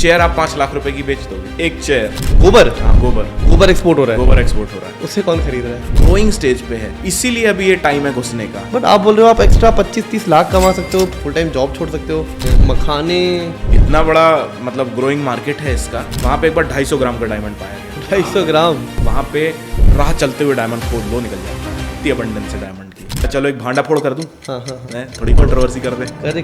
Chair आप 5 लाख रुपए की बेच दोगे, एक चेयर। गोबर? हाँ, गोबर एक्सपोर्ट हो रहा है। गोबर एक्सपोर्ट हो रहा है। उससे कौन खरीद रहा है? ग्रोइंग स्टेज पे है, इसीलिए अभी ये टाइम है घुसने का। बट आप बोल रहे हो आप एक्स्ट्रा 25-30 लाख कमा सकते हो, फुल टाइम जॉब छोड़ सकते हो, मखाने। इतना बड़ा मतलब ग्रोइंग मार्केट है इसका। वहाँ पे एक बार 250 ग्राम का डायमंड पाया गया। 250 ग्राम? वहाँ पे राह चलते हुए डायमंड खोद लो, निकल जाता है। इतनी अबंडेंस है डायमंड की। चलो एक भांडा फोड़ कर दूं। हाँ। थोड़ी कंट्रोवर्सी कर दे। करे।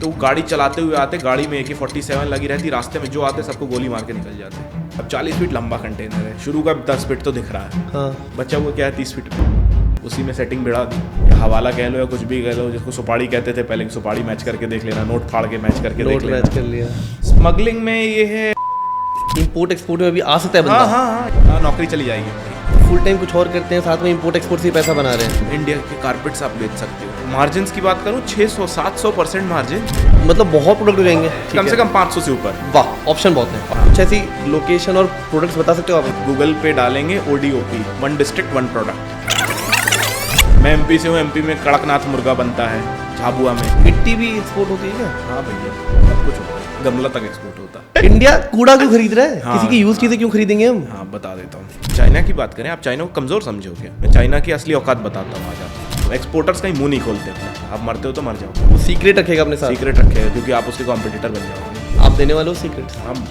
तो गाड़ी चलाते हुए आते, गाड़ी में AK-47 लगी रहती, रास्ते में जो आते सबको गोली मार के निकल जाते। अब 40 फीट लंबा कंटेनर है, शुरू का 10 फीट तो दिख रहा है। हाँ। बच्चा वो क्या है 30 फीट, उसी में सेटिंग बिड़ा दी, या हवाला कह लो या कुछ भी कह लो, जिसको सुपाड़ी कहते थे पहले, सुपाड़ी मैच करके देख लेना, नोट फाड़ के मैच करके देख लेना। मैच कर लिया। स्मगलिंग में ये है, इंपोर्ट एक्सपोर्ट में भी आ सकता है बंदा। हाँ, नौकरी चली जाएगी। फुल टाइम कुछ और करते हैं, साथ में इंपोर्ट एक्सपोर्ट से पैसा बना रहे हैं। इंडिया के कारपेट्स आप बेच सकते हो। मार्जिन की बात करूँ 600-700% मार्जिन, मतलब बहुत प्रोडक्ट हो जाएंगे। कम से कम 500 से ऊपर। वाह, ऑप्शन बहुत है। कुछ ऐसी लोकेशन और प्रोडक्ट्स बता सकते हो आप? गूगल पे डालेंगे ODOP, 1 डिस्ट्रिक्ट 1 प्रोडक्ट। मैं MP से हूँ, MP में कड़कनाथ मुर्गा बनता है, झाबुआ में। मिट्टी भी एक्सपोर्ट होती है क्या? हाँ भैया, सब कुछ होता है, गमला तक एक्सपोर्ट होता है। इंडिया कूड़ा क्यों खरीद रहा है? हाँ, किसी की यूज चीजें क्यों खरीदेंगे हम? हाँ, बता देता हूँ। चाइना की बात करें, आप चाइना को कमजोर समझो क्या? मैं चाइना की असली औकात बताता हूँ। आज एक्सपोर्टर्स कहीं मुंह नहीं खोलते अपना। आप मरते हो तो मर जाओ। वो सीक्रेट रखेगा अपने साथ? सीक्रेट रखेगा, क्योंकि आप उसके कॉम्पिटिटर बन जाओगे। आप देने वाले हो सीक्रेट? हम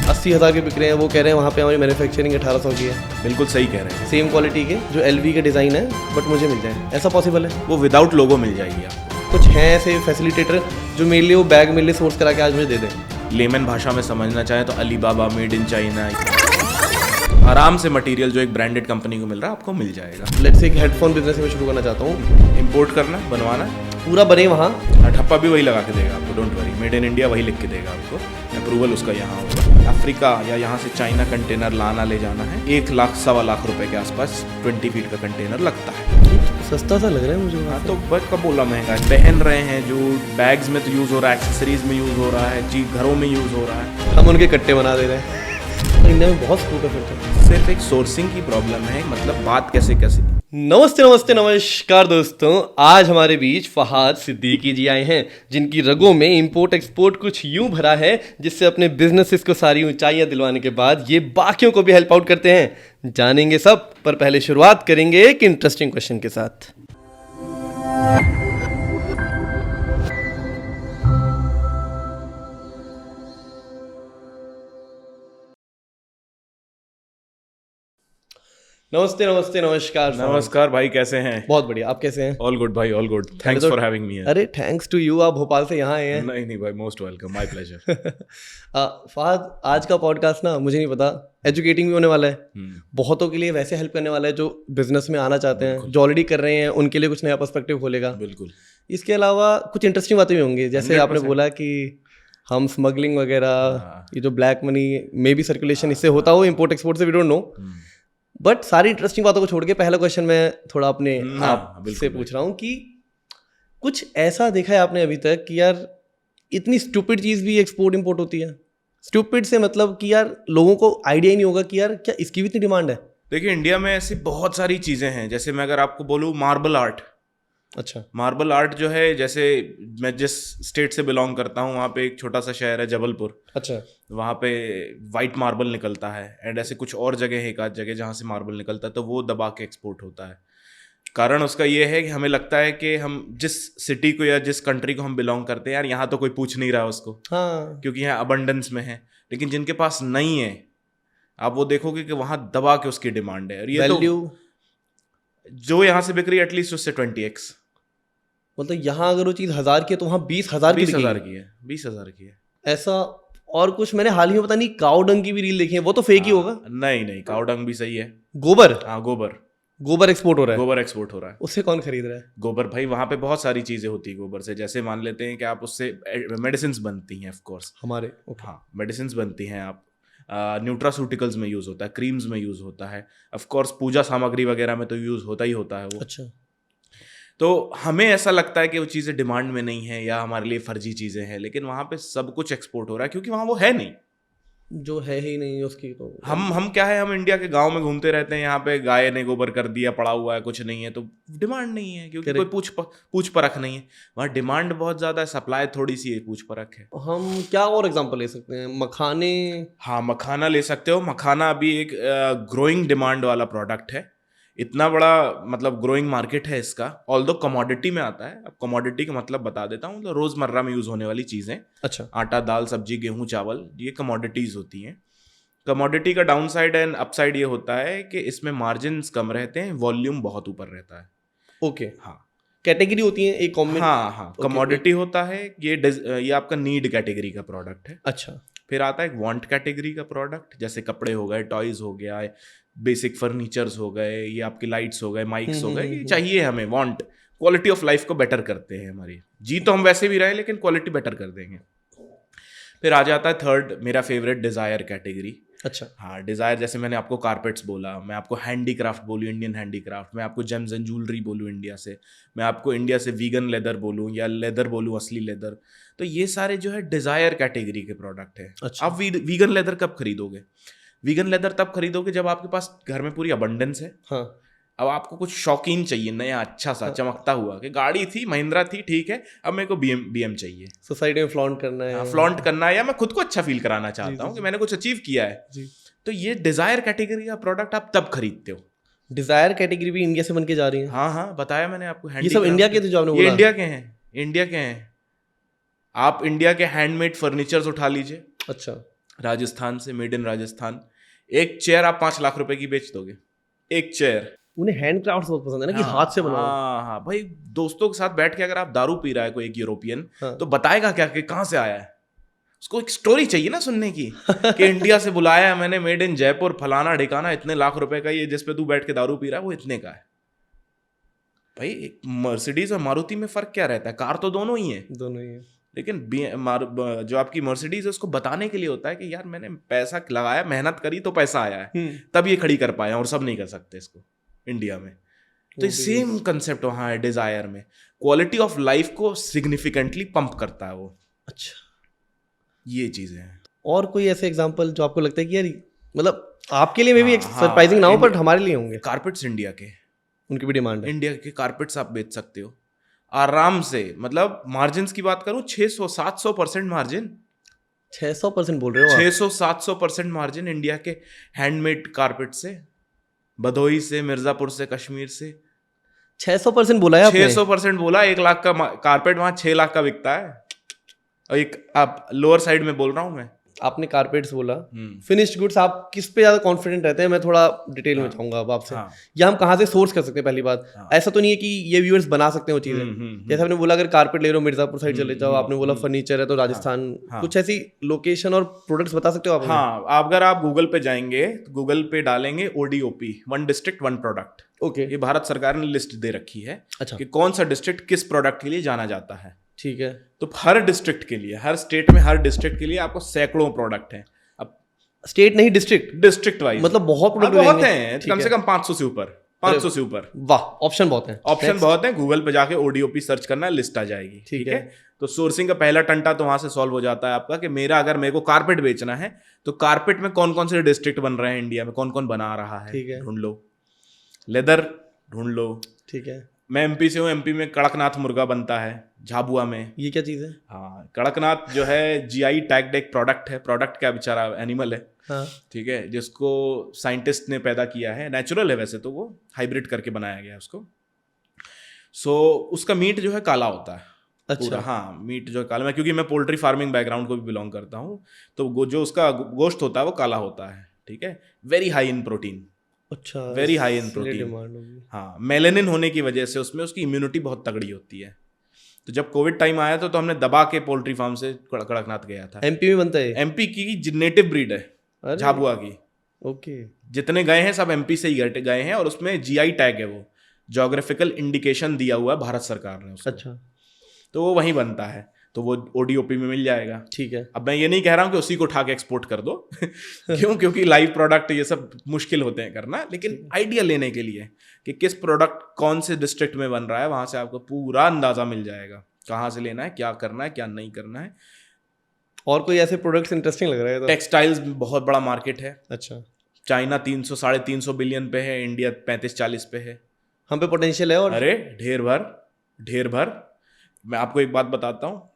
80,000 के बिक रहे हैं, वो कह रहे हैं वहाँ पे हमारी मैन्युफैक्चरिंग 1800 की है। बिल्कुल सही कह रहे हैं। सेम क्वालिटी के जो LV के डिज़ाइन है, बट मुझे मिल जाए, ऐसा पॉसिबल है? वो विदाउट लोगो मिल जाएगी आपको। कुछ हैं ऐसे फैसिलिटेटर जो मेरे लिए वो बैग मेरे लिए सोर्स करा के आज मुझे दे दें? लेमन भाषा में समझना चाहे तो अलीबाबा, मेड इन चाइना, आराम से मटेरियल जो एक ब्रांडेड कंपनी को मिल रहा है आपको मिल जाएगा। लेट्स से एक हेडफोन बिजनेस में शुरू करना चाहता हूँ। इंपोर्ट करना, बनवाना, पूरा बने वहाँ, ठप्पा भी वही लगा के देगा आपको, don't worry. Made in India वही लिख के देगा आपको, अप्रूवल उसका यहाँ होगा। अफ्रीका या यहाँ से चाइना कंटेनर लाना ले जाना है, 1 लाख 1.25 लाख रुपए के आसपास 20 फीट का कंटेनर लगता है। सस्ता सा लग रहा है मुझे। हाँ, तो बस कब बोला महंगा है? पहन रहे हैं जो, बैग्स में तो यूज़ हो रहा है, एक्सेसरीज में यूज़ हो रहा है, जी घरों में यूज़ हो रहा है। हम उनके कट्टे बना दे रहे हैं। तो इंडिया में बहुत स्कोप है फिर तो। सिर्फ एक सोर्सिंग की प्रॉब्लम है, मतलब बात कैसे। नमस्ते नमस्कार दोस्तों, आज हमारे बीच फहाद सिद्दीकी जी आए हैं, जिनकी रगों में इंपोर्ट एक्सपोर्ट कुछ यूं भरा है जिससे अपने बिजनेसेस को सारी ऊंचाइयां दिलवाने के बाद ये बाकियों को भी हेल्प आउट करते हैं। जानेंगे सब, पर पहले शुरुआत करेंगे एक इंटरेस्टिंग क्वेश्चन के साथ। नमस्कार भाई, कैसे हैं? बहुत बढ़िया, आप कैसे हैं? ऑल गुड भाई, all good. Thanks for having me. अरे थैंक्स टू यू, आप भोपाल से यहाँ आए हैं। नहीं भाई, most welcome, my pleasure. Fahad, आज का पॉडकास्ट ना मुझे नहीं पता, एजुकेटिंग भी होने वाला है, बहुतों के लिए वैसे हेल्प करने वाला है जो बिजनेस में आना चाहते हैं, जो ऑलरेडी कर रहे हैं उनके लिए कुछ नया पर्सपेक्टिव खोलेगा। बिल्कुल। इसके अलावा कुछ इंटरेस्टिंग बातें भी होंगी, जैसे आपने बोला कि हम स्मगलिंग वगैरह, ये जो ब्लैक मनी में भी सर्कुलेशन इससे होता हो, इंपोर्ट एक्सपोर्ट से, वी डोंट नो। बट सारी इंटरेस्टिंग बातों को छोड़ के पहला क्वेश्चन मैं थोड़ा अपने आप से पूछ रहा हूँ कि कुछ ऐसा देखा है आपने अभी तक कि यार इतनी स्टूपिड चीज़ भी एक्सपोर्ट इंपोर्ट होती है? स्टूपिड से मतलब कि यार लोगों को आइडिया ही नहीं होगा कि यार क्या इसकी भी इतनी डिमांड है। देखिए, इंडिया में ऐसी बहुत सारी चीज़ें हैं। जैसे मैं अगर आपको बोलूँ मार्बल आर्ट। अच्छा। मार्बल आर्ट जो है, जैसे मैं जिस स्टेट से बिलोंग करता हूँ वहाँ पे एक छोटा सा शहर है जबलपुर। अच्छा। वहाँ पे वाइट मार्बल निकलता है, एंड ऐसे कुछ और जगह है, एक आध जगह जहाँ से मार्बल निकलता है, तो वो दबा के एक्सपोर्ट होता है। कारण उसका ये है कि हमें लगता है कि हम जिस सिटी को या जिस कंट्री को हम बिलोंग करते हैं, यार यहाँ तो कोई पूछ नहीं रहा उसको। हाँ। क्योंकि यहाँ अबंडेंस में है। लेकिन जिनके पास नहीं है, आप वो देखोगे कि वहाँ दबा के उसकी डिमांड है। और ये वैल्यू तो जो यहाँ से बिक रही है एटलीस्ट उससे 20x। मतलब यहाँ अगर वो चीज़ 1000 की है तो वहाँ 20,000 की है। 20,000 की है ऐसा। और कुछ मैंने हाल ही में पता नहीं काऊ डंग की भी रील देखी है, वो तो फेक ही होगा। नहीं, काऊ डंग भी सही है। गोबर? हाँ, गोबर एक्सपोर्ट हो रहा है। गोबर एक्सपोर्ट हो रहा है। उससे कौन खरीद रहा है? गोबर भाई, वहाँ पे बहुत सारी चीजें होती है गोबर से। जैसे मान लेते हैं कि आप उससे मेडिसिन बनती हैं, ऑफ कोर्स हमारे। हाँ, मेडिसिन बनती हैं। आप न्यूट्रास्यूटिकल्स में यूज होता है, क्रीम्स में यूज होता है, ऑफ कोर्स पूजा सामग्री वगैरह में तो यूज होता ही होता है वो। अच्छा। तो हमें ऐसा लगता है कि वो चीज़ें डिमांड में नहीं है या हमारे लिए फर्जी चीज़ें हैं, लेकिन वहाँ पे सब कुछ एक्सपोर्ट हो रहा है क्योंकि वहाँ वो है नहीं। जो है ही नहीं उसकी तो हम क्या है, हम इंडिया के गांव में घूमते रहते हैं, यहाँ पे गाय ने गोबर कर दिया पड़ा हुआ है, कुछ नहीं है, तो डिमांड नहीं है क्योंकि कोई पूछ परख नहीं है। वहाँ डिमांड बहुत ज्यादा है, सप्लाई थोड़ी सी है, पूछ परख है। हम क्या और एग्जांपल ले सकते हैं? मखाने। हाँ, मखाना ले सकते हो। मखाना अभी एक ग्रोइंग डिमांड वाला प्रोडक्ट है, इतना बड़ा मतलब ग्रोइंग मार्केट है इसका, ऑल्दो कमोडिटी में आता है। अब कमोडिटी का मतलब बता देता हूँ, मतलब रोजमर्रा में यूज होने वाली चीजें। अच्छा। आटा, दाल, सब्जी, गेहूं, चावल, ये कमोडिटीज होती हैं। कमोडिटी का डाउन साइड एंड अपसाइड ये होता है कि इसमें मार्जिन्स कम रहते हैं, वॉल्यूम बहुत ऊपर रहता है। ओके। हाँ, कैटेगरी होती है एक कॉमन। हाँ, कमोडिटी होता है ये आपका नीड कैटेगरी का प्रोडक्ट है। अच्छा। फिर आता है एक वांट कैटेगरी का प्रोडक्ट, जैसे कपड़े हो गए, टॉयज हो गया, बेसिक फर्नीचर्स हो गए, ये आपकी लाइट्स हो गए, माइक्स हो गए, ये चाहिए हमें, वांट, क्वालिटी ऑफ लाइफ को बेटर करते हैं हमारी। जी तो हम वैसे भी रहे लेकिन क्वालिटी बेटर कर देंगे। फिर आ जाता है थर्ड, मेरा फेवरेट, डिजायर कैटेगरी। अच्छा। हाँ, डिजायर, जैसे मैंने आपको कारपेट्स बोला, मैं आपको हैंडीक्राफ्ट बोलूँ, इंडियन हैंडीक्राफ्ट, मैं आपको जेम्स एंड ज्वेलरी बोलूँ इंडिया से, मैं आपको इंडिया से वीगन लेदर बोलूँ या लेदर बोलूँ, असली लेदर, तो ये सारे जो है डिजायर कैटेगरी के प्रोडक्ट है। अच्छा। आप वीगन लेदर कब खरीदोगे? वीगन लेदर तब खरीदोगे जब आपके पास घर में पूरी अबंडेंस है। हाँ। अब आपको कुछ शौकीन चाहिए, नया अच्छा सा चमकता हुआ, कि गाड़ी थी, महिंद्रा थी, ठीक है, अब मेरे को बीएम चाहिए, सोसाइटी में फ्लॉन्ट करना है। फ्लॉन्ट करना है, या मैं खुद को अच्छा फील कराना चाहता हूँ कि मैंने कुछ अचीव किया है जी। तो ये डिजायर कैटेगरी का प्रोडक्ट आप तब खरीदते हो। डिजायर कैटेगरी भी इंडिया से बन के जा रही है। हाँ हाँ, बताया मैंने आपको। ये सब इंडिया के थे जो आपने ये बोला? इंडिया के हैं, इंडिया के हैं। आप इंडिया के हैंडमेड फर्नीचर्स उठा लीजिए। अच्छा। राजस्थान से, मेड इन राजस्थान। एक चेयर आप 5 लाख रुपए की बेच दोगे, एक चेयर। उन्हें हैंडक्राफ्ट्स बहुत पसंद है ना, कि हाथ से बनाओ। हाँ हाँ भाई, दोस्तों के साथ बैठ के अगर आप दारू पी रहा है कोई एक यूरोपियन, हाँ। तो बताएगा क्या कि कहाँ से आया है? उसको एक स्टोरी चाहिए ना सुनने की कि इंडिया से बुलाया है मैंने, मेड इन जयपुर, फलाना ढिकाना, इतने लाख रुपए का, ये जिस पे तू बैठ के दारू पी रहा है वो इतने का है। भाई मर्सिडीज और मारुति में फर्क क्या रहता है? कार तो दोनों ही है, दोनों ही है, लेकिन जो आपकी मर्सिडीज है उसको बताने के लिए होता है कि यार मैंने पैसा लगाया, मेहनत करी तो पैसा आया है, तब ये खड़ी कर पाया, और सब नहीं कर सकते इसको इंडिया में। तो सेम कंसेप्ट वहाँ है डिजायर में, क्वालिटी ऑफ लाइफ को सिग्निफिकेंटली पंप करता है वो। अच्छा, ये चीजें हैं। और कोई ऐसे एग्जांपल जो आपको लगता है कि यार मतलब आपके लिए मे भी सरप्राइजिंग ना हो, बट हमारे लिए होंगे? कारपेट्स इंडिया के, उनकी भी डिमांड है। इंडिया के कारपेट्स आप बेच सकते हो आराम से, मतलब मार्जिन की बात करूं 600-700% मार्जिन। 600% बोल रहे हो? 600-700% मार्जिन इंडिया के हैंडमेड कारपेट से, भदोही से, मिर्जापुर से, कश्मीर से। 600% बोला है आपने? 600% बोला। 1 लाख का कारपेट वहां 6 लाख का बिकता है। और एक आप लोअर साइड में बोल रहा हूं मैं। आपने कारपेट्स बोला, फिनिश्ड गुड्स, आप किस पे ज्यादा कॉन्फिडेंट रहते हैं? मैं थोड़ा डिटेल में चाहूंगा अब आपसे। या हम कहाँ से सोर्स कर सकते हैं? पहली बात, ऐसा तो नहीं है कि ये व्यूअर्स बना सकते हैं वो चीजें। जैसे आपने बोला अगर कारपेट ले रहे हो मिर्जापुर साइड चले जाओ, आपने बोला फर्नीचर है तो राजस्थान, कुछ ऐसी लोकेशन और प्रोडक्ट्स बता सकते हो आप? हाँ, अगर आप गूगल पे जाएंगे, गूगल पे डालेंगे ODOP, 1 डिस्ट्रिक्ट 1 प्रोडक्ट। ओके। ये भारत सरकार ने लिस्ट दे रखी है। अच्छा। कि कौन सा डिस्ट्रिक्ट किस प्रोडक्ट के लिए जाना जाता है। ठीक है। तो हर डिस्ट्रिक्ट के लिए, हर स्टेट में हर डिस्ट्रिक्ट के लिए आपको सैकड़ों प्रोडक्ट हैं। अब स्टेट नहीं, डिस्ट्रिक्ट वाइज, मतलब बहुत प्रोडक्ट बहुत हैं, कम से कम 500 से ऊपर, 500 से ऊपर। वाह, ऑप्शन बहुत हैं। ऑप्शन बहुत हैं। गूगल पे जाके ODOP सर्च करना, लिस्ट आ जाएगी। ठीक है। तो सोर्सिंग का पहला टंटा तो वहां से सॉल्व हो जाता है आपका, कि अगर मेरे को कारपेट बेचना है तो कारपेट में कौन कौन से डिस्ट्रिक्ट बन रहे हैं इंडिया में, कौन कौन बना रहा है, ढूंढ लो। लेदर ढूंढ लो। ठीक है। मैं MP से हूँ, MP में कड़कनाथ मुर्गा बनता है, झाबुआ में। ये क्या चीज़ है? हाँ, कड़कनाथ जो है GI टैग्ड एक प्रोडक्ट है। प्रोडक्ट क्या, बेचारा एनिमल है। हाँ। ठीक है, जिसको साइंटिस्ट ने पैदा किया है। नेचुरल है वैसे तो, वो हाइब्रिड करके बनाया गया है उसको। सो उसका मीट जो है काला होता है। अच्छा। हाँ, मीट जो है काला, क्योंकि मैं पोल्ट्री फार्मिंग बैकग्राउंड को भी बिलोंग करता हूँ, तो जो उसका गोश्त होता है वो काला होता है। ठीक है, वेरी हाई इन प्रोटीन। अच्छा, वेरी हाई इन प्रोटीन। हाँ, मेलेनिन होने की वजह से उसमें उसकी इम्यूनिटी बहुत तगड़ी होती है। तो जब कोविड टाइम आया तो हमने दबा के पोल्ट्री फार्म से कड़कनाथ गया था। MP में बनता है? MP की नेटिव ब्रीड है, झाबुआ की। ओके। जितने गए हैं सब MP से ही गए हैं, और उसमें GI टैग है, वो ज्योग्राफिकल इंडिकेशन दिया हुआ है भारत सरकार ने उसको। अच्छा। तो वो वहीं बनता है, तो वो ODOP में मिल जाएगा। ठीक है। अब मैं ये नहीं कह रहा हूँ कि उसी को उठा के एक्सपोर्ट कर दो क्यों? क्योंकि लाइव प्रोडक्ट ये सब मुश्किल होते हैं करना, लेकिन आइडिया लेने के लिए कि किस प्रोडक्ट कौन से डिस्ट्रिक्ट में बन रहा है, वहां से आपको पूरा अंदाजा मिल जाएगा कहाँ से लेना है, क्या करना है, क्या नहीं करना है। और कोई ऐसे प्रोडक्ट्स इंटरेस्टिंग लग रहा है तो? टेक्सटाइल्स बहुत बड़ा मार्केट है। अच्छा। चाइना 300-350 बिलियन पे है, इंडिया 35-40 पे है। हम पे पोटेंशियल है। और अरे ढेर भर। मैं आपको एक बात बताता हूँ,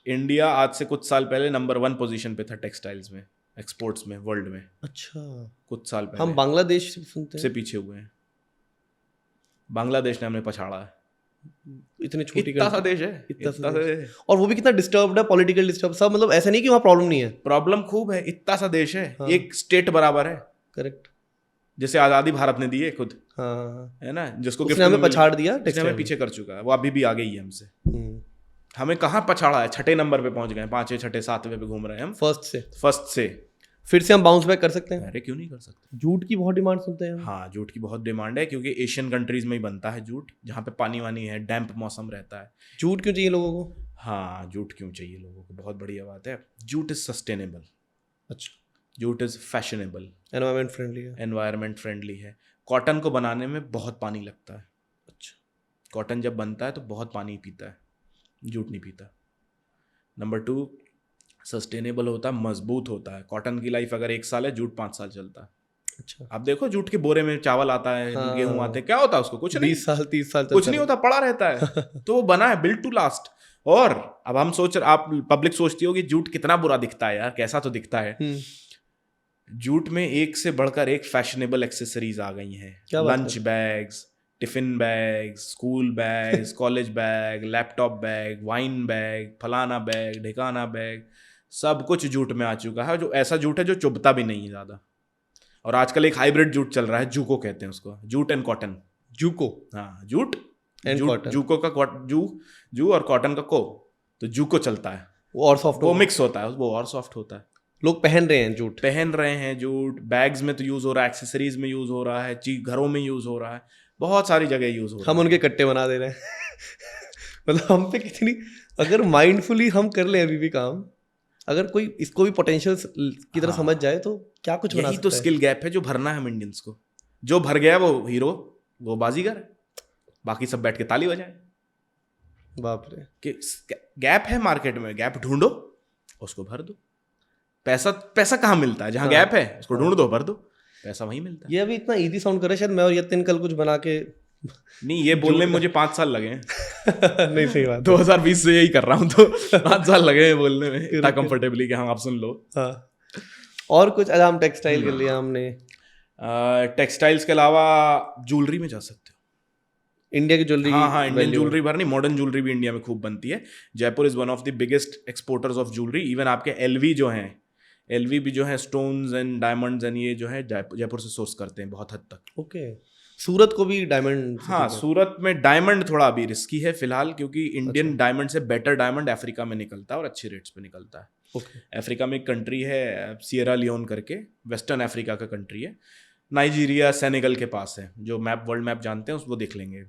इंडिया आज से कुछ साल पहले नंबर 1 पोजीशन पे था टेक्सटाइल्स में, एक्सपोर्ट्स में, वर्ल्ड में। अच्छा। कुछ साल पहले हम बांग्लादेश सुनते हैं से पीछे हुए हैं। बांग्लादेश ने हमें पछाड़ा है। इतनी छोटी इतना सा देश है, इतना सा देश। और वो भी कितना डिस्टर्ब्ड है, पॉलिटिकल डिस्टर्ब सब, मतलब ऐसा नहीं कि वहाँ प्रॉब्लम नहीं है, प्रॉब्लम खूब है। इतना सा देश है, हाँ। एक स्टेट बराबर है। करेक्ट। जैसे आजादी भारत ने दी है खुद, हाँ, है ना, जिसको उसने हमें पछाड़ दिया, उसने हमें पीछे कर चुका है। वो अभी भी आगे ही है हमसे। हमें कहाँ पछाड़ा है, 6ठे नंबर पे पहुंच गए, 5वें 6ठे 7वें पे घूम रहे हैं हम, फर्स्ट से। फिर से हम बाउंस बैक कर सकते हैं। अरे क्यों नहीं कर सकते। जूट की बहुत डिमांड सुनते हैं। हाँ, जूट की बहुत डिमांड है, क्योंकि एशियन कंट्रीज में ही बनता है जूट, जहाँ पे पानी वानी है, डैम्प मौसम रहता है। जूट क्यों चाहिए लोगों को? हाँ, जूट क्यों चाहिए लोगों को, बहुत बढ़िया बात है। Jute is sustainable. अच्छा। Jute is fashionable, environment friendly है। कॉटन को बनाने में बहुत पानी लगता है। अच्छा। कॉटन जब बनता है तो बहुत पानी पीता है, जूट नहीं पीता। नंबर 2, सस्टेनेबल होता है, मजबूत होता है। कॉटन की लाइफ अगर 1 साल है, जूट 5 साल चलता है। अच्छा। आप देखो, जूट के बोरे में चावल आता है, हाँ। गेहूं आते हैं, क्या होता है उसको, कुछ नहीं, 20 साल 30 साल कुछ नहीं होता, पड़ा रहता है। तो वो बना है बिल्ड टू लास्ट। और अब हम आप पब्लिक सोचती होगी जूट कितना बुरा दिखता है यार, कैसा तो दिखता है। जूट में एक से बढ़कर एक फैशनेबल एक्सेसरीज आ गई हैं। Lunch bags, tiffin bags, school bags, college bag, laptop bag, wine bag, फलाना बैग, ढिकाना बैग, सब कुछ जूट में आ चुका है। जो ऐसा जूट है जो चुभता भी नहीं है ज़्यादा। और आजकल एक हाइब्रिड जूट चल रहा है, जूको कहते हैं उसको, जूट एंड कॉटन। जूको, हाँ, जूट एंड कॉटन। जूको का जू और कॉटन का को, तो जूको चलता है। वो और सॉफ्ट, वो मिक्स होता है, वो और सॉफ्ट होता है। लोग पहन रहे हैं जूट, बैग्स में तो यूज हो रहा है, एक्सेसरीज में यूज हो रहा है, घरों में यूज हो रहा है, बहुत सारी जगह यूज हो रहा है। हम उनके कट्टे बना दे रहे हैं। मतलब हम पे कितनी, अगर माइंडफुली हम कर ले अभी भी काम, अगर कोई इसको भी पोटेंशियल की तरह समझ जाए तो क्या कुछ बना सकता है। यही तो स्किल गैप है जो भरना है हम इंडियंस को। जो भर गया वो हीरो, वो बाजीगर है, बाकी सब बैठ के ताली बजाएं। बाप रे, कि गैप है मार्केट में, गैप ढूंढो, उसको भर दो। पैसा कहाँ मिलता है, जहाँ गैप है उसको ढूंढ दो, भर दो, पैसा वहीं मिलता है। ये अभी इतना इजी साउंड कर रहा है, शायद मैं और यतिन कल कुछ बना के नहीं, ये बोलने में मुझे 5 साल लगे हैं। नहीं, सही बात, 2020 से यही कर रहा हूँ, तो 5 साल लगे हैं बोलने में इतना कंफर्टेबली कि हाँ आप सुन लो। हाँ। और कुछ, अच्छा हम टेक्सटाइल कर लिया हमने, टेक्सटाइल्स के अलावा ज्वेलरी में जा सकते हो। इंडिया की ज्वेलरी, हाँ, इंडियन ज्वेलरी भरनी, मॉडर्न ज्वेलरी भी इंडिया में खूब बनती है। Jaipur is one of the biggest exporters of jewellery. Even आपके एलवी भी जो है स्टोन्स एंड डायमंड्स एंड ये जो है जयपुर से सोर्स करते हैं बहुत हद तक। ओके। सूरत को भी डायमंड, हाँ, सूरत में डायमंड थोड़ा अभी रिस्की है फिलहाल, क्योंकि इंडियन डायमंड से बेटर डायमंड अफ्रीका में निकलता है और अच्छे रेट्स पे निकलता है। अफ्रीका में एक कंट्री है सियरा लियोन करके, वेस्टर्न अफ्रीका का कंट्री है, नाइजीरिया सेनेगल के पास है। जो वर्ल्ड मैप जानते हैं उसको देख लेंगे,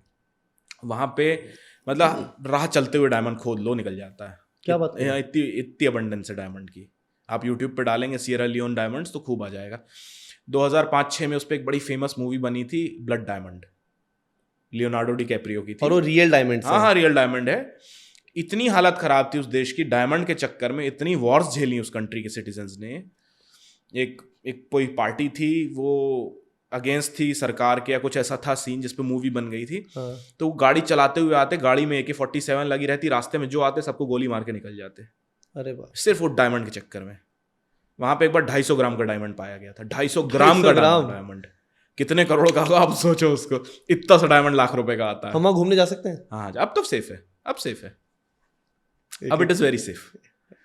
वहाँ पे मतलब राह चलते हुए डायमंड खोद लो, निकल जाता है। क्या बात है, इतनी अबंडेंस है डायमंड की। आप यूट्यूब पे डालेंगे सियरा लियोन डायमंड्स तो खूब आ जाएगा। 2005-06 में उस पर एक बड़ी फेमस मूवी बनी थी, ब्लड डायमंड, लियोनार्डो डिकैप्रियो की थी। और वो रियल डायमंड, हाँ, रियल डायमंड है। इतनी हालत खराब थी उस देश की, डायमंड के चक्कर में इतनी वॉर्स झेली उस कंट्री के सिटीजन्स ने। एक कोई पार्टी थी, वो अगेंस्ट थी सरकार के या कुछ ऐसा था सीन, जिसपे मूवी बन गई थी। हाँ। तो गाड़ी चलाते हुए आते, गाड़ी में AK-47 लगी रहती, रास्ते में जो आते सबको गोली मार के निकल जाते। अरे वाह, सिर्फ वो डायमंड के चक्कर में। वहां पे एक बार 250 ग्राम का डायमंड पाया गया था। 250 ग्राम का डायमंड कितने करोड़ का होगा आप सोचो उसको। इतना सा डायमंड लाख रुपए का आता है। हम वहाँ घूमने जा सकते हैं? हाँ, अब तो सेफ है, अब सेफ है, अब इट इज वेरी सेफ।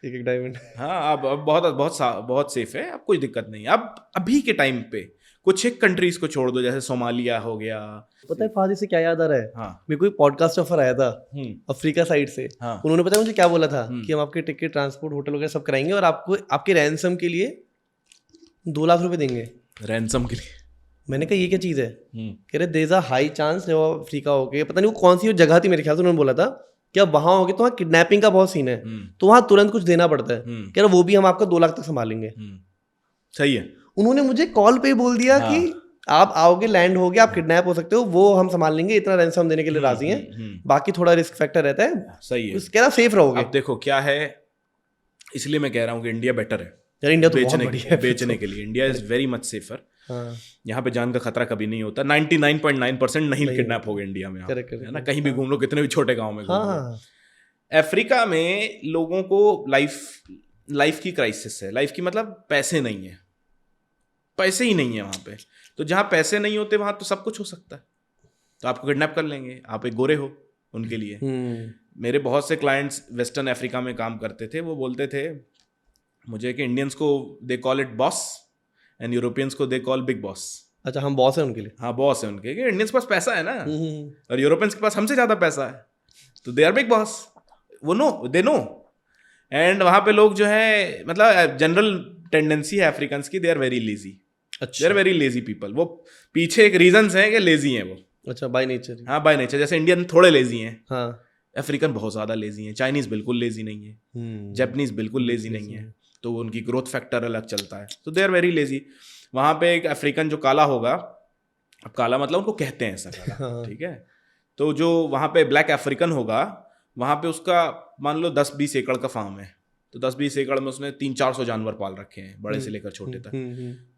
एक डायमंड, हाँ, अब बहुत सेफ है, अब कोई दिक्कत नहीं। अब अभी के टाइम पे कुछ एक कंट्रीज को छोड़ दो, जैसे सोमालिया हो गया। पता है फादी से क्या याद आ रहा है? हाँ, मेरे को एक पॉडकास्ट ऑफर आया था अफ्रीका साइड से। हाँ। उन्होंने पता है मुझे क्या बोला था कि हम आपके टिकट, ट्रांसपोर्ट, होटल वगैरह सब कराएंगे और आपको आपके रैंसम के लिए 2 लाख रुपए देंगे। रैंसम के लिए? मैंने कहा ये क्या चीज़ है? कह रहे there is a high chance जब आप अफ्रीका होगे, पता नहीं वो कौन सी जगह थी, मेरे ख्याल से उन्होंने बोला था कि अब वहाँ होगे तो वहाँ किडनैपिंग का बहुत सीन है, तो वहाँ तुरंत कुछ देना पड़ता है। कह रहे वो भी हम आपका 2 लाख तक संभालेंगे। सही है। उन्होंने मुझे कॉल पे बोल दिया कि आप आओगे, लैंड होगे, आप किडनैप हो सकते हो, वो हम संभाल लेंगे, इतना रैंसम देने के लिए राजी हैं, बाकी थोड़ा रिस्क फैक्टर रहता है। सही है, कह रहा सेफ रहोगे। अब देखो क्या है, इसलिए मैं कह रहा हूँ कि इंडिया बेटर है यार, इंडिया तो बहुत बढ़िया है बेचने के लिए। India is very much safer. हाँ, यहाँ पे जान का खतरा कभी नहीं होता। 99.9% नहीं किडनैप हो गए इंडिया में, है ना। कहीं भी घूम लो, कितने भी छोटे गांव में घूम लो। अफ्रीका में लोगों को लाइफ की क्राइसिस है। लाइफ की मतलब पैसे नहीं है, पैसे ही नहीं है वहाँ पे। तो जहाँ पैसे नहीं होते वहाँ तो सब कुछ हो सकता है। तो आपको किडनैप कर लेंगे, आप एक गोरे हो उनके लिए। मेरे बहुत से क्लाइंट्स वेस्टर्न अफ्रीका में काम करते थे, वो बोलते थे मुझे कि इंडियंस को they call it boss and Europeans को दे कॉल बिग बॉस। अच्छा, हम बॉस है उनके लिए। हाँ, बॉस है उनके, कि इंडियंस के पास पैसा है ना, और यूरोपियंस के पास हमसे ज़्यादा पैसा है, तो दे आर बिग बॉस। वो दे नो। एंड वहाँ पे लोग जो है, मतलब जनरल टेंडेंसी है अफ्रीकन्स की, दे आर वेरी लेजी। अच्छा, they are very lazy people. वो पीछे एक रीजंस हैं कि लेजी हैं वो। अच्छा, बाय नेचर। हाँ, बाय नेचर। जैसे इंडियन थोड़े लेजी हैं, हाँ, अफ्रीकन बहुत ज़्यादा लेजी हैं। चाइनीज बिल्कुल लेजी नहीं है, जापानीज बिल्कुल लेजी नहीं है, तो उनकी ग्रोथ फैक्टर अलग चलता है। तो दे आर वेरी लेजी। वहाँ पे एक अफ्रीकन जो काला होगा, अब काला मतलब उनको कहते हैं ऐसा काला, ठीक है। तो जो वहाँ पे ब्लैक अफ्रीकन होगा, वहाँ पे उसका मान लो 10-20 एकड़ का फार्म है। तो 10-20 एकड़ में उसने 300-400 जानवर पाल रखे हैं, बड़े से लेकर छोटे तक।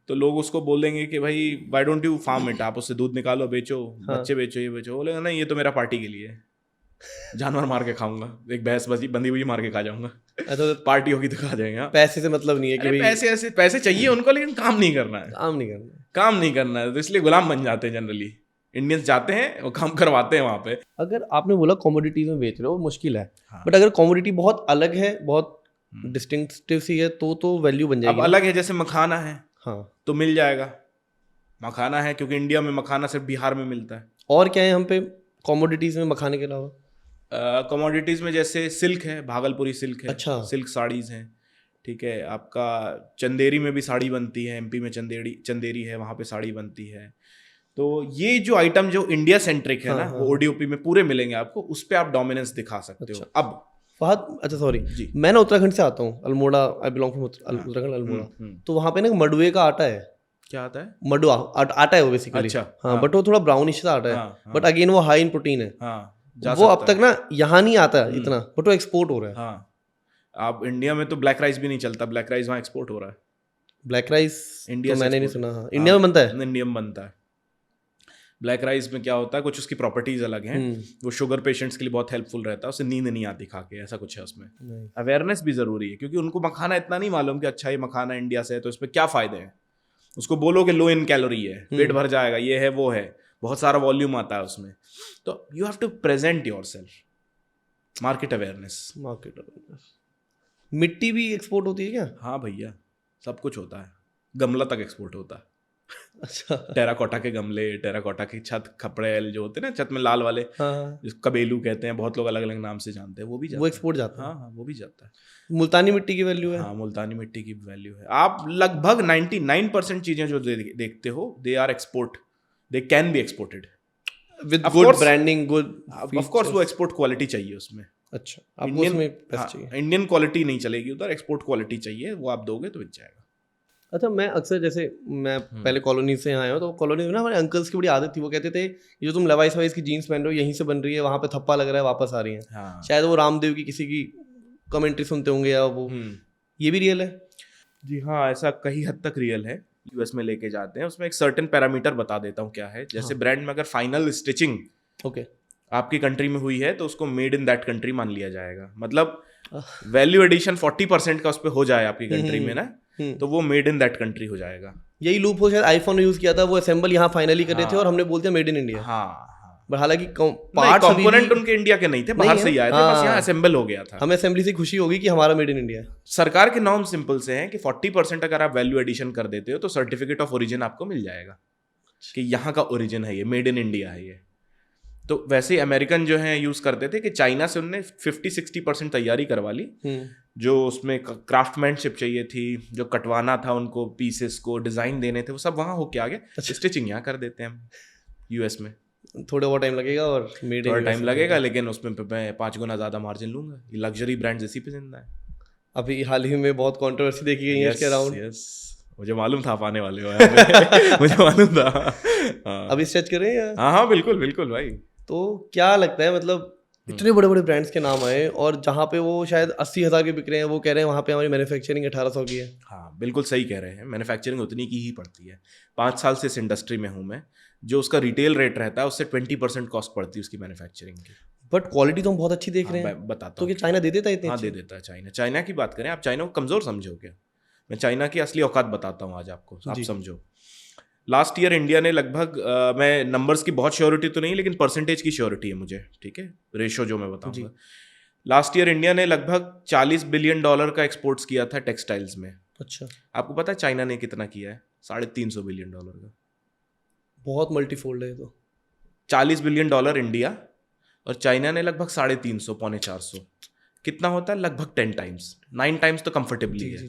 तो लोग उसको बोल देंगे कि भाई why don't you farm it, आप उससे दूध निकालो, बेचो, बच्चे बेचो, ये बेचो। बोलेगा नहीं, ये तो मेरा पार्टी के लिए है, जानवर मार के खाऊंगा, एक भैंस बंधी हुई मार के खा जाऊंगा। तो पार्टी होगी तो खा जाएंगे। पैसे से मतलब नहीं है कि पैसे चाहिए उनको, लेकिन काम नहीं करना है, काम नहीं करना है। तो इसलिए गुलाम बन जाते हैं जनरली। इंडियंस जाते हैं, वो काम करवाते हैं वहाँ पे। अगर आपने बोला कमोडिटीज में बेच रहे हो, मुश्किल है। बट अगर कमोडिटी बहुत अलग है, बहुत डिस्टिंक्टिव सी है, तो वैल्यू बन जाएगी। अब अलग है, जैसे मखाना है, हाँ, तो मिल जाएगा। मखाना है, क्योंकि इंडिया में मखाना सिर्फ बिहार में मिलता है। और क्या है हम पे कमोडिटीज में मखाने के अलावा? कमोडिटीज़ में जैसे सिल्क है, भागलपुरी सिल्क है। अच्छा, सिल्क साड़ीज़ हैं, ठीक है। आपका चंदेरी में भी साड़ी बनती है, एमपी में चंदेरी है, वहाँ पे साड़ी बनती है। तो ये जो आइटम जो इंडिया सेंट्रिक है ना, वो ओडीओपी में पूरे मिलेंगे आपको, उस पर आप डोमिनेंस दिखा सकते हो। अब फहद, अच्छा सॉरी, मैं ना उत्तराखंड से आता हूँ, Almora, I belong from Uttarakhand, Almora. तो वहाँ पे ना मडुए का आटा है। क्या आता है? मडुआ आटा है वो बेसिकली। अच्छा, हाँ, बट वो थोड़ा ब्राउनिश सा आटा है, बट अगेन वो हाई इन प्रोटीन है। वो अब तक ना यहाँ नहीं आता इतना, बट वो एक्सपोर्ट हो रहा है। हाँ, आप इंडिया में तो ब्लैक राइस भी नहीं चलता, ब्लैक राइस वहाँ एक्सपोर्ट हो रहा है। ब्लैक राइस इंडिया तो मैंने नहीं सुना। हाँ, इंडिया में बनता है। इंडिया में बनता है। ब्लैक राइस में क्या होता है, कुछ उसकी प्रॉपर्टीज अलग हैं। वो शुगर पेशेंट्स के लिए बहुत हेल्पफुल रहता है, उससे नींद नहीं आती खा के, ऐसा कुछ है उसमें। अवेयरनेस भी जरूरी है, क्योंकि उनको मखाना इतना नहीं मालूम कि अच्छा ये मखाना इंडिया से है, तो इसमें क्या फायदे हैं। उसको बोलो कि लो इन कैलोरी है, पेट भर जाएगा, ये है वो है, बहुत सारा वॉल्यूम आता है उसमें। तो you have to present yourself. Market awareness. मिट्टी भी एक्सपोर्ट होती है क्या? हाँ भैया, सब कुछ होता है, गमला तक एक्सपोर्ट होता है। अच्छा, टेराकोटा के गमले, टेराकोटा की छत, खपड़ेल जो होते हैं ना छत में लाल वाले, जिसको कबेलू कहते हैं, बहुत लोग अलग अलग नाम से जानते हैं, वो भी जाता है। वो एक्सपोर्ट जाता है। हाँ, वो भी जाता है। मुल्तानी मिट्टी की वैल्यू है। हाँ, मुल्तानी मिट्टी की वैल्यू है। आप लगभग 99% चीजें जो देखते हो, they are export, they can be exported with good branding, good. Of course वो एक्सपोर्ट क्वालिटी चाहिए उसमें। अच्छा, आपको उसमें पैसे चाहिए। इंडियन क्वालिटी नहीं चलेगी उधर, एक्सपोर्ट क्वालिटी चाहिए, वो आप दोगे तो बिक जाएगा। अच्छा, मैं अक्सर, जैसे मैं पहले कॉलोनी से आया हूँ, तो कॉलोनी में ना हमारे अंकल्स की बड़ी आदत थी। वो कहते थे ये जो तुम लेवाइस वाइस की जीन्स पहन रहे हो, यहीं से बन रही है, वहाँ पे थप्पा लग रहा है, वापस आ रही है। हाँ। शायद वो रामदेव की किसी की कमेंट्री सुनते होंगे, या वो ये भी रियल है? जी हाँ, ऐसा कई हद तक रियल है। यूएस में लेके जाते हैं, उसमें एक सर्टेन पैरामीटर बता देता हूँ क्या है। जैसे ब्रांड में अगर फाइनल स्टिचिंग आपकी कंट्री में हुई है, तो उसको मेड इन दैट कंट्री मान लिया जाएगा। मतलब वैल्यू एडिशन 40% का उस पर हो जाए आपकी कंट्री में ना, तो वो मेड इन दैट कंट्री हो जाएगा। यही लूप हो, शायद आईफोन यूज किया था, वो असेंबल यहाँ फाइनली कर रहे थे और हमने बोल दिया मेड इन इंडिया। हाँ, बट हालांकि पार्ट्स कंपोनेंट उनके इंडिया के नहीं थे, बाहर से ही आए थे, बस यहाँ असेंबल हो गया था। हमें असेंबली से खुशी होगी कि हमारा मेड इन इंडिया है। सरकार के नॉर्म सिंपल से हैं कि 40% अगर आप वैल्यू एडिशन कर देते हो, तो सर्टिफिकेट ऑफ ओरिजिन आपको मिल जाएगा कि यहाँ का ओरिजिन है, ये मेड इन इंडिया है ये। तो वैसे ही अमेरिकन जो है यूज करते थे कि चाइना से उनने 50-60% तैयारी करवा ली, जो उसमें क्राफ्टमैनशिप चाहिए थी, जो कटवाना था उनको, पीसेस को डिजाइन देने थे, वो सब वहाँ होके आ गए। स्टिचिंग यहाँ कर देते हैं हम यूएस में। थोड़ा बहुत टाइम लगेगा और थोड़ा टाइम लगेगा, लेकिन उसमें मैं 5 गुना ज्यादा मार्जिन लूंगा। ये लग्जरी ब्रांड्स इसी पे जिंदा है। अभी हाल ही में बहुत कंट्रोवर्सी देखी गई है इसके अराउंड। मुझे मालूम था आप आने वाले हो। मुझे मालूम था। अभी स्ट्रेच कर रहे हैं? हाँ, बिल्कुल बिल्कुल भाई। तो क्या लगता है, मतलब इतने बड़े बड़े ब्रांड्स के नाम आए और जहाँ पे वो शायद 80,000 के बिक रहे हैं, वो कह रहे हैं वहाँ पे हमारी मैन्युफैक्चरिंग 1800 की है। हाँ बिल्कुल सही कह रहे हैं, मैन्युफैक्चरिंग उतनी की ही पड़ती है। 5 साल से इस इंडस्ट्री में हूँ मैं, जो उसका रिटेल रेट रहता है उससे 20% कॉस्ट पड़ती है उसकी मैन्युफैक्चरिंग की। बट क्वालिटी तो हम बहुत अच्छी देख रहे हैं। बताता तो हूँ। क्या चाइना दे देता है इतनी? हाँ दे देता है चाइना। चाइना की बात करें, आप चाइना को कमज़ोर समझो क्या? मैं चाइना की असली औकात बताता हूँ आज आपको, आप समझो। लास्ट ईयर इंडिया ने लगभग मैं नंबर्स की बहुत श्योरिटी तो नहीं, लेकिन परसेंटेज की श्योरिटी है मुझे, ठीक है, रेशो जो मैं बताऊंगा। लास्ट ईयर इंडिया ने लगभग $40 बिलियन का एक्सपोर्ट्स किया था टेक्सटाइल्स में। अच्छा, आपको पता है चाइना ने कितना किया है? $350 बिलियन का। बहुत मल्टीफोल्ड है तो। $40 बिलियन इंडिया और चाइना ने लगभग 350, 450। कितना होता है? लगभग 10 टाइम्स, 9 टाइम्स तो कंफर्टेबली है।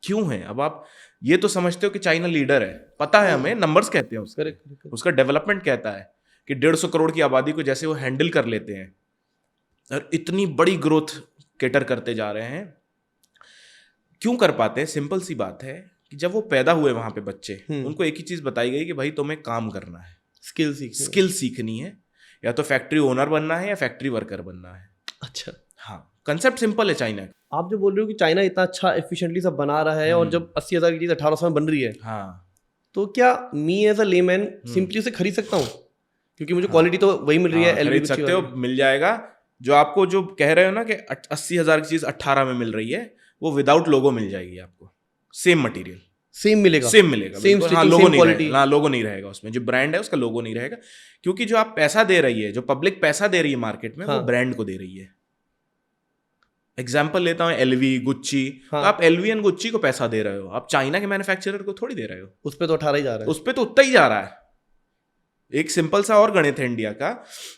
क्यों है? अब आप ये तो समझते हो कि चाइना लीडर है, पता है हमें, नंबर्स कहते हैं उसके, उसका डेवलपमेंट कहता है कि 150 करोड़ की आबादी को जैसे वो हैंडल कर लेते हैं और इतनी बड़ी ग्रोथ कैटर करते जा रहे हैं। क्यों कर पाते हैं? सिंपल सी बात है कि जब वो पैदा हुए वहां पे बच्चे, उनको एक ही चीज बताई गई कि भाई तुम्हें काम करना है, स्किल सीखनी है, या तो फैक्ट्री ओनर बनना है या फैक्ट्री वर्कर बनना है। अच्छा, हाँ, कंसेप्ट सिंपल है चाइना का। आप जो बोल रहे हो कि चाइना इतना अच्छा एफिशिएंटली सब बना रहा है और जब 80,000 की चीज 1800 में बन रही है, हाँ, तो क्या me as a layman simply उसे खरीद सकता हूँ? क्योंकि मुझे क्वालिटी तो वही मिल रही है। खरीद सकते हो, मिल जाएगा। जो आपको जो कह रहे हो ना कि 80,000 की चीज 18 में मिल रही है, वो विदाउट लोगो मिल जाएगी आपको। सेम मटेरियल, सेम मिलेगा, सेम हाँ, लोगो नहीं रहेगा, लोगो नहीं रहेगा उसमें, जो ब्रांड है उसका लोगो नहीं रहेगा। क्योंकि जो आप पैसा दे रही है, जो पब्लिक पैसा दे रही है मार्केट में, वो ब्रांड को दे रही है। एग्जाम्पल लेता हूँ एलवी, गुच्ची। तो आप एलवी एंड गुच्ची को पैसा दे रहे हो, आप चाइना के मैन्युफैक्चरर को थोड़ी दे रहे हो। उस पे तो 18 ही जा रहा है, उस पे तो उतना ही जा रहा है। एक सिंपल सा और गणित है इंडिया का,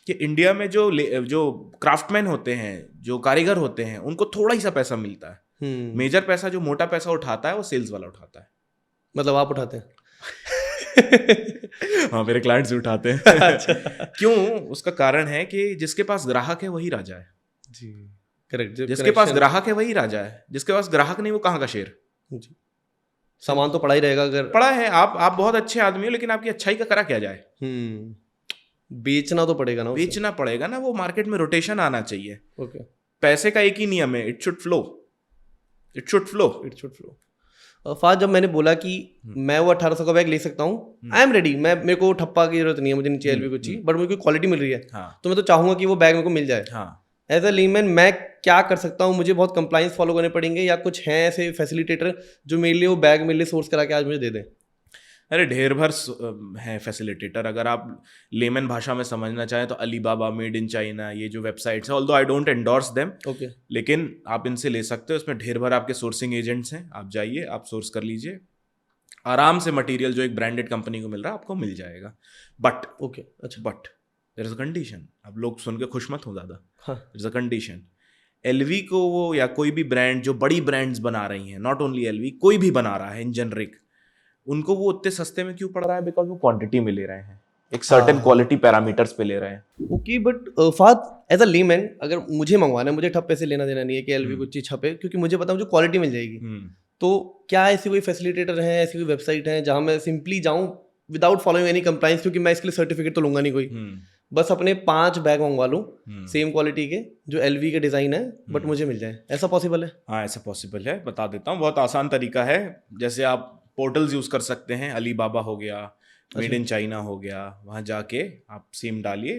कि इंडिया में जो क्राफ्टमैन होते हैं, जो कारीगर होते हैं, उनको थोड़ा ही सा पैसा मिलता है। मेजर पैसा, जो मोटा पैसा उठाता है, वो सेल्स वाला उठाता है। मतलब आप उठाते हैं? हाँ, मेरे क्लाइंट्स भी उठाते हैं। अच्छा। क्यों? उसका कारण है कि जिसके पास ग्राहक है वही राजा है। जी, करेक्ट। जिसके पास ग्राहक है वही राजा है, जिसके पास ग्राहक नहीं वो कहाँ का शेर। जी, सामान तो पड़ा ही रहेगा। अगर पड़ा है, आप बहुत अच्छे आदमी हो, लेकिन आपकी अच्छाई का करा क्या जाए? बेचना तो पड़ेगा ना, बेचना पड़ेगा ना। वो मार्केट में रोटेशन आना चाहिए। ओके, पैसे का एक ही नियम है, it should flow, it should flow, it should flow. Fahd, जब मैंने बोला कि मैं वो 1800 का बैग ले सकता हूँ, आई एम रेडी, मेरे को ठप्पा की जरूरत नहीं है, मुझे नीचे एलवी कुछ चाहिए, बट मुझे क्वालिटी मिल रही है, तो मैं तो चाहूंगा कि वो बैग मेरे को मिल जाए। एज अ लीमैन मैं क्या कर सकता हूँ? मुझे बहुत कंप्लाइंस फॉलो करने पड़ेंगे, या कुछ हैं ऐसे फैसिलिटेटर जो मेरे लिए वो बैग मेरे लिए सोर्स करा के आज मुझे दे दें? अरे ढेर भर हैं फैसिलिटेटर। अगर आप लेमन भाषा में समझना चाहें तो अलीबाबा, मेड इन चाइना, ये जो वेबसाइट्स है, although I don't endorse them, लेकिन आप इनसे ले सकते हो। इसमें ढेर भर आपके सोर्सिंग एजेंट्स हैं, आप जाइए, आप सोर्स कर लीजिए आराम से। मटेरियल जो एक ब्रांडेड कंपनी को मिल रहा है आपको मिल जाएगा। But but there is a condition. अब लोग सुन के खुश मत हो ज़्यादा। There is a condition. LV को वो, या कोई भी ब्रांड जो बड़ी ब्रांड्स बना रही हैं, नॉट ओनली एलवी, कोई भी बना रहा है इन जेनरिक, उनको वो उतने सस्ते में क्यों पड़ रहा है? बिकॉज वो क्वांटिटी में ले रहे हैं, एक सर्टेन क्वालिटी पैरामीटर्स पे ले रहे हैं। Okay, but Fahad, as a layman अगर मुझे मंगवाना है, मुझे ठप पैसे लेना देना नहीं है कि एलवी कुछ चीज छपे, क्योंकि मुझे पता है मुझे क्वालिटी मिल जाएगी। तो क्या ऐसी कोई फैसिलिटेटर है, ऐसी कोई वेबसाइट है जहां मैं सिंपली जाऊं विदाउट फॉलोइंग एनी कंप्लाइंस? क्योंकि मैं इसके लिए सर्टिफिकेट तो लूंगा नहीं कोई, बस अपने 5 बैग मंगवा लूँ सेम क्वालिटी के, जो एलवी के डिजाइन है, बट मुझे मिल जाए। ऐसा पॉसिबल है? हाँ, ऐसा पॉसिबल है, बता देता हूँ। बहुत आसान तरीका है। जैसे आप पोर्टल्स यूज कर सकते हैं, अलीबाबा हो गया, मेड इन चाइना हो गया, वहाँ जाके आप सेम डालिए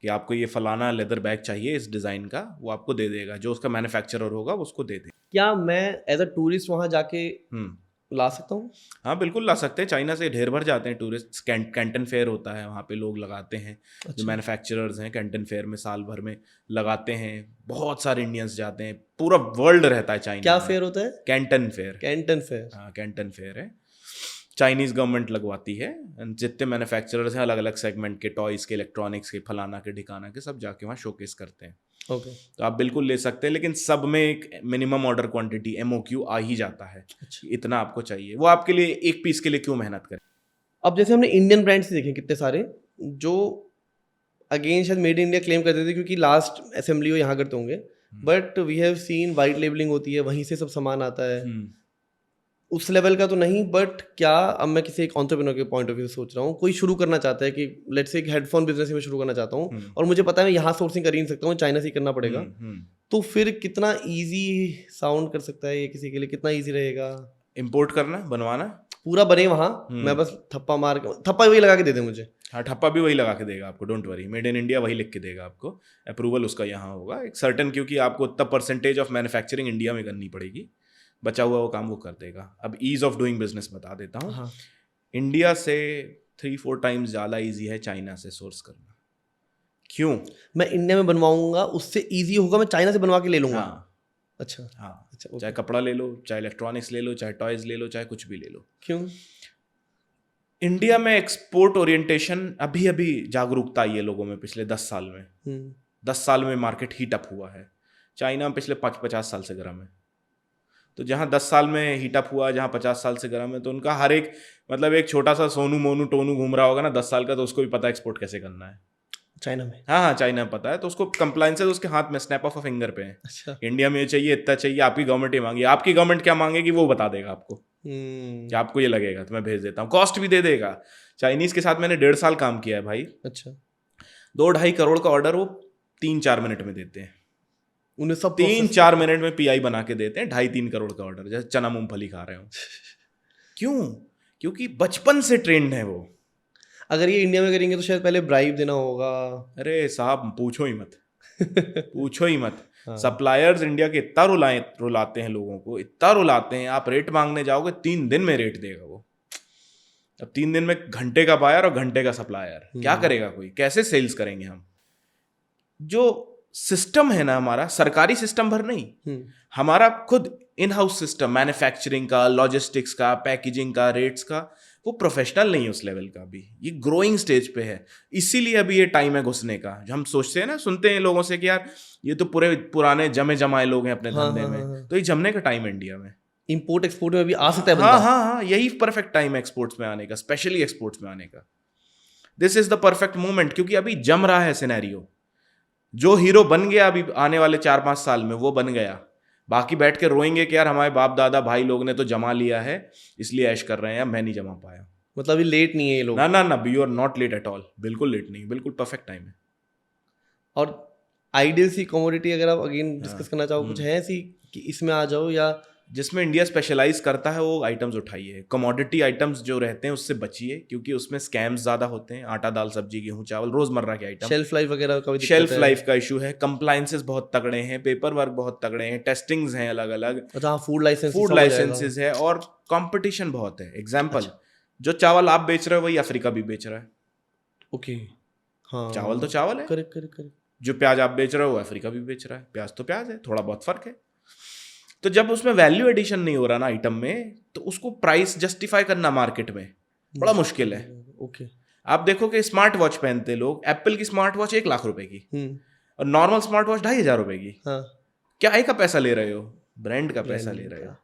कि आपको ये फलाना लेदर बैग चाहिए इस डिज़ाइन का, वो आपको दे देगा। जो उसका मैन्युफैक्चरर होगा वो उसको दे देगा। क्या मैं एज अ टूरिस्ट वहाँ जाके ला सकता हूँ? हाँ, बिल्कुल ला सकते हैं। चाइना से ढेर भर जाते हैं टूरिस्ट। कैंटन फेयर होता है, वहाँ पे लोग लगाते हैं। जो मैन्युफैक्चरर्स हैं कैंटन फेयर में साल भर में लगाते हैं। बहुत सारे इंडियंस जाते हैं, पूरा वर्ल्ड रहता है चाइना। क्या फेयर होता है? Canton fair. कैंटन फेयर, हाँ, कैंटन फेयर है, चाइनीज गवर्नमेंट लगवाती है। जितने मैन्युफैक्चरर्स हैं अलग अलग सेगमेंट के, टॉयज के, इलेक्ट्रॉनिक्स के, फलाना के, ढिकाना के, सब जाके वहाँ शोकेस करते हैं। ओके, तो आप बिल्कुल ले सकते हैं, लेकिन सब में एक मिनिमम ऑर्डर क्वांटिटी MOQ आ ही जाता है। इतना आपको चाहिए। वो आपके लिए एक पीस के लिए क्यों मेहनत करें? अब जैसे हमने इंडियन ब्रांड्स देखे कितने सारे, जो अगेन शायद मेड इन इंडिया क्लेम करते थे क्योंकि लास्ट असेंबली वो यहाँ करते होंगे, but we have seen white labelling होती है, वहीं से सब सामान आता है। उस लेवल का तो नहीं, बट क्या अब मैं किसी एक एंटरप्रेन्योर के पॉइंट ऑफ व्यू से सोच रहा हूँ, कोई शुरू करना चाहता है कि लेट्स से एक हेडफोन बिजनेस में शुरू करना चाहता हूँ और मुझे पता है मैं यहाँ सोर्सिंग कर ही नहीं सकता हूँ, चाइना से ही करना पड़ेगा, तो फिर कितना इजी साउंड कर सकता है ये किसी के लिए, कितना इजी रहेगा इंपोर्ट करना, बनवाना, पूरा बने वहाँ, मैं बस थप्पा मार के, थप्पा वही लगा के दे दे मुझे। हाँ, ठप्पा भी वही लगा के देगा आपको, don't worry, made in India वही लिख के देगा आपको, अप्रूवल उसका यहाँ होगा एक सर्टेन, क्योंकि आपको उतना परसेंटेज ऑफ मैन्युफैक्चरिंग इंडिया में करनी पड़ेगी, बचा हुआ वो काम वो कर देगा। अब ईज ऑफ डूइंग बिजनेस बता देता हूँ। हाँ। इंडिया से 3-4 टाइम्स ज़्यादा ईजी है चाइना से सोर्स करना। क्यों? मैं इंडिया में बनवाऊंगा उससे इजी होगा, मैं चाइना से बनवा के ले लूंगा। हाँ, अच्छा हाँ, अच्छा, चाहे कपड़ा ले लो, चाहे इलेक्ट्रॉनिक्स ले लो, चाहे टॉयज ले लो, चाहे कुछ भी ले लो। क्यों? इंडिया में एक्सपोर्ट ओरिएंटेशन अभी अभी जागरूकता आई है लोगों में पिछले 10 साल में। 10 साल में मार्केट हीट अप हुआ है। चाइना में पिछले 50 साल से गर्म है। तो जहाँ 10 साल में हीट अप हुआ, जहाँ 50 साल से गर्म है, तो उनका हर एक, मतलब एक छोटा सा सोनू मोनू टोनू घूम रहा होगा ना 10 साल का, तो उसको भी पता है एक्सपोर्ट कैसे करना है। चाइना में? हाँ हाँ, चाइना में पता है, तो उसको कंप्लायंसेस उसके हाथ में, स्नैप ऑफ अ फिंगर पे है। अच्छा। इंडिया में ये चाहिए, इतना चाहिए, आपकी गवर्नमेंट ये मांगी, आपकी गवर्नमेंट क्या मांगेगी वो बता देगा आपको कि आपको ये लगेगा तो मैं भेज देता हूँ, कॉस्ट भी दे देगा। चाइनीज के साथ मैंने 1.5 साल काम किया है भाई। अच्छा। 2-2.5 करोड़ का ऑर्डर वो 3-4 मिनट में देते हैं। उन्हें सब 3-4 मिनट में पीआई बना के देते हैं। 2.5-3 करोड़ का ऑर्डर, जैसे चना मूंगफली खा रहे हो। क्यों? क्योंकि बचपन से ट्रेंड है वो। अगर ये इंडिया में करेंगे तो शायद पहले ब्राइब देना होगा। अरे साहब पूछो ही मत। पूछो ही मत। सप्लायर्स इंडिया के इतना रुलाते हैं लोगों को, इतना रुलाते हैं, आप रेट मांगने जाओगे 3 दिन में रेट देगा वो। अब 3 दिन में घंटे का बायर और घंटे का सप्लायर, क्या करेगा कोई? कैसे सेल्स करेंगे हम? जो सिस्टम है ना हमारा, सरकारी सिस्टम भर नहीं, हमारा खुद इन हाउस सिस्टम, मैन्युफैक्चरिंग का, लॉजिस्टिक्स का, पैकेजिंग का, रेट्स का, वो प्रोफेशनल नहीं है उस लेवल का अभी। ये ग्रोइंग स्टेज पे है, इसीलिए अभी ये टाइम है घुसने का। जो हम सोचते हैं ना, सुनते हैं लोगों से कि यार ये तो पूरे पुराने जमे जमाए लोग हैं अपने धंधे में, तो ये जमने का टाइम है इंडिया में। इंपोर्ट एक्सपोर्ट में भी आ सकता है बंदा। हाँ हाँ हाँ, यही परफेक्ट टाइम है एक्सपोर्ट्स में आने का, स्पेशली एक्सपोर्ट्स में आने का। This is the perfect moment, क्योंकि अभी जम रहा है सिनेरियो। जो हीरो बन गया अभी आने वाले 4-5 साल में, वो बन गया। बाकी बैठ के रोएंगे कि यार हमारे बाप दादा भाई लोग ने तो जमा लिया है, इसलिए ऐश कर रहे हैं, मैं नहीं जमा पाया। मतलब अभी लेट नहीं है ये लोग? ना ना ना, you are not late at all, बिल्कुल लेट नहीं, बिल्कुल परफेक्ट टाइम है। और आइडियल सी कमोडिटी अगर आप अगेन डिस्कस करना चाहो, कुछ है ऐसी कि इसमें आ जाओ, या जिसमें इंडिया स्पेशलाइज करता है वो आइटम्स उठाइए। कमोडिटी आइटम्स जो रहते हैं उससे बचिए, क्योंकि उसमें स्कैम्स ज्यादा होते हैं। आटा दाल सब्जी गेहूं चावल, रोजमर्रा के आइटम। शेल्फ लाइफ वगैरह का भी शेल्फ लाइफ का इशू है, कंप्लायंसेस बहुत तगड़े हैं, पेपर वर्क बहुत तगड़े हैं, टेस्टिंग्स हैं अलग अलग। अच्छा, फूड लाइसेंसेस है, और कंपटीशन बहुत है। एग्जाम्पल, जो चावल आप बेच रहे हो वही अफ्रीका भी बेच रहा है। ओके, हाँ, चावल तो चावल है। Correct correct correct. जो प्याज आप बेच रहे हो अफ्रीका भी बेच रहा है। प्याज तो प्याज है, थोड़ा बहुत फर्क है। तो जब उसमें वैल्यू एडिशन नहीं हो रहा ना आइटम में, तो उसको प्राइस जस्टिफाई करना मार्केट में बड़ा मुश्किल है। ओके। आप देखो कि स्मार्ट वॉच पहनते लोग, एप्पल की स्मार्ट वॉच 1 लाख रुपए की, और नॉर्मल स्मार्ट वॉच 2,500 रुपए की। हाँ। क्या एक का पैसा ले रहे हो? ब्रांड का पैसा ले रहे हो।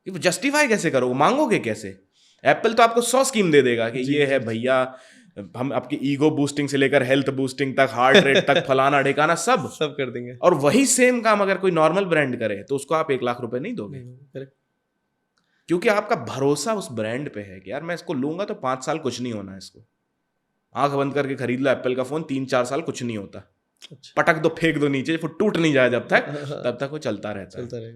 ये जस्टिफाई कैसे करोगे? मांगोगे कैसे? एप्पल तो आपको 100 स्कीम दे देगा कि ये है भैया, हम आपकी ईगो बूस्टिंग से लेकर हेल्थ बूस्टिंग तक, हार्ट रेट तक, फलाना ढेकाना सब कर देंगे। और वही सेम काम अगर कोई नॉर्मल ब्रांड करे तो उसको आप 1 लाख रुपए नहीं दोगे। क्योंकि आपका भरोसा उस ब्रांड पे है कि यार मैं इसको लूंगा तो 5 साल कुछ नहीं होना, इसको आंख बंद करके खरीद लो एप्पल का फोन, 3-4 साल कुछ नहीं होता। अच्छा। पटक दो, फेंक दो नीचे, फिर टूट नहीं जाए जब तक, तब तक वो चलता रहेगा।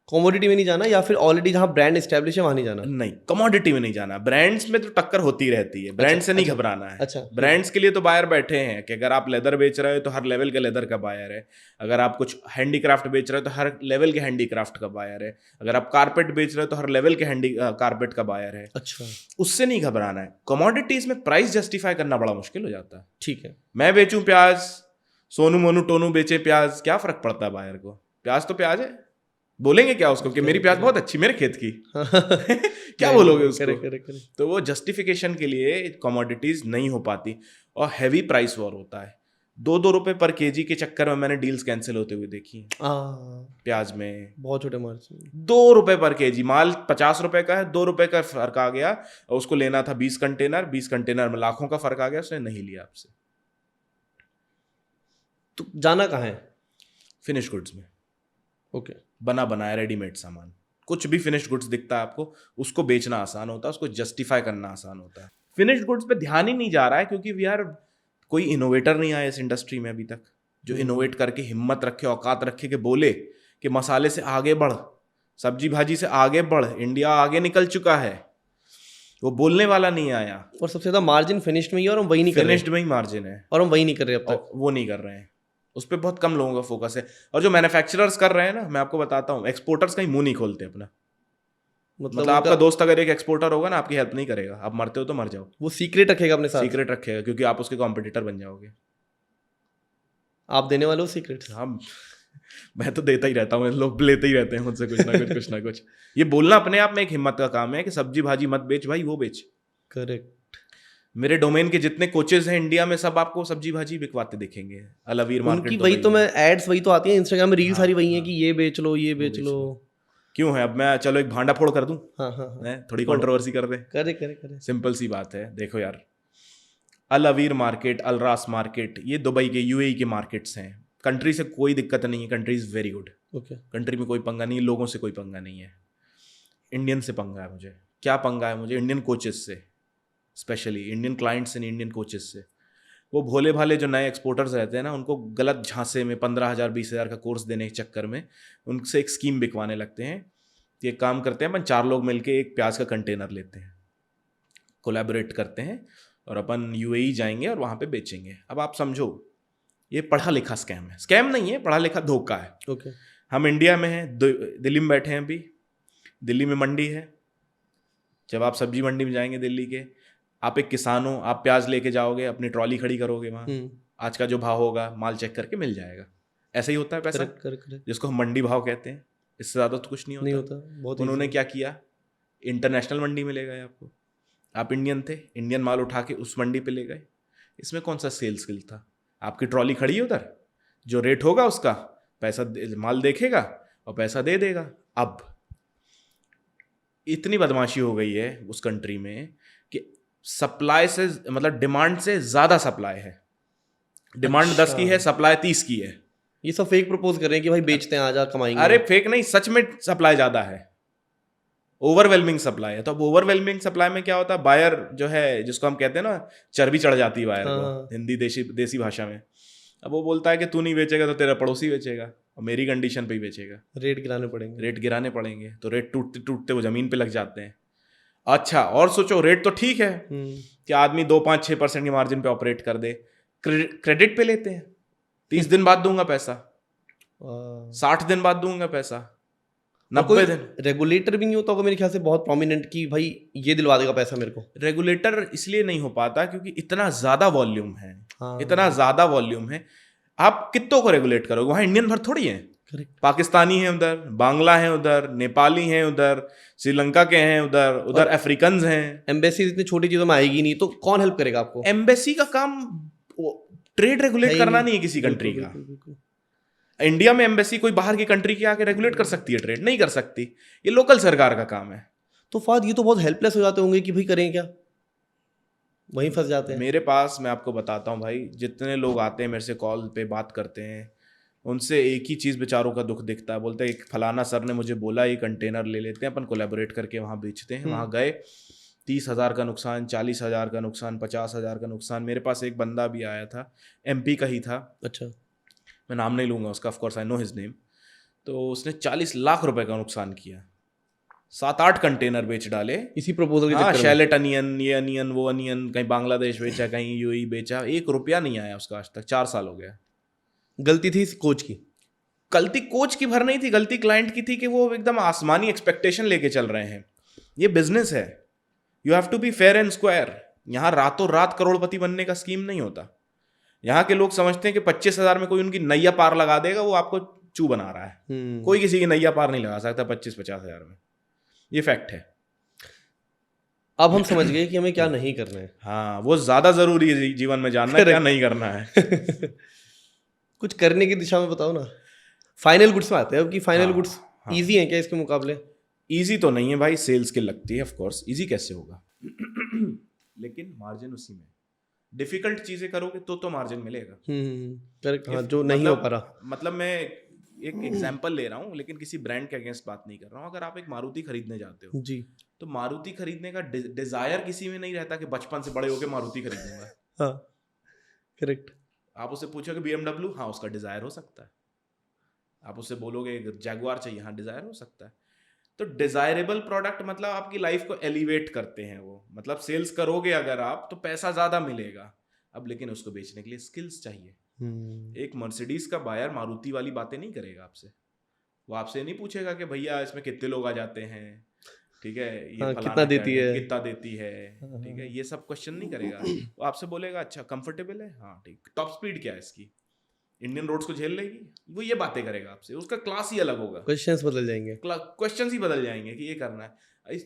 कमोडिटी में नहीं जाना, या फिर ऑलरेडी जहां ब्रांड एस्टैब्लिश है वहां नहीं जाना? नहीं, कमोडिटी में नहीं जाना। ब्रांड्स में तो टक्कर होती रहती है, ब्रांड से नहीं घबराना है। अच्छा, ब्रांड्स के लिए तो बायर बैठे हैं कि अगर आप लेदर बेच रहे हो तो हर लेवल के लेदर का बायर है, अगर आप कुछ हैंडीक्राफ्ट बेच रहे हो तो हर लेवल के हैंडीक्राफ्ट का बायर है, अगर आप कारपेट बेच रहे हो तो हर लेवल के कारपेट का बायर है। अच्छा, उससे नहीं घबराना है। कमोडिटीज में प्राइस जस्टिफाई करना बड़ा मुश्किल हो जाता है। ठीक है, मैं बेचूं प्याज, सोनू मोनू टोनू बेचे प्याज, क्या फर्क पड़ता है बायर को? प्याज तो प्याज है। बोलेंगे क्या उसको कि मेरी प्याज बहुत अच्छी, मेरे खेत की? क्या बोलोगे उसको? तो वो जस्टिफिकेशन के लिए कमोडिटीज नहीं हो पाती, और हैवी प्राइस वॉर होता है। 2-2 रुपए पर केजी के चक्कर में मैंने डील्स कैंसिल होते हुए देखी प्याज में। बहुत छोटे मार्जिन, 2 रुपए पर केजी, माल 50 रुपए का है, 2 रुपए का फर्क आ गया, और उसको लेना था 20 कंटेनर, 20 कंटेनर में लाखों का फर्क आ गया, उसने नहीं लिया आपसे। तो जाना कहाँ है? फिनिश गुड्स में। ओके, बना बनाया रेडीमेड सामान, कुछ भी फिनिश्ड गुड्स दिखता है आपको, उसको बेचना आसान होता है, उसको जस्टिफाई करना आसान होता है। फिनिश्ड गुड्स पे ध्यान ही नहीं जा रहा है क्योंकि वी आर, कोई इनोवेटर नहीं आया इस इंडस्ट्री में अभी तक जो इनोवेट करके हिम्मत रखे, औकात रखे कि बोले कि मसाले से आगे बढ़, सब्जी भाजी से आगे बढ़, इंडिया आगे निकल चुका है। वो बोलने वाला नहीं आया। और सबसे ज्यादा मार्जिन फिनिश्ड में ही है और हम वही नहीं कर रहे। फिनिश्ड में ही मार्जिन है और हम वही नहीं कर रहे अब तक। वो नहीं कर रहे हैं, उस पर बहुत कम लोगों का फोकस है। और जो मैन्युफैक्चरर्स कर रहे हैं ना, मैं आपको बताता हूँ, एक्सपोर्टर्स कहीं मुंह नहीं खोलते अपना। मतलब आपका दोस्त अगर एक एक्सपोर्टर होगा ना, आपकी हेल्प नहीं करेगा, आप मरते हो तो मर जाओ, वो सीक्रेट रखेगा अपने साथ, सीक्रेट रखेगा, क्योंकि आप उसके कॉम्पिटिटर बन जाओगे। आप देने वाले हो सीक्रेट? हाँ, मैं तो देता ही रहता हूँ, लोग लेते ही रहते हैं मुझसे कुछ ना कुछ कुछ ना कुछ। ये बोलना अपने आप में एक हिम्मत का काम है कि सब्जी भाजी मत बेच भाई, वो बेच। करेक्ट। मेरे डोमेन के जितने कोचेस हैं इंडिया में, सब आपको सब्जी भाजी बिकवाते दिखेंगे। अलवीर मार्केट उनकी वही तो मैं एड्स वही तो आती है इंस्टाग्राम में, रील सारी वही है कि ये बेच लो, ये बेच लो। क्यों है? अब मैं चलो एक भांडा फोड़ कर दूं। हाँ, थोड़ी कंट्रोवर्सी कर दे। करे। सिंपल सी बात है, देखो यार, अलवीर मार्केट, अलरास मार्केट, ये दुबई के, यूएई के मार्केट्स हैं। कंट्री से कोई दिक्कत नहीं है, country is very good. Okay, country में कोई पंगा नहीं है, लोगों से कोई पंगा नहीं है। इंडियन से पंगा है मुझे। क्या पंगा है मुझे? इंडियन कोचेस से, specially Indian clients and Indian coaches से। वो भोले भाले जो नए एक्सपोर्टर्स रहते हैं ना, उनको गलत झांसे में 15,000 20,000 का कोर्स देने के चक्कर में उनसे एक स्कीम बिकवाने लगते हैं। ये काम करते हैं अपन 4 लोग मिलके एक प्याज का कंटेनर लेते हैं, कोलैबोरेट करते हैं और अपन यूएई जाएंगे और वहाँ पे बेचेंगे। अब आप समझो, ये पढ़ा लिखा स्कैम है। स्कैम नहीं है, पढ़ा लिखा धोखा है। ओके। हम इंडिया में हैं, दिल्ली में बैठे हैं अभी। दिल्ली में मंडी है। जब आप सब्जी मंडी में जाएंगे दिल्ली के, आप एक किसान हो, आप प्याज लेके जाओगे, अपनी ट्रॉली खड़ी करोगे वहाँ, आज का जो भाव होगा माल चेक करके मिल जाएगा। ऐसा ही होता है पैसा, जिसको हम मंडी भाव कहते हैं। इससे ज़्यादा तो कुछ नहीं होता। बहुत उन्होंने क्या किया, इंटरनेशनल मंडी में ले गए आपको। आप इंडियन थे, इंडियन माल उठा के उस मंडी पे ले गए। इसमें कौन सा सेल्स स्किल था? आपकी ट्रॉली खड़ी है उधर, जो रेट होगा उसका पैसा माल देखेगा और पैसा दे देगा। अब इतनी बदमाशी हो गई है उस कंट्री में कि सप्लाई से, मतलब डिमांड से ज़्यादा सप्लाई है। डिमांड 10 की है, सप्लाई 30 की है। ये सब फेक प्रपोज कर रहे हैं कि भाई बेचते हैं, आजा कमाएंगे। अरे फेक नहीं, सच में सप्लाई ज़्यादा है। ओवरवेलमिंग सप्लाई है। तो अब ओवरवेलमिंग सप्लाई में क्या होता है, बायर जो है, जिसको हम कहते हैं ना, चर्बी चढ़ जाती है बायर को, हिंदी देसी भाषा में। अब वो बोलता है कि तू नहीं बेचेगा तो तेरा पड़ोसी बेचेगा और मेरी कंडीशन पे ही बेचेगा। रेट गिराने पड़ेंगे। तो रेट टूटते टूटते वो जमीन पे लग जाते हैं। अच्छा, और सोचो, रेट तो ठीक है कि आदमी 2-5-6% की मार्जिन पे ऑपरेट कर दे, क्रेडिट पे लेते हैं। 30 दिन बाद दूंगा पैसा, 60 दिन बाद दूंगा पैसा, 90 दिन। रेगुलेटर भी नहीं होता होगा मेरे ख्याल से बहुत प्रोमिनेंट कि भाई ये दिलवा देगा पैसा मेरे को। रेगुलेटर इसलिए नहीं हो पाता क्योंकि इतना ज्यादा वॉल्यूम है। इतना ज्यादा वॉल्यूम है, आप कितनों को रेगुलेट करोगे? वहां इंडियन भर थोड़ी है। पाकिस्तानी है उधर, बांग्ला है उधर, नेपाली हैं उधर, श्रीलंका के हैं उधर अफ्रीकन हैं। एम्बेसी इतनी छोटी चीजों में आएगी नहीं, तो कौन हेल्प करेगा आपको? एम्बेसी का काम ट्रेड रेगुलेट करना नहीं है किसी कंट्री का। इंडिया में एम्बेसी कोई बाहर की कंट्री की आके रेगुलेट कर सकती है ट्रेड? नहीं कर सकती। ये लोकल सरकार का काम है। तो फाद, ये तो बहुत हेल्पलेस हो जाते होंगे कि भाई करें क्या, वहीं फंस जाते हैं। मेरे पास, मैं आपको बताता हूँ भाई, जितने लोग आते हैं मेरे से कॉल पे बात करते हैं, उनसे एक ही चीज़ बेचारों का दुख दिखता है। बोलते हैं एक फलाना सर ने मुझे बोला ये कंटेनर ले लेते हैं, अपन कोलैबोरेट करके वहाँ बेचते हैं। वहाँ गए, 30,000 का नुकसान, 40,000 का नुकसान, 50,000 का नुकसान। मेरे पास एक बंदा भी आया था, एमपी का ही था। अच्छा, मैं नाम नहीं लूँगा उसका, of course I know his name. तो उसने 40 लाख रुपए का नुकसान किया, 7-8 कंटेनर बेच डाले इसी प्रपोजल के चक्कर में। शैलेट अनियन, ये अनियन, वो अनियन, कहीं बांग्लादेश बेचा, कहीं यूएई बेचा। 1 रुपया नहीं आया उसका आज तक, 4 साल हो गया। गलती थी कोच की? गलती कोच की भर नहीं थी, गलती क्लाइंट की थी कि वो एकदम आसमानी एक्सपेक्टेशन लेके चल रहे हैं। ये बिजनेस है, you have to be fair and square. यहाँ रातों रात करोड़पति बनने का स्कीम नहीं होता। यहाँ के लोग समझते हैं कि 25,000 में कोई उनकी नैया पार लगा देगा, वो आपको चू बना रहा है। कोई किसी की नैया पार नहीं लगा सकता 25-50,000 में, ये फैक्ट है। अब हम समझ गए कि हमें क्या नहीं करना है। हाँ, वो ज्यादा जरूरी है जीवन में जानना क्या नहीं करना है। कुछ करने की दिशा में बताओ ना। फाइनल गुड्स में आते हैं अब कि फाइनल गुड्स इजी हैं क्या इसके मुकाबले? इजी तो नहीं है भाई, सेल्स की लगती है ऑफ कोर्स। इजी कैसे होगा? लेकिन मार्जिन उसी में। डिफिकल्ट चीजें करोगे तो मार्जिन मिलेगा। करेक्ट। हाँ, जो नहीं हो पा रहा। मतलब मैं एक एग्जांपल ले रहा हूँ, लेकिन किसी ब्रांड के अगेंस्ट बात नहीं कर रहा हूँ। अगर आप एक मारुति खरीदने जाते हो जी, तो मारुति खरीदने का डिजायर किसी में नहीं रहता कि बचपन से बड़े होके मारुति खरीदूंगा। हाँ, करेक्ट। आप उससे पूछोगे BMW, हाँ उसका डिजायर हो सकता है। आप उससे बोलोगे जैगुआर चाहिए, हाँ डिजायर हो सकता है। तो डिजायरेबल प्रोडक्ट मतलब आपकी लाइफ को एलिवेट करते हैं वो, मतलब सेल्स करोगे अगर आप तो पैसा ज्यादा मिलेगा। अब लेकिन उसको बेचने के लिए स्किल्स चाहिए। एक मर्सिडीज का बायर मारुति वाली बातें नहीं करेगा आपसे। वो आपसे नहीं पूछेगा कि भैया इसमें कितने लोग आ जाते हैं, ठीक है, ये हाँ, फलाना कितना देती है, कितना देती है, ठीक है, ये सब क्वेश्चन नहीं करेगा। वो आपसे बोलेगा अच्छा कंफर्टेबल है, हाँ ठीक, टॉप स्पीड क्या है इसकी, इंडियन रोड्स को झेल लेगी, वो ये बातें करेगा आपसे। उसका क्लास ही अलग होगा, क्वेश्चंस बदल जाएंगे, क्वेश्चंस ही बदल जाएंगे कि ये करना है।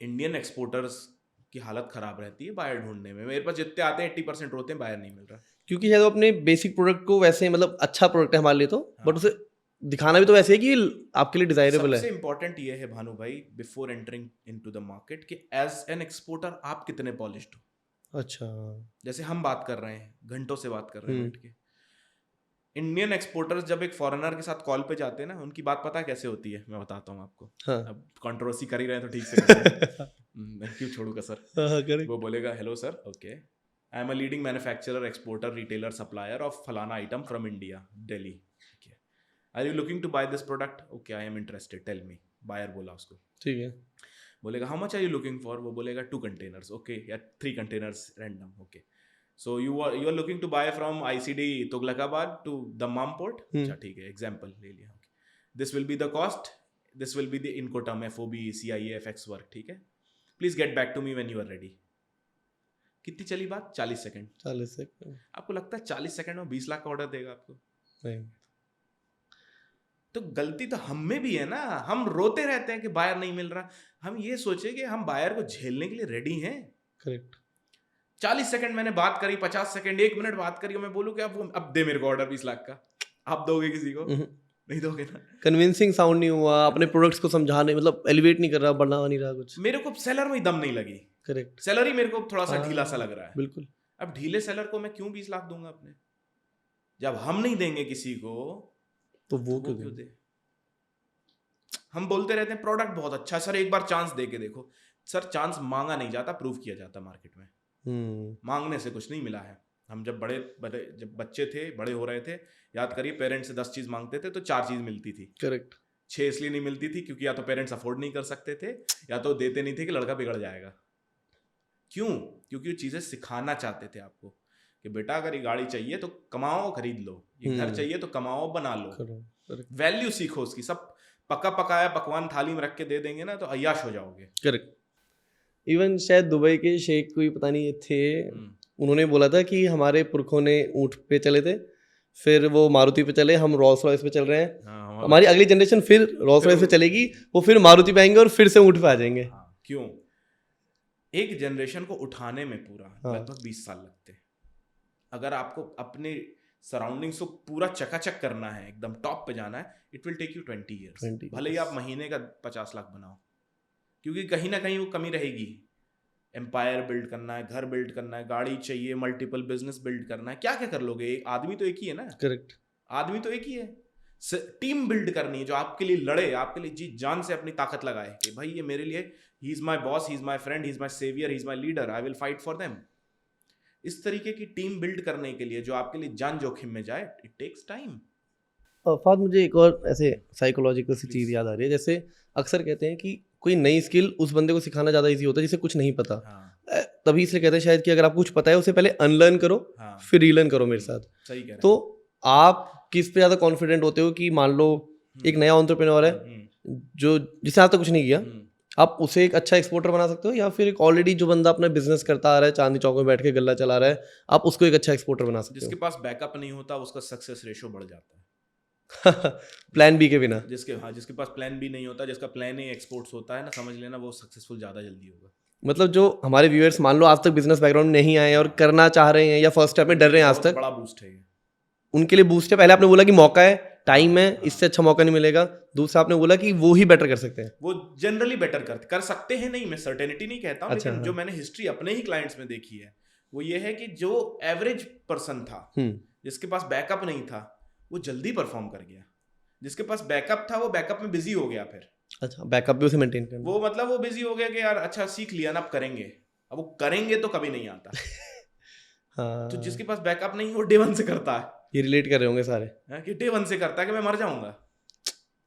इंडियन एक्सपोर्टर्स की हालत खराब रहती है बायर ढूंढने में। मेरे पास जितने आते हैं 80% होते हैं, बायर नहीं मिल रहा। क्योंकि शायद वो अपने बेसिक प्रोडक्ट को वैसे मतलब अच्छा प्रोडक्ट है हमारे लिए तो, बट उसे दिखाना भी तो वैसे है कि आपके लिए डिजायरेबल है। सबसे इंपॉर्टेंट ये है भानु भाई, before entering into the market, कि एज एन एक्सपोर्टर आप कितने पॉलिश्ड हो। अच्छा, जैसे हम बात कर रहे हैं, घंटों से बात कर रहे हैं बैठ के। इंडियन एक्सपोर्टर्स जब एक फॉरेनर के साथ कॉल पे जाते हैं ना, उनकी बात पता है कैसे होती है, मैं बताता हूँ आपको। हाँ। अब कंट्रोवर्सी कर ही रहे हैं तो ठीक से करते हैं। मैं क्यों छोड़ूंगा सर। वो बोलेगा hello sir, okay, I am a leading manufacturer, exporter, retailer, supplier of फलाना item from India, Delhi. Are you looking to buy this product? Okay, I am interested, tell me. Buyer बोला उसको, ठीक है। बोलेगा how much are you looking for? वो बोलेगा 2 containers, okay, या 3 containers random, okay. So you are looking to buy from ICD Tughlakabad to Dammam port? अच्छा ठीक है, एग्जांपल ले लिया, okay. This will be the cost, this will be the incoterm FOB CIA FX work, ठीक है। Please get back to me when you are ready. कितनी चली बात? 40 सेकंड। 40 सेकंड। आपको लगता है 40 सेकंड में 20 लाख का ऑर्डर देगा आपको? नहीं। तो गलती तो हम में भी है ना, हम रोते रहते हैं कि बायर नहीं मिल रहा। हम ये सोचे कि हम बायर को झेलने के लिए रेडी हैं। करेक्ट। 40 सेकंड मैंने बात करी, 50 सेकंड, 1 मिनट बात करी, मैं बोलूं कि अब दे मेरे को ऑर्डर 20 लाख का। आप दोगे किसी को? नहीं दोगे ना। कन्विंसिंग साउंड नहीं हुआ, अपने प्रोडक्ट्स को समझाने, मतलब एलिवेट नहीं कर रहा, बढ़ा नहीं रहा कुछ। मेरे को सेलर में दम नहीं लगी। करेक्ट। सेलर ही मेरे को थोड़ा सा ढीला सा लग रहा है। बिल्कुल। अब ढीले सेलर को मैं क्यों 20 लाख दूंगा अपने? जब हम नहीं देंगे किसी को तो वो क्यों दे? हम बोलते रहते हैं प्रोडक्ट बहुत अच्छा है सर, एक बार चांस दे के देखो। सर चांस मांगा नहीं जाता, प्रूव किया जाता मार्केट में। मांगने से कुछ नहीं मिला है। हम जब जब बच्चे थे, बड़े हो रहे थे, याद करिए पेरेंट्स से 10 चीज मांगते थे तो 4 चीज मिलती थी। करेक्ट। 6 इसलिए नहीं मिलती थी क्योंकि या तो पेरेंट्स अफोर्ड नहीं कर सकते थे, या तो देते नहीं थे कि लड़का बिगड़ जाएगा। क्यों? क्योंकि वो चीजें सिखाना चाहते थे आपको कि बेटा अगर ये गाड़ी चाहिए तो कमाओ खरीद लो, ये घर चाहिए तो कमाओ बना लो, वैल्यू सीखो उसकी। सब पका पकाया पकवान थाली में रख के दे देंगे ना तो अय्याश हो जाओगे। करेक्ट। इवन शायद दुबई के शेख कोई पता नहीं थे, उन्होंने बोला था कि हमारे पुरखों ने ऊंट पे चले थे, फिर वो मारुति पे चले, हम रोल्स रॉयस पे चल रहे हैं। हमारी अगली जनरेशन फिर रोल्स रॉयस पे चलेगी, वो फिर मारुति पे आएंगे और फिर से ऊंट पे आ जाएंगे। क्यों? एक जनरेशन को उठाने में पूरा लगभग 20 साल लगते हैं। अगर आपको अपने सराउंडिंग्स को पूरा चकाचक करना है, एकदम टॉप पे जाना है, it will take you 20 years. भले ही आप महीने का 50 लाख बनाओ, क्योंकि कहीं ना कहीं वो कमी रहेगी। एम्पायर बिल्ड करना है, घर बिल्ड करना है, गाड़ी चाहिए, मल्टीपल बिजनेस बिल्ड करना है, क्या क्या कर लोगे? एक आदमी तो एक ही है ना। करेक्ट। आदमी तो एक ही है। टीम बिल्ड करनी है जो आपके लिए लड़े, आपके लिए जी जान से अपनी ताकत लगाए कि भाई ये मेरे लिए, he is my boss, he is my friend, he is my saviour, he is my leader, I will fight for them. इस तरीके की टीम बिल्ड करने के लिए जो आपके लिए जान जोखिम में जाए, इट टेक्स टाइम। फाद, मुझे एक और ऐसे साइकोलॉजिकल सी चीज़ याद आ रही है। जैसे अक्सर कहते हैं कि कोई नई स्किल उस बंदे को सिखाना ज़्यादा इजी होता है जिसे कुछ नहीं पता। तभी इसलिए कहते हैं शायद कि अगर आपको कुछ पता है उसे पहले अनलर्न करो, फिर रीलर्न करो मेरे साथ। सही कह रहे हैं। तो आप किस पे ज़्यादा कॉन्फिडेंट होते हो कि मान लो एक नया एंटरप्रेन्योर है जो जिसने आज तक कुछ नहीं किया, आप उसे एक अच्छा एक्सपोर्टर बना सकते हो, या फिर एक ऑलरेडी जो बंदा अपना बिजनेस करता आ रहा है, चांदनी चौक में बैठ के गल्ला चला रहा है, आप उसको एक अच्छा एक्सपोर्टर बना सकते हो? जिसके पास बैकअप नहीं होता उसका सक्सेस रेशो बढ़ जाता है। प्लान बी के बिना। जिसके पास प्लान बी नहीं होता, जिसका प्लान ए एक्सपोर्ट्स होता है ना, समझ लेना वो सक्सेसफुल ज़्यादा जल्दी होगा। मतलब जो हमारे व्यूअर्स मान लो आज तक बिजनेस बैकग्राउंड में नहीं आए और करना चाह रहे हैं या फर्स्ट स्टेप में डर रहे हैं आज तक, बड़ा बूस्ट है, उनके लिए बूस्ट है। पहले आपने बोला कि मौका है, टाइम है, इससे अच्छा मौका नहीं मिलेगा। दूसरा आपने बोला कि वो ही बेटर कर सकते हैं। वो जनरली बेटर कर सकते हैं, नहीं मैं सर्टेनिटी नहीं कहता हूं, अच्छा, लेकिन जो मैंने हिस्ट्री अपने ही क्लाइंट्स में देखी है वो ये है कि जो एवरेज पर्सन था जिसके पास बैकअप नहीं था वो जल्दी परफॉर्म कर गया। जिसके पास बैकअप था वो बैकअप में बिजी हो गया फिर। अच्छा, बैकअप भी उसे मेंटेन करना। वो मतलब वो बिजी हो गया कि यार अच्छा सीख लिया ना, अब करेंगे। अब वो करेंगे तो कभी नहीं आता। हाँ, तो जिसके पास बैकअप नहीं वो डे वन से करता है। ये रिलेट कर रहे होंगे सारे, कि डे वन से करता है कि मैं मर जाऊंगा,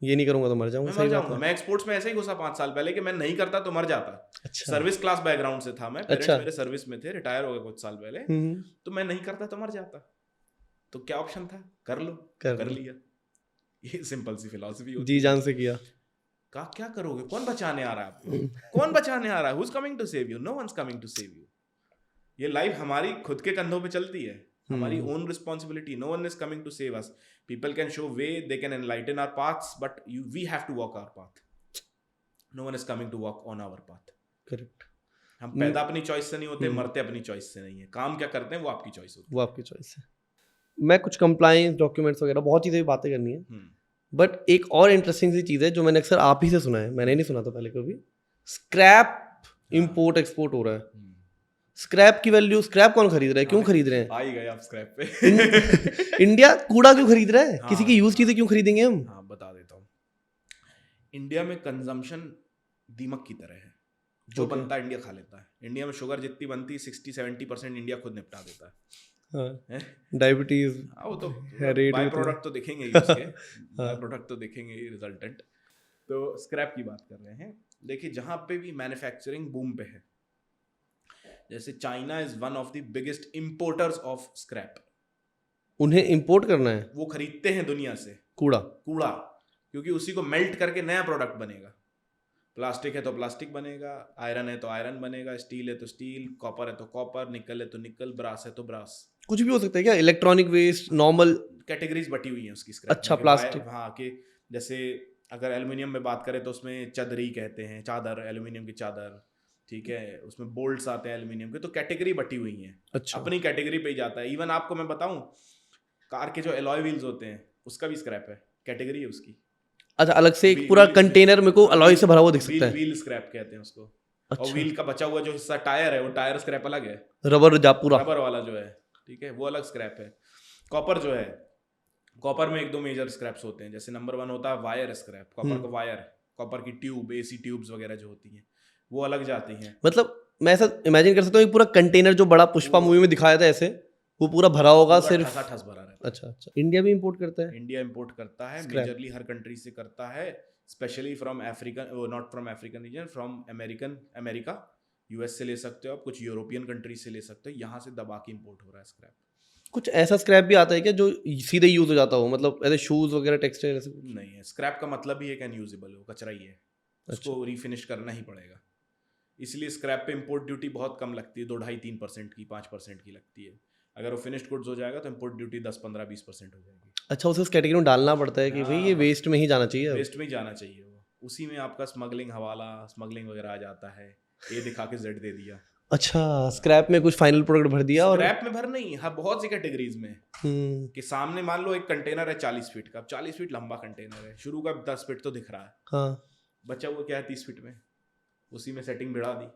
ये नहीं करूंगा तो मर जाऊंगा। मैं सही मर बात जाऊंगा। है। मैं एक्सपोर्ट्स में ऐसे ही घुसा 5 साल पहले कि मैं नहीं करता तो मर जाता। अच्छा। सर्विस क्लास बैकग्राउंड से था मैं, पेरेंट्स अच्छा। मेरे सर्विस में थे, रिटायर हो गए कुछ साल पहले। तो मैं नहीं करता तो मर जाता। तो क्या ऑप्शन था? कर लो, कर लिया। ये सिंपल सी फिलॉसफी होती जी है। जान से किया। क्या करोगे? कौन बचाने आ रहा है आपको? कौन बचाने आ रहा है? Who is coming to save you? No one is coming to save you. ये लाइफ हमारी खुद के कंधों पे चलती है, हमारी own responsibility. No one is coming to save us. People can show way, they can enlighten our paths, but we have to walk our path. No one is coming to walk on our path. Correct. हम पैदा अपनी choice से नहीं होते, मरते अपनी choice से नहीं है। काम क्या करते हैं वो आपकी चॉइस होती है। वो आपकी चॉइस है। मैं कुछ कंप्लायंस डॉक्यूमेंट्स वगैरह बहुत चीज़ें बातें करनी है, बट एक और इंटरेस्टिंग सी चीज़ है जो मैंने अक्सर आप ही से सुना है, मैंने नहीं सुना था पहले कभी। स्क्रैप इंपोर्ट एक्सपोर्ट हो रहा है। स्क्रैप की वैल्यू, स्क्रैप कौन खरीद रहा है, क्यों खरीद रहे हैं? आ ही गए आप स्क्रैप पे। इंडिया कूड़ा क्यों खरीद रहा है? किसी की यूज चीजें क्यों खरीदेंगे हम? हाँ, बता देता हूँ। इंडिया में कंजम्पशन दीमक की तरह है। जो बनता है इंडिया खा लेता है। इंडिया में शुगर जितनी बनती है 60-70% इंडिया खुद निपटा देता है। डायबिटीज, वो तो बाय प्रोडक्ट तो दिखेंगे ही उसके, बाय प्रोडक्ट तो दिखेंगे ही, रिजल्टेंट। तो स्क्रैप की बात कर रहे हैं। देखिए जहां पे भी मैन्युफैक्चरिंग बूम पे है, जैसे China is one of the biggest importers of scrap. उन्हें इंपोर्ट करना है, वो खरीदते हैं दुनिया से कूड़ा, क्योंकि उसी को मेल्ट करके नया प्रोडक्ट बनेगा। प्लास्टिक है तो प्लास्टिक बनेगा, आयरन है तो आयरन बनेगा, स्टील है तो स्टील, कॉपर है तो कॉपर, निकल है तो निकल, ब्रास है तो ब्रास। कुछ भी हो सकता है क्या? इलेक्ट्रॉनिक वेस्ट, नॉर्मल कैटेगरीज बटी हुई हैं उसकी स्क्रैप। अच्छा, प्लास्टिक। हाँ, कि जैसे अगर एल्युमिनियम में बात करें तो उसमें चदरी कहते हैं, चादर, एल्युमिनियम की चादर, ठीक है। उसमें बोल्ट्स आते हैं एल्युमिनियम के, तो कैटेगरी बटी हुई है। अच्छा, अपनी कैटेगरी पे ही जाता है। इवन आपको मैं बताऊं, कार के जो एलॉय व्हील्स होते हैं उसका भी स्क्रैप है, कैटेगरी है उसकी। अच्छा, अलग से एक पूरा कंटेनर मेरे को अलॉय से भरा हुआ दिख सकता है। व्हील स्क्रैप कहते हैं उसको। अच्छा। और व्हील का बचा हुआ जो हिस्सा टायर है, वो टायर स्क्रैप अलग है। रबर पूरा रबर वाला जो है, ठीक है, वो अलग स्क्रैप है। कॉपर जो है, कॉपर में 1-2 मेजर स्क्रैप्स होते हैं। जैसे नंबर 1 होता है वायर स्क्रैप। कॉपर का वायर, कॉपर की ट्यूब, एसी ट्यूब्स वगैरह जो होती हैं वो अलग जाती हैं। मतलब मैं ऐसा इमेजिन कर सकता हूँ, एक पूरा कंटेनर जो बड़ा पुष्पा मूवी में दिखाया था ऐसे, वो पूरा भरा होगा, सिर्फ ठस भरा रहता है। अच्छा। इंडिया भी इंपोर्ट करता है? इंडिया इंपोर्ट करता है, मेजरली हर कंट्री से करता है, specially from African, not from African region, from America, US से ले सकते हो आप, कुछ यूरोपियन कंट्री से ले सकते हो। यहाँ से दबा के इंपोर्ट हो रहा है स्क्रैप। कुछ ऐसा स्क्रैप भी आता है क्या जो सीधे यूज हो जाता हो, मतलब ऐसे शूज वगैरह, टेक्सटाइल ऐसे? नहीं है, स्क्रैप का मतलब ही एक अनयूजेबल हो, कचरा ही है। उसको रिफिनिश करना ही पड़ेगा। इसलिए स्क्रैप पे इंपोर्ट ड्यूटी बहुत कम लगती है, 2-2.5-3% की, 5% की लगती है। अगर वो फिनिश्ड गुड्स हो जाएगा तो इंपोर्ट ड्यूटी 10-15-20% हो जाएगी। अच्छा, उसे उस कैटेगरी में डालना पड़ता है कि भाई ये वेस्ट में ही जाना चाहिए। वेस्ट में ही जाना चाहिए वो। उसी में आपका स्मगलिंग, हवाला स्मगलिंग वगैरह आ जाता है। ये दिखा के जेड दे दिया। अच्छा, स्क्रैप में कुछ फाइनल प्रोडक्ट भर दिया। और स्क्रैप में भर नहीं, हाँ, बहुत सी कैटेगरीज में कि सामने मान लो एक कंटेनर है 40 फीट का। अब 40 फीट लंबा कंटेनर है, शुरू का 10 फीट तो दिख रहा है, हाँ, बचा हुआ क्या है 30 फीट में, उसी में सेटिंग भिड़ा दी।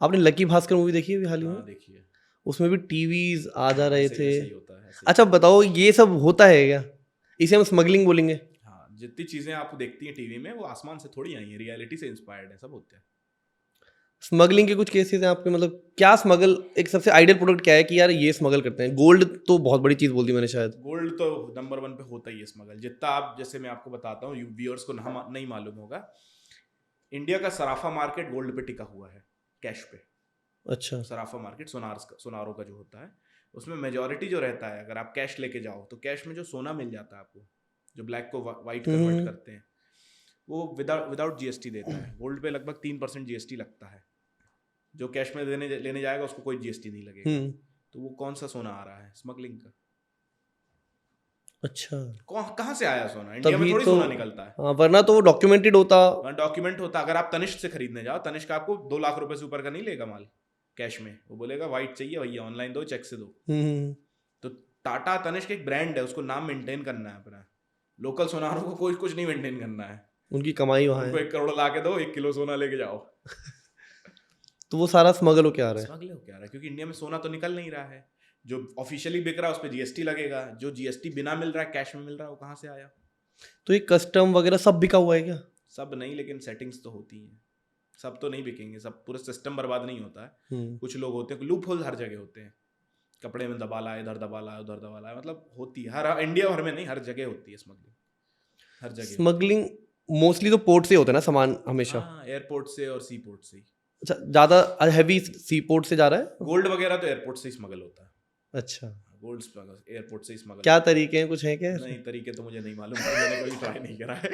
आपने लकी भास्कर मूवी देखी है हाल ही में? हाँ, देखिए, उसमें भी टीवीज आ जा रहे थे। होता है। अच्छा बताओ, ये सब होता है क्या? इसे हम स्मगलिंग बोलेंगे? हाँ, जितनी चीजें आप देखती हैं टीवी में वो आसमान से थोड़ी आई हैं, रियलिटी से इंस्पायर्ड है, सब होते हैं। स्मगलिंग के कुछ केसेस हैं आपके? मतलब क्या स्मगल, एक सबसे आइडियल प्रोडक्ट क्या है कि यार ये स्मगल करते हैं? गोल्ड तो बहुत बड़ी चीज बोल दी मैंने शायद। गोल्ड तो नंबर 1 पे होता ही है स्मगल। जितना आप, जैसे मैं आपको बताता हूँ, व्यूअर्स को नहीं मालूम होगा, इंडिया का सराफा मार्केट गोल्ड पे टिका हुआ है, कैश पे। अच्छा। सराफा मार्केट सोनारों का जो होता है, उसमें मेजॉरिटी जो रहता है, अगर आप कैश लेके जाओ तो कैश में जो सोना मिल जाता है आपको, जो ब्लैक को वाइट कन्वर्ट करते हैं, वो विदाउट जीएसटी देता है। गोल्ड पे लगभग 3% जीएसटी लगता है। जो कैश में लेने जाएगा उसको कोई जीएसटी नहीं लगेगा। तो वो कौन सा सोना आ रहा है? स्मगलिंग का। अच्छा, कहाँ से आया सोना? इंडिया में थोड़ी सोना निकलता है। हाँ, वरना तो वो डॉक्यूमेंटेड होता। डॉक्यूमेंट होता। अगर आप तनिष्क से खरीदने जाओ, तनिष्क आपको 2 लाख रुपए से ऊपर का नहीं लेगा माल कैश में। वो बोलेगा वाइट चाहिए भैया, ऑनलाइन दो, चेक से दो। तो टाटा तनिष्क एक ब्रांड है, उसको नाम मेंटेन करना है अपना। लोकल सोनारों को कोई कुछ नहीं मेंटेन करना है, उनकी कमाई वहाँ है। उनको 1 करोड़ ला के दो, 1 किलो सोना लेके जाओ। तो वो सारा स्मगल हो क्या आ रहा है? स्मगल हो क्या रहा है? क्योंकि इंडिया में सोना तो निकल नहीं रहा है। जो ऑफिशियली बिक रहा है उस पर जीएसटी लगेगा, जो जीएसटी बिना मिल रहा है, कैश में मिल रहा है, वो कहाँ से आया? तो ये कस्टम वगैरह सब बिका हुआ है क्या? सब नहीं, लेकिन सेटिंग्स तो होती हैं। सब तो नहीं बिकेंगे, सब पूरा सिस्टम बर्बाद नहीं होता है। कुछ लोग होते हैं, लूप होल हर जगह होते हैं। कपड़े में दबा लाए, इधर दबा लाए, उधर दबा लाए, मतलब होती है हर इंडिया भर में नहीं, हर जगह होती है स्मगलिंग, हर जगह। स्मगलिंग मोस्टली तो पोर्ट से होता है ना सामान हमेशा? हाँ, एयरपोर्ट से और सी पोर्ट से ही। अच्छा, ज़्यादा हैवी सी पोर्ट से जा रहा है? गोल्ड वगैरह तो एयरपोर्ट से ही स्मगल होता है। अच्छा, गोल्ड स्मगल एयरपोर्ट से ही स्मगल। क्या तरीके हैं, कुछ है क्या? नहीं, तरीके तो मुझे नहीं मालूम, मैंने कभी ट्राई नहीं करा है।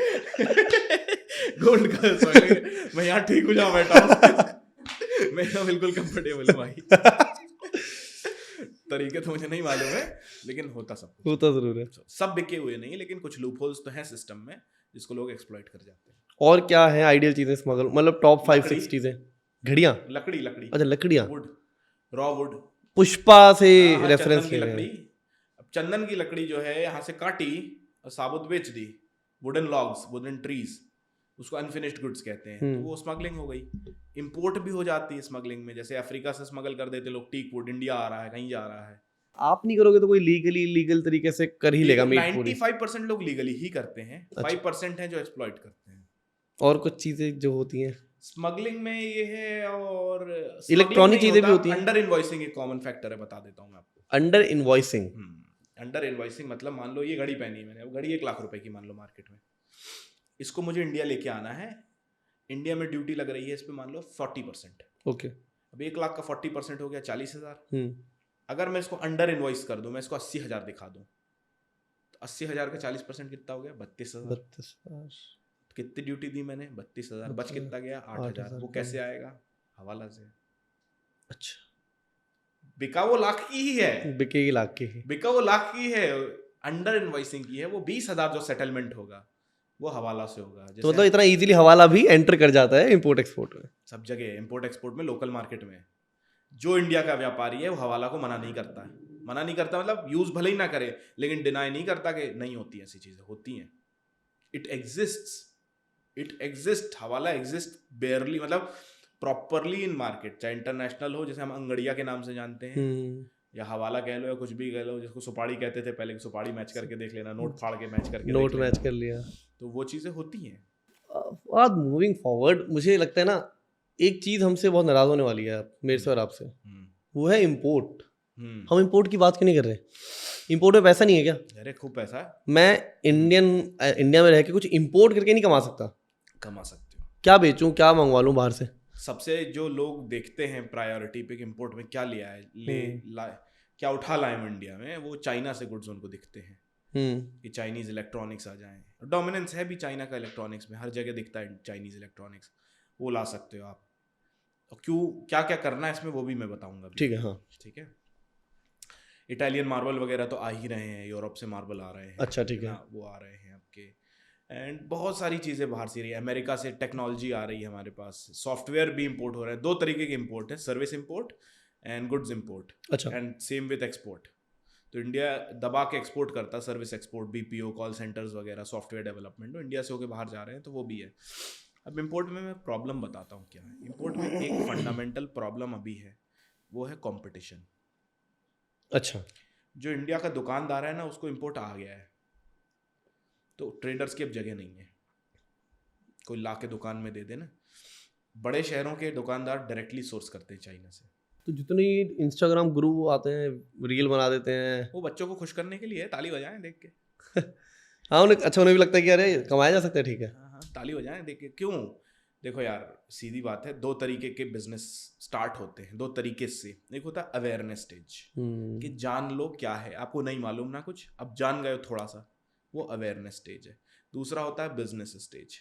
गोल्ड का स्मगलिंग मैं यहाँ ठीक हो जाऊँ बैठा हूँ। मैं यहाँ बिल्कुल कंफर्टेबल हूँ भाई। तरीके तो मुझे नहीं मालूम है, लेकिन होता सब कुछ। होता जरूर है। सब बिके हुए नहीं, लेकिन कुछ लूप होल्स तो हैं सिस्टम में जिसको लोग एक्सप्लॉइट कर जाते हैं। और क्या है आइडियल चीजें स्मगल, मतलब टॉप 5-6 चीजें? घड़ियाँ? लकड़ी। अच्छा, लकड़ियाँ, वुड, रॉ वुड। पुष्पा से हाँ, रेफरेंस चंदन की ले रहे लकड़ी। हैं। अब चंदन की लकड़ी जो है यहाँ से काटी और साबुत बेच दी, वुडन लॉग्स, वुडन ट्रीज, उसको अनफिनिश्ड गुड्स कहते हैं, तो वो स्मगलिंग हो गई। इंपोर्ट भी हो जाती है स्मगलिंग में, जैसे अफ्रीका से स्मगल कर देते लोग टीक वुड, इंडिया आ रहा है, कहीं जा रहा है। आप नहीं करोगे तो कोई लीगली इलीगल तरीके से कर ही लेगा मीट पूरी? 95% लोग लीगली ही करते हैं, 5% है जो एक्सप्लॉइट करते हैं। और कुछ चीजें जो होती हैं स्मगलिंग में ये है, और इलेक्ट्रॉनिक चीजें भी होती हैं। अंडर इनवॉइसिंग एक कॉमन फैक्टर है, बता देता हूँ मैं आपको। Under invoicing? अंडर इनवॉइसिंग मतलब मान लो ये घड़ी पहनी है मैंने, अब घड़ी 1 लाख रुपए की मान लो मार्केट में, इसको मुझे इंडिया लेके आना है, इंडिया में ड्यूटी लग रही है इस पे मान लो 40%। ओके, अब 1 लाख का 40% हो गया 40,000। अगर मैं इसको अंडर इनवॉइस कर दूं, मैं इसको 80,000 दिखा दूं, तो 80,000 का 40% कितना हो गया? 32,000। कितनी ड्यूटी दी मैंने? 32,000। बच कितना गया? 8,000। वो कैसे आएगा? हवाला से। अच्छा, बिका वो लाख की ही है, बिकेगी लाख की ही, बिका वो लाख की है, अंडर इनवॉइसिंग की है। वो 20,000 जो सेटलमेंट होगा वो हवाला से होगा। तो मतलब इतना इजीली हवाला भी एंटर कर जाता है इंपोर्ट एक्सपोर्ट में? सब जगह इंपोर्ट एक्सपोर्ट में, लोकल मार्केट में जो इंडिया का व्यापारी है वो हवाला को मना नहीं करता है। मना नहीं करता मतलब यूज भले ही ना करे, लेकिन डिनाई नहीं करता कि नहीं होती ऐसी चीजें, होती हैं। इट एग्जिस्ट, हवाला एग्जिस्ट बेयरली, मतलब प्रॉपरली इन मार्केट, चाहे इंटरनेशनल हो, जैसे हम अंगड़िया के नाम से जानते हैं, या हवाला कह लो या कुछ भी कह लो, जिसको सुपाड़ी कहते थे पहले, सुपाड़ी मैच करके देख लेना, नोट फाड़ के मैच करके नोट मैच कर लिया, तो वो चीजें होती हैं। आज मूविंग फॉरवर्ड, मुझे लगता है ना एक चीज हमसे बहुत नाराज होने वाली है मेरे से और आपसे, वो है इंपोर्ट। हम इंपोर्ट की बात क्यों नहीं कर रहे? इंपोर्ट में पैसा नहीं है क्या? अरे खूब पैसा है। मैं इंडिया में रह के कुछ इंपोर्ट करके नहीं कमा सकता? कमा सकते हो। क्या बेचूं, क्या मंगवा लूं बाहर से? सबसे जो लोग देखते हैं प्रायोरिटी पे कि इंपोर्ट में क्या लिया है, क्या उठा लाए हम इंडिया में, वो चाइना से गुड्स उनको दिखते हैं कि चाइनीज इलेक्ट्रॉनिक्स आ जाएं। डोमिनेंस है भी चाइना का इलेक्ट्रॉनिक्स में, हर जगह दिखता है चाइनीज इलेक्ट्रॉनिक्स, वो ला सकते हो आप। और क्यों, क्या क्या करना है इसमें वो भी मैं बताऊंगा। ठीक है, हाँ ठीक है। इटालियन मार्बल वगैरह तो आ ही रहे हैं, यूरोप से मार्बल आ रहे हैं। अच्छा, ठीक है, वो आ रहे हैं आपके, एंड बहुत सारी चीज़ें बाहर से रही है। अमेरिका से टेक्नोलॉजी आ रही है हमारे पास, सॉफ्टवेयर भी इंपोर्ट हो रहे हैं। 2 तरीके के इंपोर्ट है, service import and goods import. अच्छा, एंड सेम विद एक्सपोर्ट। तो इंडिया दबा के एक्सपोर्ट करता है, service export, BPO, call centres वगैरह, सॉफ्टवेयर डेवलपमेंट, तो इंडिया से होकर बाहर जा रहे हैं, तो वो भी है। अब इंपोर्ट में मैं प्रॉब्लम बताता हूँ क्या है। इंपोर्ट में एक फंडामेंटल प्रॉब्लम अभी है, वो है कंपटीशन। अच्छा, जो इंडिया का दुकानदार है ना, उसको इंपोर्ट आ गया है, तो ट्रेडर्स की अब जगह नहीं है, कोई ला के दुकान में दे दे ना। बड़े शहरों के दुकानदार डायरेक्टली सोर्स करते हैं चाइना से। तो जितने इंस्टाग्राम गुरु आते हैं, रील बना देते हैं, वो बच्चों को खुश करने के लिए, ताली बजाएं देख के। हाँ, उन्हें भी लगता है कि अरे कमाया जा सकता है, ठीक है। हाँ, ताली बजाएं देख के। क्यों? देखो यार, सीधी बात है, 2 तरीके के बिजनेस स्टार्ट होते हैं, 2 तरीके से। एक होता है अवेयरनेस स्टेज, कि जान लो क्या है, आपको नहीं मालूम ना कुछ, अब जान गए थोड़ा सा, वो अवेयरनेस स्टेज है। दूसरा होता है बिजनेस स्टेज,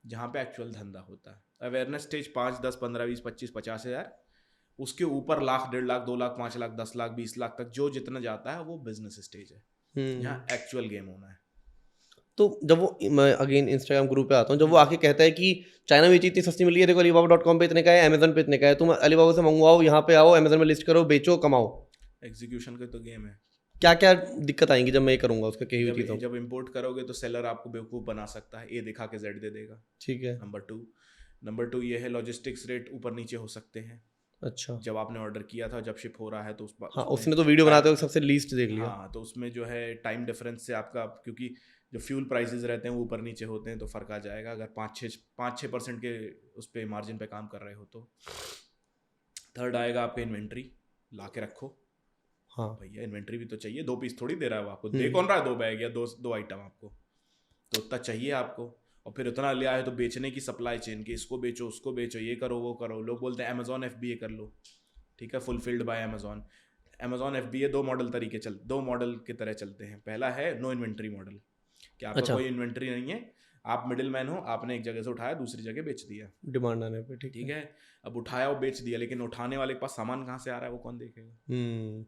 जहाँ पे एक्चुअल धंधा होता है। अवेयरनेस स्टेज 5, 10, 15, 20, 25, 50,000, उसके ऊपर लाख, 1.5 लाख, 2 लाख, 5 लाख, 10 लाख, 20 लाख तक जो जितना जाता है, वो बिजनेस स्टेज है, यहाँ एक्चुअल गेम होना है। तो जब वो, मैं अगेन इंस्टाग्राम ग्रुप पे आता हूँ, जब वो आके कहता है कि चाइना में ये चीज़ इतनी सस्ती मिली है, देखो alibaba.com पे इतने का है, अमेजन पे इतने का है, तुम अलीबाबा से मंगवाओ, यहाँ पे आओ, अमेजन में लिस्ट करो, बेचो, कमाओ। एग्जीक्यूशन का तो गेम है। क्या क्या दिक्कत आएंगी जब मैं ये करूँगा उसका कही हुई चीज़? जब इंपोर्ट करोगे तो सेलर आपको बेवकूफ़ बना सकता है, ए दिखा के जेड दे देगा। ठीक है। नंबर 2 ये है, लॉजिस्टिक्स रेट ऊपर नीचे हो सकते हैं। अच्छा, जब आपने ऑर्डर किया था, जब शिप हो रहा है, तो हाँ, उसने तो वीडियो बनाते हुए सबसे लीस्ट देख लिया। हाँ, तो उसमें जो है टाइम डिफरेंस से आपका, क्योंकि जो फ्यूल प्राइसेस रहते हैं वो ऊपर नीचे होते हैं तो फ़र्क आ जाएगा, अगर 5-6% के उस पर मार्जिन पे काम कर रहे हो तो। थर्ड आएगा आपका इन्वेंट्री, ला के रखो। हाँ भैया इन्वेंट्री भी तो चाहिए, 2 पीस थोड़ी दे रहा है वो आपको, दे कौन रहा है 2 बैग या 2 आइटम आपको, तो उतना चाहिए आपको। और फिर उतना लिया है तो बेचने की सप्लाई चेन की, इसको बेचो उसको बेचो, ये करो वो करो। लोग बोलते हैं अमेजॉन FBA कर लो, ठीक है, fulfilled by Amazon. Amazon FBA 2 model की तरह चलते हैं। पहला है नो इन्वेंट्री मॉडल, कि आपका कोई इन्वेंट्री नहीं है, आप मिडिल मैन हो, आपने एक जगह से उठाया दूसरी जगह बेच दिया डिमांड आने पे, ठीक है। अब उठाया और बेच दिया, लेकिन उठाने वाले के पास सामान कहाँ से आ रहा है वो कौन देखेगा?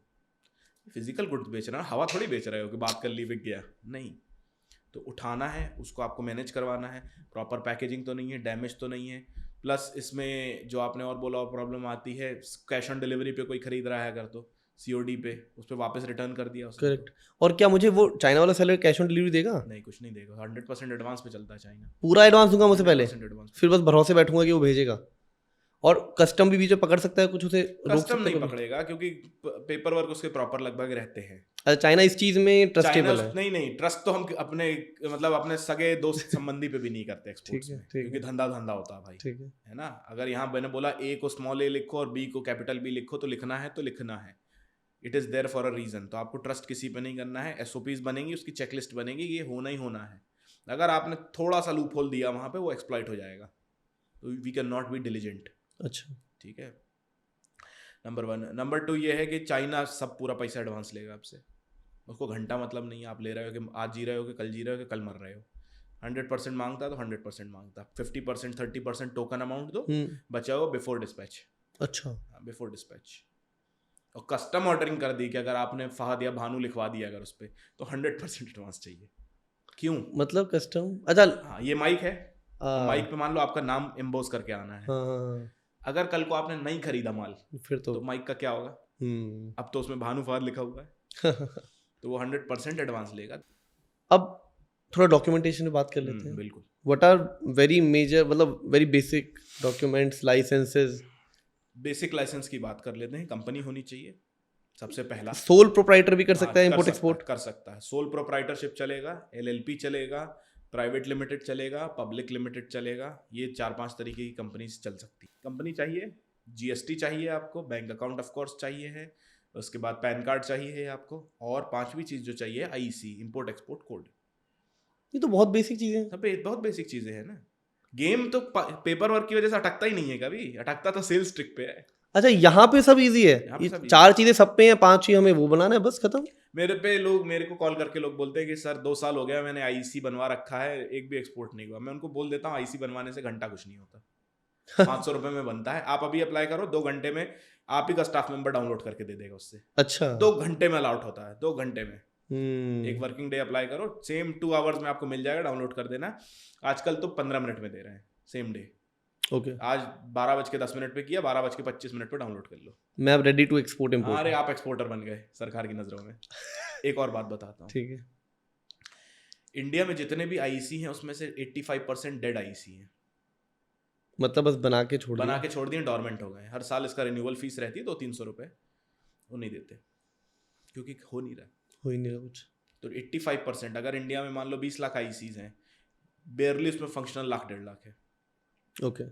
फिजिकल गुड्स बेच रहा है, हवा थोड़ी बेच रहे हो कि बात कर ली बिक गया, नहीं। तो उठाना है उसको, आपको मैनेज करवाना है, प्रॉपर पैकेजिंग तो नहीं है, डैमेज तो नहीं है। प्लस इसमें जो आपने और बोला और प्रॉब्लम आती है, कैश ऑन डिलीवरी पे कोई खरीद रहा है अगर, तो COD पे उस पर वापस रिटर्न कर दिया उसने। करेक्ट। और क्या मुझे वो चाइना वाला सेलर कैश ऑन डिलीवरी देगा? नहीं, कुछ नहीं देगा, 100% एडवांस पे चलता है चाइना। पूरा एडवांस दूंगा मुझसे पहले, 100% फिर बस भरोसे बैठूंगा कि वो भेजेगा। और कस्टम भी बीच में पकड़ सकता है कुछ, उसे कस्टम नहीं पकड़ेगा क्योंकि पेपर वर्क उसके प्रॉपर लगभग रहते हैं। अच्छा, चाइना इस चीज में ट्रस्टेबल है? नहीं, ट्रस्ट तो हम अपने सगे दोस्त संबंधी पे भी नहीं करते एक्सपोर्ट्स में, क्योंकि धंधा होता है भाई, ठीक है ना। अगर यहाँ मैंने बोला A को स्मॉल a लिखो और B को कैपिटल B लिखो, तो लिखना है, it is there for a reason. तो आपको ट्रस्ट किसी पे नहीं करना है, SOPs बनेंगी, उसकी चेकलिस्ट बनेगी, ये होना ही होना है। अगर आपने थोड़ा सा लूप होल दिया वहां पे, वो एक्सप्लॉइट हो जाएगा, तो we can not be diligent. अच्छा, ठीक है, नंबर 1। नंबर 2 ये है कि चाइना सब पूरा पैसा एडवांस लेगा आपसे, उसको घंटा मतलब नहीं है, आप ले रहे हो कि आज जी रहे हो कि कल जी रहे हो कि कल मर रहे हो। 100% मांगता है तो 100% मांगता, 50% 30% टोकन अमाउंट दो, बचा हुआ बिफोर डिस्पैच। अच्छा, बिफोर डिस्पैच। और कस्टम ऑर्डरिंग कर दी कि अगर आपने फहद या भानु लिखवा दिया अगर उस पर, तो 100% एडवांस चाहिए। क्यों? मतलब कस्टम, अच्छा हाँ, ये माइक है, माइक पे मान लो आपका नाम एम्बोस करके आना है। अगर कल को आपने नहीं खरीदा माल, फिर तो माइक का क्या होगा? अब तो उसमें भानु फहद लिखा हुआ है तो वो 100% एडवांस लेगा। अब थोड़ा डॉक्यूमेंटेशन पे बात कर लेते हैं। बिल्कुल। व्हाट आर वेरी मेजर, मतलब very basic documents, licences? Basic licence की बात कर लेते हैं। कंपनी होनी चाहिए सबसे पहला। सोल प्रोप्राइटर भी कर सकता है इंपोर्ट एक्सपोर्ट? कर सकता है, सोल प्रोप्राइटरशिप चलेगा, LLP चलेगा, प्राइवेट लिमिटेड चलेगा, पब्लिक लिमिटेड चलेगा। ये 4-5 तरीके की कंपनी चल सकती। कंपनी चाहिए, GST चाहिए आपको, बैंक अकाउंट ऑफ कोर्स चाहिए है, उसके बाद पैन कार्ड चाहिए है आपको, और 5वीं चीज़ जो चाहिए IEC, इंपोर्ट एक्सपोर्ट कोड। ये तो बहुत बेसिक चीज़ें हैं। बहुत बेसिक चीज़ें हैं ना। गेम तो पेपर वर्क की वजह से अटकता ही नहीं है कभी, अटकता तो सेल्स ट्रिक पे है। अच्छा, यहाँ पे सब इजी है, ये 4 चीजें सब पे हैं, 5 ही हमें वो बनाना है, बस खत्म। मेरे को कॉल करके लोग बोलते हैं कि सर 2 साल हो गया मैंने IEC बनवा रखा है, एक भी एक्सपोर्ट नहीं हुआ। मैं उनको बोल देता हूँ IEC बनवाने से घंटा कुछ नहीं होता 500 रुपए में बनता है। आप अभी अप्लाई करो, 2 घंटे में आप ही का स्टाफ मेंबर डाउनलोड करके दे देगा उससे। अच्छा, 2 घंटे में अलाउट होता है, 2 घंटे में। एक वर्किंग डे अप्लाई करो, सेम 2 आवर्स में आपको मिल जाएगा, डाउनलोड कर देना। आजकल तो 15 मिनट में दे रहे हैं, सेम डे। ओके, आज 12:10 पे किया, 12:25 पे डाउनलोड कर लो। मैं अब रेडी टू एक्सपोर्ट इंपोर्ट। अरे आप एक्सपोर्टर बन गए सरकार की नजरों में। एक और बात बताता हूँ, ठीक है। इंडिया में जितने भी IEC हैं उसमें से 85% डेड IEC हैं। मतलब बस बना के छोड़ दिए, डोरमेंट हो गए। हर साल इसका रिन्यूअल फीस रहती है 200-300 रुपए, वो नहीं देते क्योंकि हो नहीं रहा कुछ। तो 85%, अगर इंडिया में मान लो 20 लाख IECs हैं, बेयरली उसमें फंक्शनल 1.5 लाख है। ओके,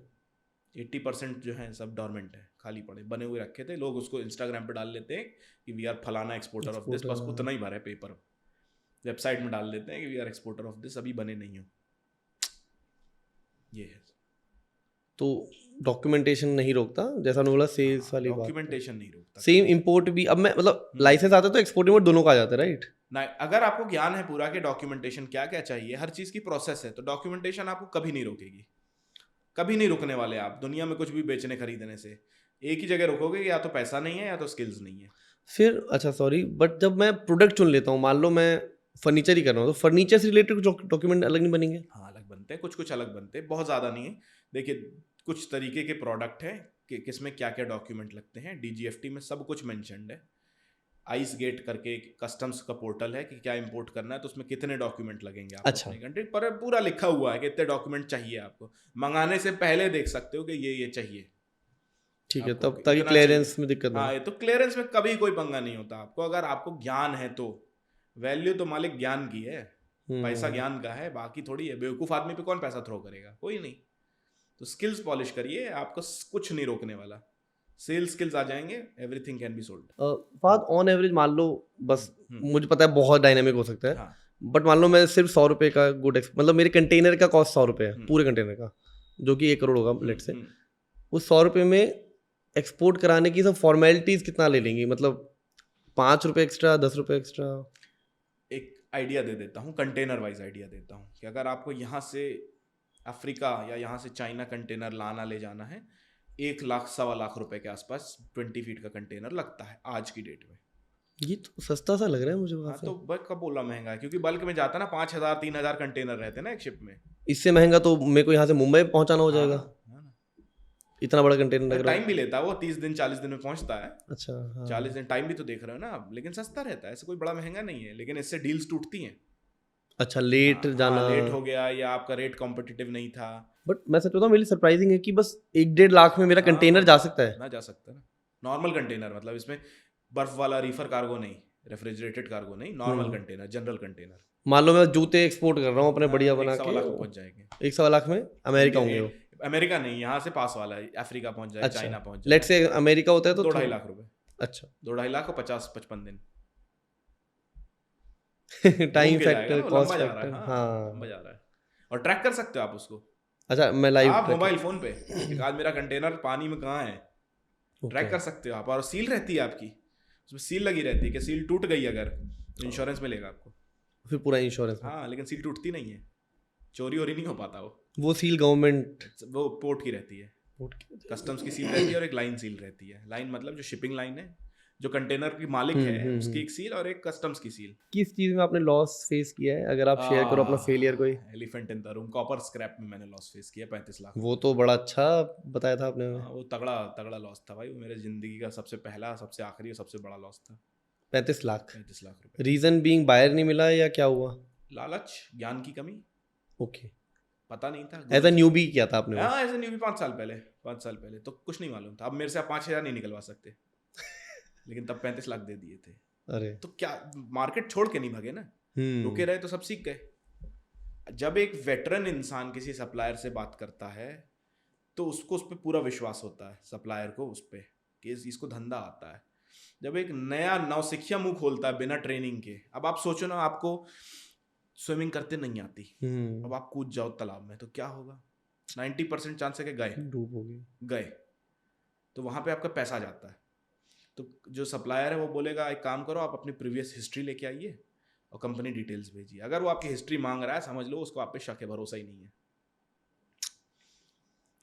80% जो है सब डोरमेंट है, खाली पड़े, बने हुए रखे थे। लोग उसको इंस्टाग्राम पे डाल लेते हैं कि वी आर फलाना एक्सपोर्टर ऑफ दिस, बस उतना ही भरे पेपर। वेबसाइट में डाल देते हैं कि we are exporter of this, अभी बने नहीं हो। ये है। तो डॉक्यूमेंटेशन नहीं रोकता, जैसा उन्होंने बोला सेल्स वाली बात, डॉक्यूमेंटेशन नहीं रोकता। सेम इंपोर्ट भी, अब मैं मतलब लाइसेंस आता है तो एक्सपोर्ट इंपोर्ट दोनों का आ जाता है, राइट? नहीं, अगर आपको ज्ञान है पूरा के डॉक्यूमेंटेशन क्या क्या चाहिए, हर चीज़ की प्रोसेस है, तो डॉक्यूमेंटेशन आपको कभी नहीं रोकेगी, कभी नहीं रुकने वाले आप दुनिया में कुछ भी बेचने खरीदने से। एक ही जगह रुकोगे कि या तो पैसा नहीं है या तो स्किल्स नहीं है। फिर अच्छा सॉरी, बट जब मैं प्रोडक्ट चुन लेता हूँ, मान लो मैं फर्नीचर ही कर रहा हूँ, तो फर्नीचर से रिलेटेड डॉक्यूमेंट अलग नहीं बनेंगे? हाँ, अलग बनते हैं, कुछ अलग बनते हैं, बहुत ज़्यादा नहीं है। देखिए, कुछ तरीके के प्रोडक्ट हैं कि किसमें क्या क्या डॉक्यूमेंट लगते हैं। DGFT में सब कुछ मेंशन्ड है। आइस गेट करके कस्टम्स का पोर्टल है कि क्या इंपोर्ट करना है, तो उसमें कितने डॉक्यूमेंट लगेंगे आपको अपनी कंट्री पर, पूरा लिखा हुआ है कि इतने डॉक्यूमेंट चाहिए आपको। मंगाने से पहले देख सकते हो कि ये चाहिए, ठीक है, तब ताकि क्लियरेंस में दिक्कत ना। हाँ, ये तो क्लियरेंस में कभी कोई पंगा नहीं होता आपको, अगर आपको ज्ञान है तो। वैल्यू तो मालिक ज्ञान की है। पैसा ज्ञान का है, बाकी थोड़ी है। बेवकूफ आदमी पे कौन पैसा थ्रो करेगा? कोई नहीं। तो स्किल्स पॉलिश करिए, आपको कुछ नहीं रोकने वाला। सेल्स स्किल्स आ जाएंगे, everything can be sold. Fahad on average मान लो, बस मुझे पता है बहुत डायनामिक हो सकता है, हाँ। बट मान लो मैं सिर्फ 100 रुपये का गुड मतलब मेरे कंटेनर का कॉस्ट 100 रुपये है, पूरे कंटेनर का, जो कि 1 करोड़ होगा लेट से। उस 100 रुपये में एक्सपोर्ट कराने की सब फॉर्मेलिटीज कितना ले लेंगी? मतलब 5 रुपये एक्स्ट्रा, 10 रुपये एक्स्ट्रा? एक आइडिया दे देता हूँ, कंटेनर वाइज आइडिया देता हूँ कि अगर आपको यहाँ से अफ्रीका या यहाँ से चाइना कंटेनर लाना ले जाना है, 1 लाख 1.25 लाख रुपए के आसपास 20 फीट का कंटेनर लगता है आज की डेट में। ये तो सस्ता सा लग रहा है मुझे। हाँ, तो बल्क कब बोला महंगा है? क्योंकि बल्क में जाता ना 5,000 3,000 कंटेनर रहते हैं ना एक शिप में। इससे महंगा तो मेरे को यहाँ से मुंबई पहुँचाना हो जाएगा। इतना बड़ा कंटेनर लग रहा है। टाइम भी लेता है वो, 30 दिन 40 दिन में पहुंचता है। अच्छा, हाँ। 40 दिन टाइम भी तो देख रहे हो ना आप, लेकिन सस्ता रहता है, ऐसे कोई बड़ा महंगा नहीं है। लेकिन इससे डील्स टूटती हैं। अच्छा, लेट जाना, लेट हो गया या आपका रेट कॉम्पिटिटिव नहीं था। बट मैं सच बताऊं, मेरी सरप्राइजिंग है कि बस 1-1.5 लाख में मेरा कंटेनर जा सकता है। ना जा सकता है ना, नॉर्मल कंटेनर, मतलब इसमें बर्फ वाला रीफर कार्गो नहीं, रेफ्रिजरेटेड कार्गो नहीं, नॉर्मल कंटेनर, जनरल कंटेनर। मान लो मैं जूते एक्सपोर्ट कर रहा हूँ अपने बढ़िया बना के, 1.25 लाख पहुंच जाएंगे। 1.25 लाख में अमेरिका होंगे वो। अमेरिका नहीं, यहाँ से पास वाला है, अफ्रीका पहुंच जाए, अच्छा, चाइना पहुंच जाए। लेट से अमेरिका होता है तो 2-2.5 लाख रुपए। अच्छा, 2-2.5 लाख और 50-55 दिन। टाइम फैक्टर, कॉस्ट फैक्टर, हाँ, मजा आ रहा है। और ट्रैक कर सकते हो आप उसको। अच्छा, मैं लाइव आप मोबाइल फोन पे कि आज मेरा कंटेनर पानी में कहाँ है, ट्रैक कर सकते हो आप। और सील रहती है आपकी, उसमें सील लगी रहती है कि सील टूट गई अगर, इंश्योरेंस मिलेगा आपको, फिर पूरा इंश्योरेंस। हाँ, लेकिन सील टूटती नहीं है, चोरी वोरी नहीं हो पाता वो सील गवर्नमेंट, वो पोर्ट की रहती है, कस्टम्स की सील रहती है, और एक लाइन सील रहती है। लाइन मतलब जो शिपिंग लाइन है, जो कंटेनर की मालिक है उसकी एक सील, और एक कस्टम्स की सील। किस चीज में आपने लॉस फेस किया है, अगर आप शेयर करो अपना फेलियर कोई? Elephant in the room, copper scrap में मैंने लॉस फेस किया 35 लाख। वो तो बड़ा अच्छा बताया था आपने। वो तगड़ा लॉस था भाई, वो मेरे जिंदगी का सबसे पहला, सबसे आखिरी और सबसे बड़ा लॉस था। 35 लाख? 35 लाख रुपए। रीजन बीइंग बायर नहीं मिला या क्या हुआ? लालच, ज्ञान की कमी। ओके, पता नहीं था। एज अ न्यूबी किया था आपने? हाँ, एज अ न्यूबी 5 साल पहले तो कुछ नहीं मालूम था। अब मेरे से आप 5,000 नहीं निकलवा सकते, लेकिन तब 35 लाख दे दिए थे। अरे तो क्या मार्केट छोड़ के नहीं भागे ना, रुके रहे तो सब सीख गए। जब एक वेटरन इंसान किसी सप्लायर से बात करता है तो उसको उस पर पूरा विश्वास होता है, सप्लायर को उस पर, कि इसको धंधा आता है। जब एक नया नौसिखिया मुंह खोलता है बिना ट्रेनिंग के, अब आप सोचो ना, आपको स्विमिंग करते नहीं आती, अब आप कूद जाओ तालाब में तो क्या होगा? 90% चांस है कि गए, तो वहां पे आपका पैसा जाता है। तो जो सप्लायर है वो बोलेगा एक काम करो, आप अपनी प्रीवियस हिस्ट्री लेके आइए और कंपनी डिटेल्स भेजिए। अगर वो आपकी हिस्ट्री मांग रहा है, समझ लो उसको आप पे शक है, भरोसा ही नहीं है।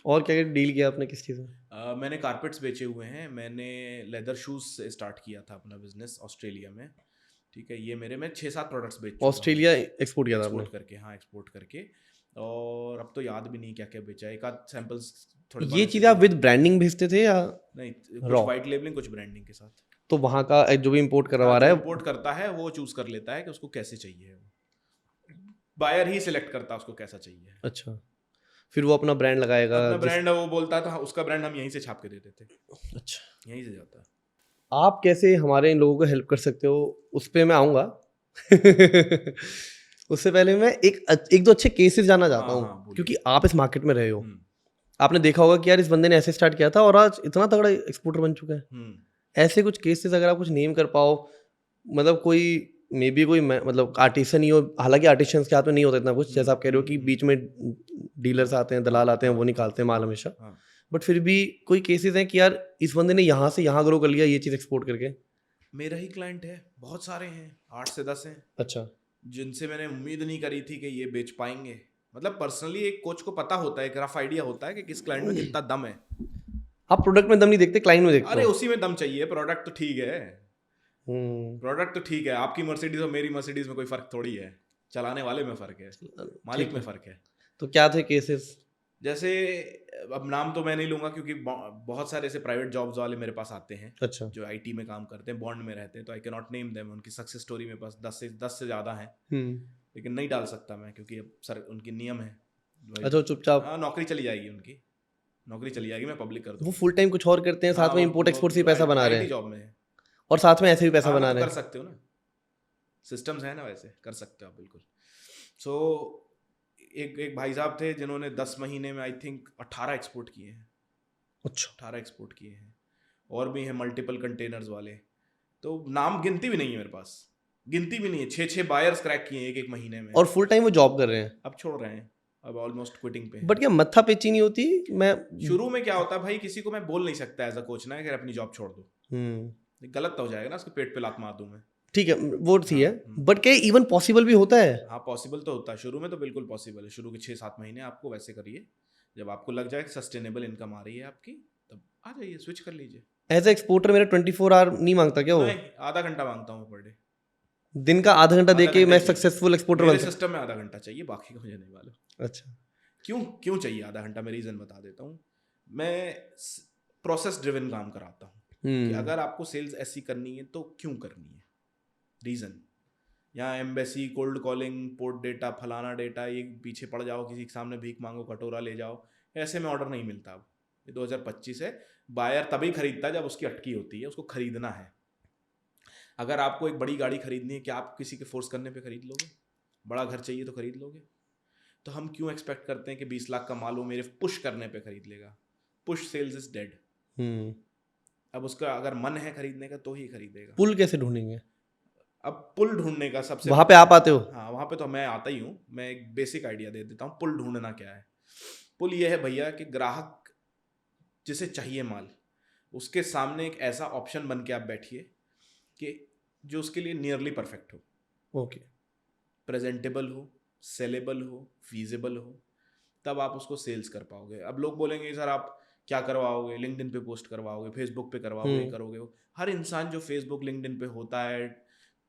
और क्या डील किया आपने, किस चीज़ में? मैंने कारपेट्स बेचे हुए हैं, मैंने लेदर शूज से स्टार्ट किया था अपना बिजनेस ऑस्ट्रेलिया में। ठीक है, ये मैं 6-7 प्रोडक्ट्स बेच चुका हूं। ऑस्ट्रेलिया एक्सपोर्ट किया था आपने? करके, हाँ, एक्सपोर्ट करके। और अब तो याद भी नहीं क्या क्या बेचा, एक आध सैंपल्स थोड़े। ये चीज़ें आप विद ब्रांडिंग भेजते थे या नहीं? कुछ वाइट लेबलिंग, कुछ ब्रांडिंग के साथ। तो वहाँ का जो भी इंपोर्ट करवा रहा है, इंपोर्ट करता है वो चूज कर लेता है कि उसको कैसे चाहिए, बायर ही सिलेक्ट करता है उसको कैसा चाहिए। अच्छा, फिर वो अपना ब्रांड लगाएगा? अपना ब्रांड वो बोलता था, उसका ब्रांड हम यहीं से छाप के देते थे। अच्छा, यहीं से जाता है। आप कैसे हमारे इन लोगों को हेल्प कर सकते हो, उस पर मैं आऊँगा। उससे पहले मैं एक दो अच्छे केसेस जानना चाहता हूँ, क्योंकि आप इस मार्केट में रहे हो। आपने देखा होगा कि यार इस बंदे ने ऐसे स्टार्ट किया था और आज इतना तगड़ा एक्सपोर्टर बन चुका है। ऐसे कुछ केसेस अगर आप कुछ नेम कर पाओ, मतलब कोई मे बी कोई मतलब आर्टिसन ही हो, हालांकि आर्टिशंस के हाथ में नहीं होता इतना कुछ, जैसा आप कह रहे हो कि बीच में डीलर्स आते हैं, दलाल आते हैं, वो निकालते हैं माल हमेशा। बट फिर भी कोई केसेस हैं कि यार इस बंदे ने यहाँ से यहाँ ग्रो कर लिया ये चीज़ एक्सपोर्ट करके। मेरा ही क्लाइंट है, बहुत सारे हैं, 8 से 10 हैं। अच्छा, जिनसे मैंने उम्मीद नहीं करी थी कि ये बेच पाएंगे। मतलब पर्सनली एक कोच को पता होता है, एक रफ आइडिया होता है कि किस क्लाइंट में कितना दम है। आप प्रोडक्ट में दम नहीं देखते, क्लाइंट में देखते हो? अरे उसी में दम चाहिए, प्रोडक्ट तो ठीक है, प्रोडक्ट तो ठीक है। आपकी मर्सिडीज और मेरी मर्सिडीज में कोई फर्क थोड़ी है, चलाने वाले में फर्क है, मालिक में फर्क है। तो क्या थे केसेस? जैसे अब नाम तो मैं नहीं लूंगा, क्योंकि बहुत सारे ऐसे प्राइवेट जॉब्स वाले मेरे पास आते हैं। अच्छा, जो आईटी में काम करते हैं, बॉन्ड में रहते हैं, तो I can not name them. उनकी सक्सेस स्टोरी में बस 10 से ज़्यादा है, लेकिन नहीं डाल सकता मैं, क्योंकि अब सर उनकी नियम है। अच्छा, चुपचाप? हाँ, नौकरी चली जाएगी उनकी, नौकरी चली जाएगी, मैं पब्लिक कर दूँ। वो फुल टाइम कुछ और करते हैं, साथ में इंपोर्ट एक्सपोर्ट से पैसा बना रहे हैं, जॉब में, और साथ में ऐसे भी पैसा बना रहे हैं। कर सकते हो ना, सिस्टम्स है ना, वैसे कर सकते हो आप बिल्कुल। सो एक भाई साहब थे जिन्होंने 10 महीने में आई थिंक 18 एक्सपोर्ट किए हैं। अच्छा 18 एक्सपोर्ट किए हैं, और भी हैं मल्टीपल कंटेनर्स वाले, तो नाम गिनती भी नहीं है मेरे पास, गिनती भी नहीं है। 6 बायर्स क्रैक किए हैं एक महीने में। और फुल टाइम वो जॉब कर रहे हैं? अब छोड़ रहे हैं, अब ऑलमोस्ट क्विटिंग पे। बट क्या मत्था पेची नहीं होती? मैं शुरू में क्या होता है भाई, किसी को मैं बोल नहीं सकता एज अ कोच ना कि अपनी जॉब छोड़ दो, गलत हो जाएगा ना, उसके पेट पे लात मार दूं मैं। ठीक है, वो थी है, बट क्या इवन पॉसिबल भी होता है? हाँ पॉसिबल तो होता है, शुरू में तो बिल्कुल पॉसिबल है। शुरू के 6-7 महीने आपको वैसे करिए, जब आपको लग जाए कि सस्टेनेबल इनकम आ रही है आपकी, तब आ जाइए, स्विच कर लीजिए। एज ए एक्सपोर्टर मेरा 24 आवर नहीं मांगता क्या वो? नहीं, आधा घंटा मांगता हूँ पर डे। दिन का आधा घंटा दे के मैं सक्सेसफुल एक्सपोर्टर बन मेरे सकता? सिस्टम में आधा घंटा चाहिए, बाकी का मुझे नहीं मालूम। अच्छा, क्यों चाहिए आधा घंटा, मैं रीज़न बता देता हूँ। मैं प्रोसेस ड्रिवन काम कराता हूँ कि अगर आपको सेल्स ऐसी करनी है तो क्यों करनी है, रीज़न। यहाँ embassy, cold calling, port data, फलाना डेटा, ये पीछे पड़ जाओ, किसी के सामने भीख मांगो, कटोरा ले जाओ, ऐसे में ऑर्डर नहीं मिलता। अब ये 2025 है। बायर तभी खरीदता है जब उसकी अटकी होती है, उसको खरीदना है। अगर आपको एक बड़ी गाड़ी खरीदनी है, क्या आप किसी के फोर्स करने पे खरीद लोगे? बड़ा घर चाहिए तो खरीद लोगे? तो हम क्यों एक्सपेक्ट करते हैं कि 20 लाख का माल वो मेरे पुश करने पे खरीद लेगा? Push sales is dead. अब उसका अगर मन है खरीदने का तो ही खरीदेगा। पुल कैसे ढूंढेंगे? अब पुल ढूंढने का सबसे, वहां पे आप आते हो? हाँ वहाँ पे तो मैं आता ही हूँ। मैं एक बेसिक आइडिया दे देता हूँ पुल ढूंढना क्या है। पुल ये है भैया कि ग्राहक जिसे चाहिए माल, उसके सामने एक ऐसा ऑप्शन बन के आप बैठिए कि जो उसके लिए नियरली परफेक्ट हो, ओके, प्रेजेंटेबल हो, सेलेबल हो, फीजेबल हो, तब आप उसको सेल्स कर पाओगे। अब लोग बोलेंगे सर आप क्या करवाओगे, लिंक्डइन पे पोस्ट करवाओगे, फेसबुक पे करवाओगे, करोगे। हर इंसान जो फेसबुक लिंक्डइन पे होता है,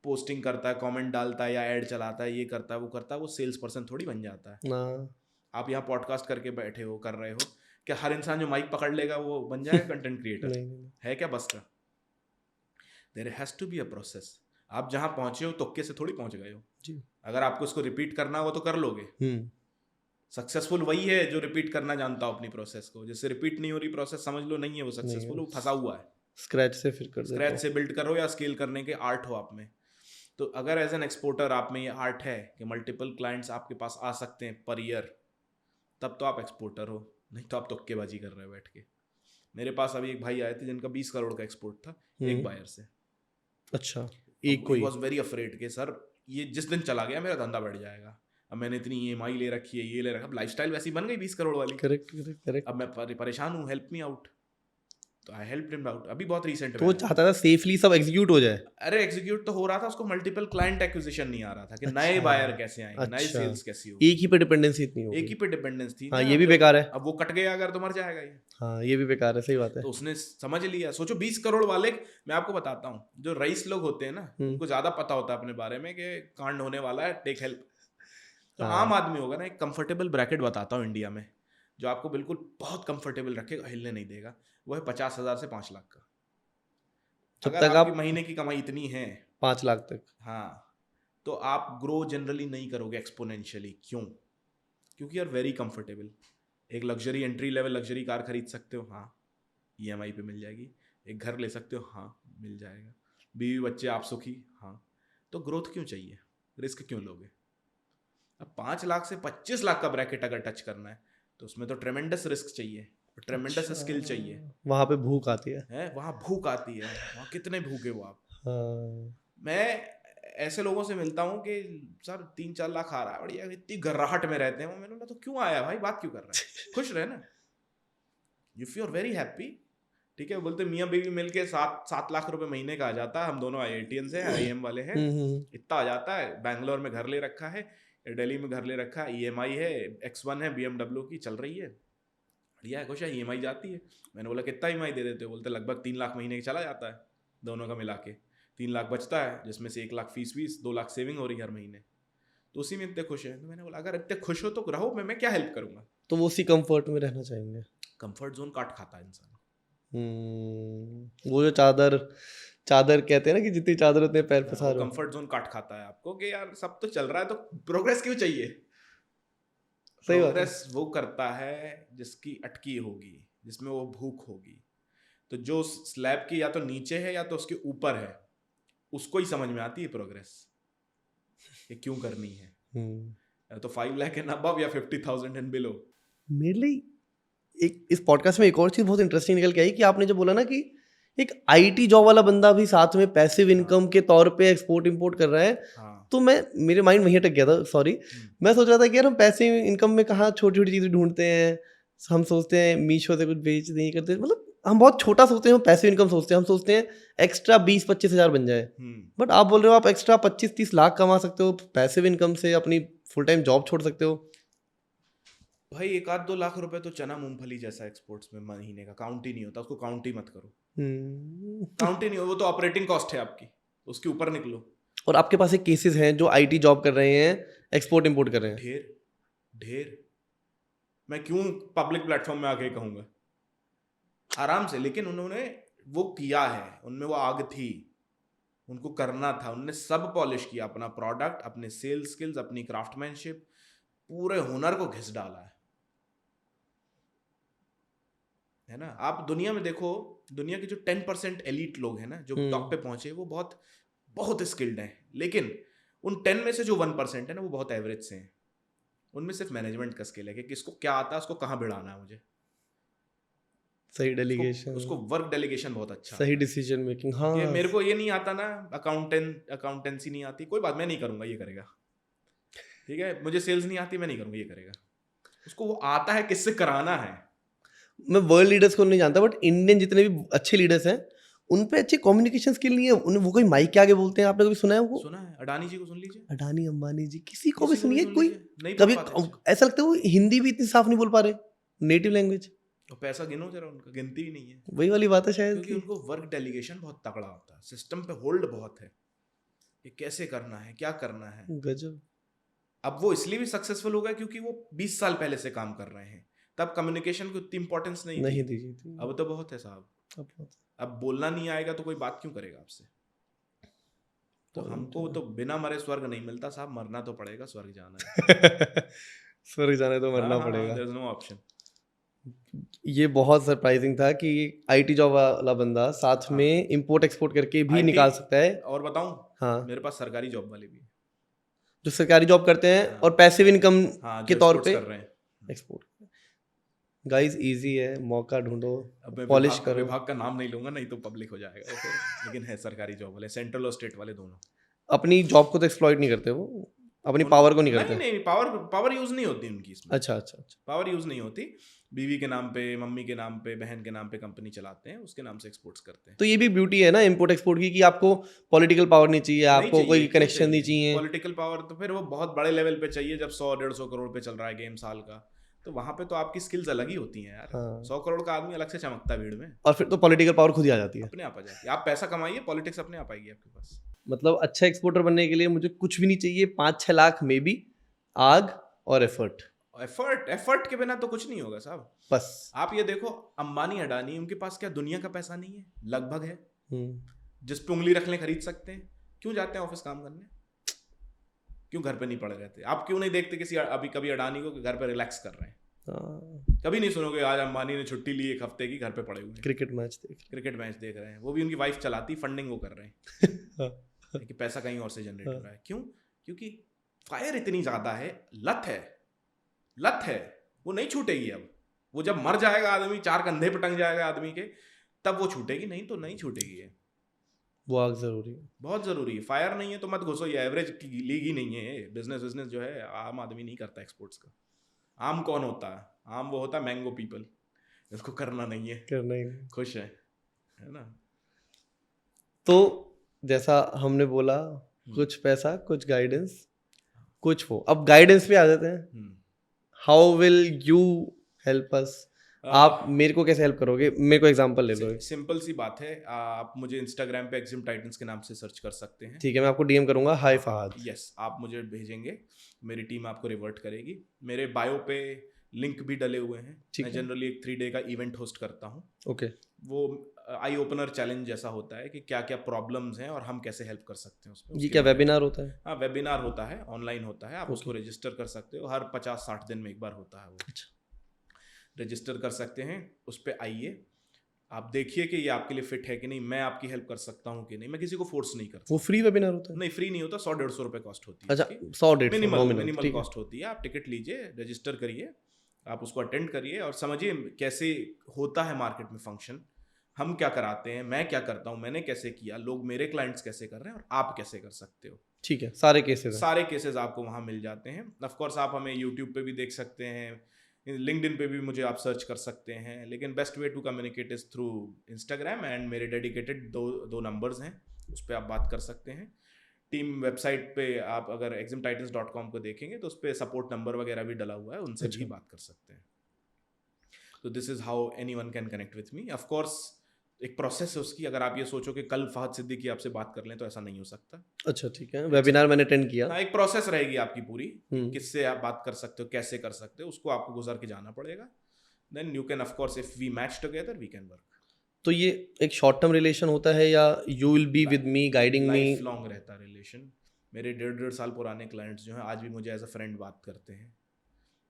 पोस्टिंग करता है, कमेंट डालता है या ऐड चलाता है, ये करता है वो करता है, वो सेल्स पर्सन थोड़ी बन जाता है। ना आप यहाँ पॉडकास्ट करके बैठे हो, कर रहे हो, क्या हर इंसान जो माइक पकड़ लेगा वो बन जाएगा कंटेंट क्रिएटर? नहीं। है क्या बस का? There has to be a process. आप जहाँ पहुंचे हो तुक्के से थोड़ी पहुंच गए हो जी। अगर आपको इसको रिपीट करना हो तो कर लोगे। सक्सेसफुल वही है जो रिपीट करना जानता हो अपनी प्रोसेस को। जिससे रिपीट नहीं हो रही प्रोसेस, समझ लो नहीं है वो सक्सेसफुल, वो फंसा हुआ है। स्क्रैच से फिर कर स्क्रैच से बिल्ड करो या स्केल करने के आर्ट हो आप में। तो अगर एज एन एक्सपोर्टर आप में ये आर्ट है कि मल्टीपल क्लाइंट्स आपके पास आ सकते हैं पर ईयर, तब तो आप एक्सपोर्टर हो, नहीं तो आप तुक्केबाजी कर रहे हो बैठ के। मेरे पास अभी एक भाई आए थे जिनका 20 करोड़ का एक्सपोर्ट था एक बायर से। अच्छा, एक कोई वॉज वेरी अफ्रेड कि सर ये जिस दिन चला गया मेरा धंधा बढ़ जाएगा। अब मैंने इतनी EMI ले रखी है, ये ले रखा, अब लाइफस्टाइल वैसी बन गई 20 करोड़ वाली। करेक्ट। अब मैं परेशान हूँ, हेल्प मी आउट। तो आई हेल्प हिम आउट। अभी बहुत रिसेंट तो वो चाहता था सेफली सब एग्जीक्यूट हो जाए। अरे एग्जीक्यूट तो हो रहा था, उसको मल्टीपल क्लाइंट एक्विजिशन नहीं आ रहा था कि नए बायर कैसे आएंगे, नए सेल्स कैसी होगी। एक ही पे डिपेंडेंसी इतनी होगी, एक ही पे डिपेंडेंस थी। हाँ ये भी बेकार है। अब वो कट गया अगर तो मर जाएगा ये। हाँ ये भी बेकार है, सही बात है। तो उसने समझ लिया। सोचो 20 करोड़ वाले, मैं आपको बताता हूँ, जो रईस लोग होते हैं ना उनको ज्यादा पता होता है अपने बारे में कि कांड होने वाला है, टेक हेल्प। तो आम आदमी होगा ना, एक कंफर्टेबल ब्रैकेट बताता हूँ इंडिया में जो आपको बिल्कुल बहुत कंफर्टेबल रखेगा, हिलने नहीं देगा। वो है 50,000 से 5 लाख का। जब अगर तक आपकी आप महीने की कमाई इतनी है 5 लाख तक, हाँ, तो आप ग्रो जनरली नहीं करोगे एक्सपोनेंशियली। क्यों? क्योंकि यार वेरी कंफर्टेबल। एक luxury entry level luxury car खरीद सकते हो, हाँ EMI पे मिल जाएगी। एक घर ले सकते हो, हाँ मिल जाएगा। बीवी बच्चे आप सुखी, हाँ। तो ग्रोथ क्यों चाहिए, रिस्क क्यों लोगे? अब 5 लाख से 25 लाख का ब्रैकेट अगर टच करना है तो उसमें तो ट्रेमेंडस रिस्क चाहिए, ट्रेमेंडस स्किल चाहिए। वहां पे भूख आती है वहाँ भूख आती है, वहाँ कितने भूखे हो आप। हाँ। मैं ऐसे लोगों से मिलता हूँ कि सर 3-4 लाख आ रहा है, बढ़िया, इतनी घर्राहट में रहते हैं। मैंने बोला तो क्यों आया भाई, बात क्यों कर रहा है, खुश रहे ना, if you are very happy. ठीक है, बोलते मियाँ बीवी मिलके 7 लाख रुपए महीने का आ जाता है। हम दोनों IITians से IIM वाले हैं, इतना आ जाता है। बैंगलोर में घर ले रखा है, दिल्ली में घर ले रखा है, EMI है, X1 है BMW की चल रही है, बढ़िया है, खुश है, EMI जाती है। मैंने बोला कितना EMI दे देते हो? बोलते लगभग 3 लाख महीने का चला जाता है, दोनों का मिला के 3 लाख बचता है, जिसमें से 1 लाख फीस 2 लाख सेविंग हो रही है हर महीने। तो उसी में इतने खुश है। तो मैंने बोला अगर इतने खुश हो तो रहो, मैं क्या हेल्प करूंगा। तो वो उसी कंफर्ट में रहना चाहेंगे। कंफर्ट जोन काट खाता है इंसान। वो जो चादर कहते हैं ना कि जितनी चादर उतने पैर पसारो। कंफर्ट जोन काट खाता है आपको कि यार सब तो चल रहा है तो प्रोग्रेस क्यों चाहिए। प्रोग्रेस वो करता है जिसकी अटकी होगी, जिसमें वो भूख होगी। तो जो स्लैब की या तो नीचे है या तो उसके ऊपर है, उसको ही समझ में आती है प्रोग्रेस, ये क्यों करनी है। तो 5 लाख एंड अबव या 50,000 एंड बिलो। मेरे लिए एक इस पॉडकास्ट में एक और चीज़ बहुत इंटरेस्टिंग निकल के आई कि आपने जो बोला ना कि एक आईटी जॉब वाला बंदा भी साथ में पैसिव इनकम के तौर पे एक्सपोर्ट इंपोर्ट कर रहा है। तो मेरे माइंड वहीं अटक गया था, सॉरी। मैं सोच रहा था कि यार हम पैसिव इनकम में कहाँ छोटी छोटी चीज़ें ढूंढते हैं। हम सोचते हैं मीशो से कुछ बेच नहीं करते, मतलब हम बहुत छोटा सोचते हैं, हम पैसिव इनकम सोचते हैं, हम सोचते हैं एक्स्ट्रा 20-25 हज़ार बन जाए। बट आप बोल रहे हो आप एक्स्ट्रा 25-30 लाख कमा सकते हो पैसिव इनकम से, अपनी फुल टाइम जॉब छोड़ सकते हो। भाई 1-2 लाख रुपए तो चना मूंगफली जैसा एक्सपोर्ट्स में महीने का काउंट ही नहीं होता, उसको काउंट ही मत करो। काउंट ही नहीं हो, वो तो ऑपरेटिंग कॉस्ट है आपकी, उसके ऊपर निकलो। और आपके पास एक केसेस हैं जो आईटी जॉब कर रहे हैं, एक्सपोर्ट इंपोर्ट कर रहे हैं, ढेर। मैं क्यों पब्लिक प्लेटफॉर्म में आके कहूंगा, आराम से। लेकिन उन्होंने वो किया है, उनमें वो आग थी, उनको करना था, उन्होंने सब पॉलिश किया, अपना प्रोडक्ट, अपने सेल्स स्किल्स, अपनी क्राफ्टमैनशिप, पूरे हुनर को घिस डाला है ना। आप दुनिया में देखो, दुनिया के जो 10% एलीट लोग हैं ना, जो टॉप पे पहुंचे, वो बहुत बहुत स्किल्ड हैं। लेकिन उन 10 में से जो 1% है ना, वो बहुत एवरेज से हैं। उनमें सिर्फ मैनेजमेंट का स्किल है कि किसको क्या आता है, उसको कहाँ भिड़ाना है मुझे, सही डेलीगेशन, उसको वर्क डेलीगेशन बहुत अच्छा, सही डिसीजन मेकिंग। हाँ, ये मेरे को ये नहीं आता ना, अकाउंटेंसी नहीं आती, कोई बात, मैं नहीं करूंगा, ये करेगा। ठीक है, मुझे सेल्स नहीं आती, मैं नहीं करूंगा, ये करेगा। उसको वो आता है किससे कराना है। मैं वर्ल्ड लीडर्स को नहीं जानता, बट इंडियन जितने भी अच्छे लीडर्स हैं उन पे अच्छी कम्युनिकेशन स्किल नहीं है। वो कोई माइक के आगे बोलते हैं, आपने कभी सुना है वो? सुना है, अडानी जी को सुन लीजिए, अडानी अंबानी जी, किसी को भी सुनिए, कोई नहीं कभी ऐसा लगता है वो हिंदी भी इतनी साफ नहीं बोल पा रहे, नेटिव लैंग्वेज। तो पैसा गिनो जरा, उनका गिनती भी नहीं है। वही वाली बात है शायद, क्योंकि उनको वर्क डेलीगेशन बहुत तगड़ा होता है, सिस्टम पे होल्ड बहुत है, ये कैसे करना है, क्या करना है। गजब। अब वो इसलिए भी सक्सेसफुल हो गया क्योंकि वो 20 साल पहले से काम कर रहे हैं, तब कम्युनिकेशन को उतनी इंपॉर्टेंस नहीं दी थी। अब तो बहुत है साहब, अब बोलना नहीं आएगा तो कोई बात क्यों करेगा आपसे। तो हमको तो बिना मरे स्वर्ग नहीं मिलता साहब, मरना तो पड़ेगा, स्वर्ग जाना है। स्वर्ग जाना है तो मरना पड़ेगा, देयर इज नो ऑप्शन। ये बहुत सरप्राइजिंग था कि आईटी जॉब वाला बंदा साथ में इंपोर्ट एक्सपोर्ट करके भी निकाल सकता है। और बताऊं, हाँ, मेरे पास सरकारी जॉब वाले भी, जो सरकारी जॉब करते हैं और पैसिव इनकम के तौर पे कर रहे हैं, एक्सपोर्ट। गाइस इजी है, मौका ढूंढो, अब पॉलिश करो। विभाग का नाम नहीं लूंगा, नहीं तो पब्लिक हो जाएगा फिर। लेकिन है सरकारी जॉब वाले, सेंट्रल और स्टेट वाले दोनों। अपनी जॉब को तो एक्सप्लॉइट नहीं करते वो, अपनी पावर को नहीं करते। नहीं, पावर यूज नहीं होती उनकी इसमें। अच्छा, पावर यूज नहीं होती। बीवी के नाम पे, मम्मी के नाम पे, बहन के नाम पे कंपनी चलाते हैं, उसके नाम से एक्सपोर्ट्स करते हैं। तो ये भी ब्यूटी है ना इंपोर्ट एक्सपोर्ट की, कि आपको पॉलिटिकल पावर नहीं चाहिए, आपको कोई कनेक्शन नहीं चाहिए। पॉलिटिकल पावर तो फिर वो बहुत बड़े लेवल पे चाहिए, जब 100-150 करोड़ पे चल रहा है गेम साल का, तो वहां पे तो आपकी स्किल्स अलग ही होती हैं यार। 100 करोड़ का आदमी अलग से चमकता है भीड़ में, और फिर तो पॉलिटिकल पावर खुद ही आ जाती है, अपने आप आ जाती है। आप पैसा कमाइए, पॉलिटिक्स अपने आप आएगी आपके पास। मतलब अच्छा एक्सपोर्टर बनने के लिए मुझे कुछ भी नहीं चाहिए, 5-6 लाख में भी, आग और एफर्ट के बिना तो कुछ नहीं होगा साहब। बस आप ये देखो, अंबानी अडानी, उनके पास क्या दुनिया का पैसा नहीं है? लगभग है, जिस पे उंगली रख लें खरीद सकते हैं। क्यों जाते हैं ऑफिस काम करने? क्यों घर पे नहीं पड़े रहते? आप क्यों नहीं देखते किसी कभी अडानी को घर पे रिलैक्स कर रहे हैं? कभी नहीं सुनोगे आज अंबानी ने छुट्टी ली 1 हफ्ते की, घर पे पड़े हुए क्रिकेट मैच देख रहे हैं। वो भी उनकी वाइफ चलाती, फंडिंग वो कर रहे हैं कि पैसा कहीं और से जनरेट हो रहा है। क्यों? क्योंकि फायर इतनी ज्यादा है, लत है, वो नहीं छूटेगी। अब वो जब मर जाएगा आदमी, 4 कंधे पे टंग जाएगा आदमी के, तब वो छूटेगी, नहीं तो नहीं छूटेगी है। वो आग जरूरी है, बहुत जरूरी है। फायर नहीं है तो मत घुसो, ये एवरेज लीग ही नहीं है। बिजनेस जो है आम आदमी नहीं करता एक्सपोर्ट्स का। आम कौन होता है? आम वो होता है मैंगो पीपल, इसको करना नहीं है, खुश है ना। तो जैसा हमने बोला, कुछ पैसा, कुछ गाइडेंस, कुछ वो। अब गाइडेंस पे आ जाते हैं। How will you help us? आप मेरे को कैसे हेल्प करोगे? मेरे को एग्जांपल ले लो। सिंपल सी बात है, आप मुझे इंस्टाग्राम पे एक्जिम टाइटंस के नाम से सर्च कर सकते हैं। ठीक है, मैं आपको डीएम करूंगा, हाय फहद। यस, आप मुझे भेजेंगे, मेरी टीम आपको रिवर्ट करेगी। मेरे बायो पे लिंक भी डले हुए हैं। मैं जनरली एक 3 डे का इवेंट होस्ट करता हूँ। ओके, वो आई ओपनर चैलेंज जैसा होता है कि क्या क्या प्रॉब्लम्स हैं और हम कैसे हेल्प कर सकते हैं उसमें। ये क्या वेबिनार होता है? हाँ, वेबिनार होता है, ऑनलाइन होता है। आप उसको रजिस्टर कर सकते हो, हर 50-60 दिन में एक बार होता है वो। रजिस्टर कर सकते हैं, उस पर आइए। आप देखिए कि ये आपके लिए फिट है कि नहीं, मैं आपकी हेल्प कर सकता हूँ कि नहीं, मैं किसी को फोर्स नहीं करता। वो फ्री वेबिनार होता है? नहीं, फ्री नहीं होता, 100-150 रुपये कॉस्ट होती है अच्छा, उसकी। 100-150 मिनिमल नॉमिनल, ठीक है। कॉस्ट होती है। आप टिकट लीजिए, रजिस्टर करिए, आप उसको अटेंड करिए और समझिए कैसे होता है मार्केट में फंक्शन, हम क्या कराते हैं, मैं क्या करता हूँ, मैंने कैसे किया, लोग मेरे क्लाइंट्स कैसे कर रहे हैं और आप कैसे कर सकते हो। ठीक है, सारे केसेस हैं। सारे केसेस आपको वहाँ मिल जाते हैं। ऑफ कोर्स आप हमें यूट्यूब पे भी देख सकते हैं, लिंक्डइन पे भी मुझे आप सर्च कर सकते हैं, लेकिन best way to communicate is through Instagram, and मेरे डेडिकेटेड दो नंबर्स हैं, उस पर आप बात कर सकते हैं। टीम वेबसाइट पे आप अगर eximtitans.com को देखेंगे तो उस पर सपोर्ट नंबर वगैरह भी डला हुआ है, उनसे भी बात कर सकते हैं। तो this is how anyone can connect with me. Of course एक प्रोसेस है उसकी, अगर आप ये सोचो कि कल फहद सिद्दीकी आपसे बात कर लें तो ऐसा नहीं हो सकता। अच्छा, ठीक है, वेबिनार मैंने अटेंड किया। हाँ, एक प्रोसेस रहेगी आपकी पूरी, किससे आप बात कर सकते हो, कैसे कर सकते हो, उसको आपको गुजर के जाना पड़ेगा। Then you can of course, if we match together we can work. तो ये एक शॉर्ट टर्म रिलेशन होता है या you will be with me guiding me? Life long रहता रिलेशन। मेरे 1.5 साल पुराने क्लाइंट्स जो हैं आज भी मुझे एज अ फ्रेंड बात करते हैं,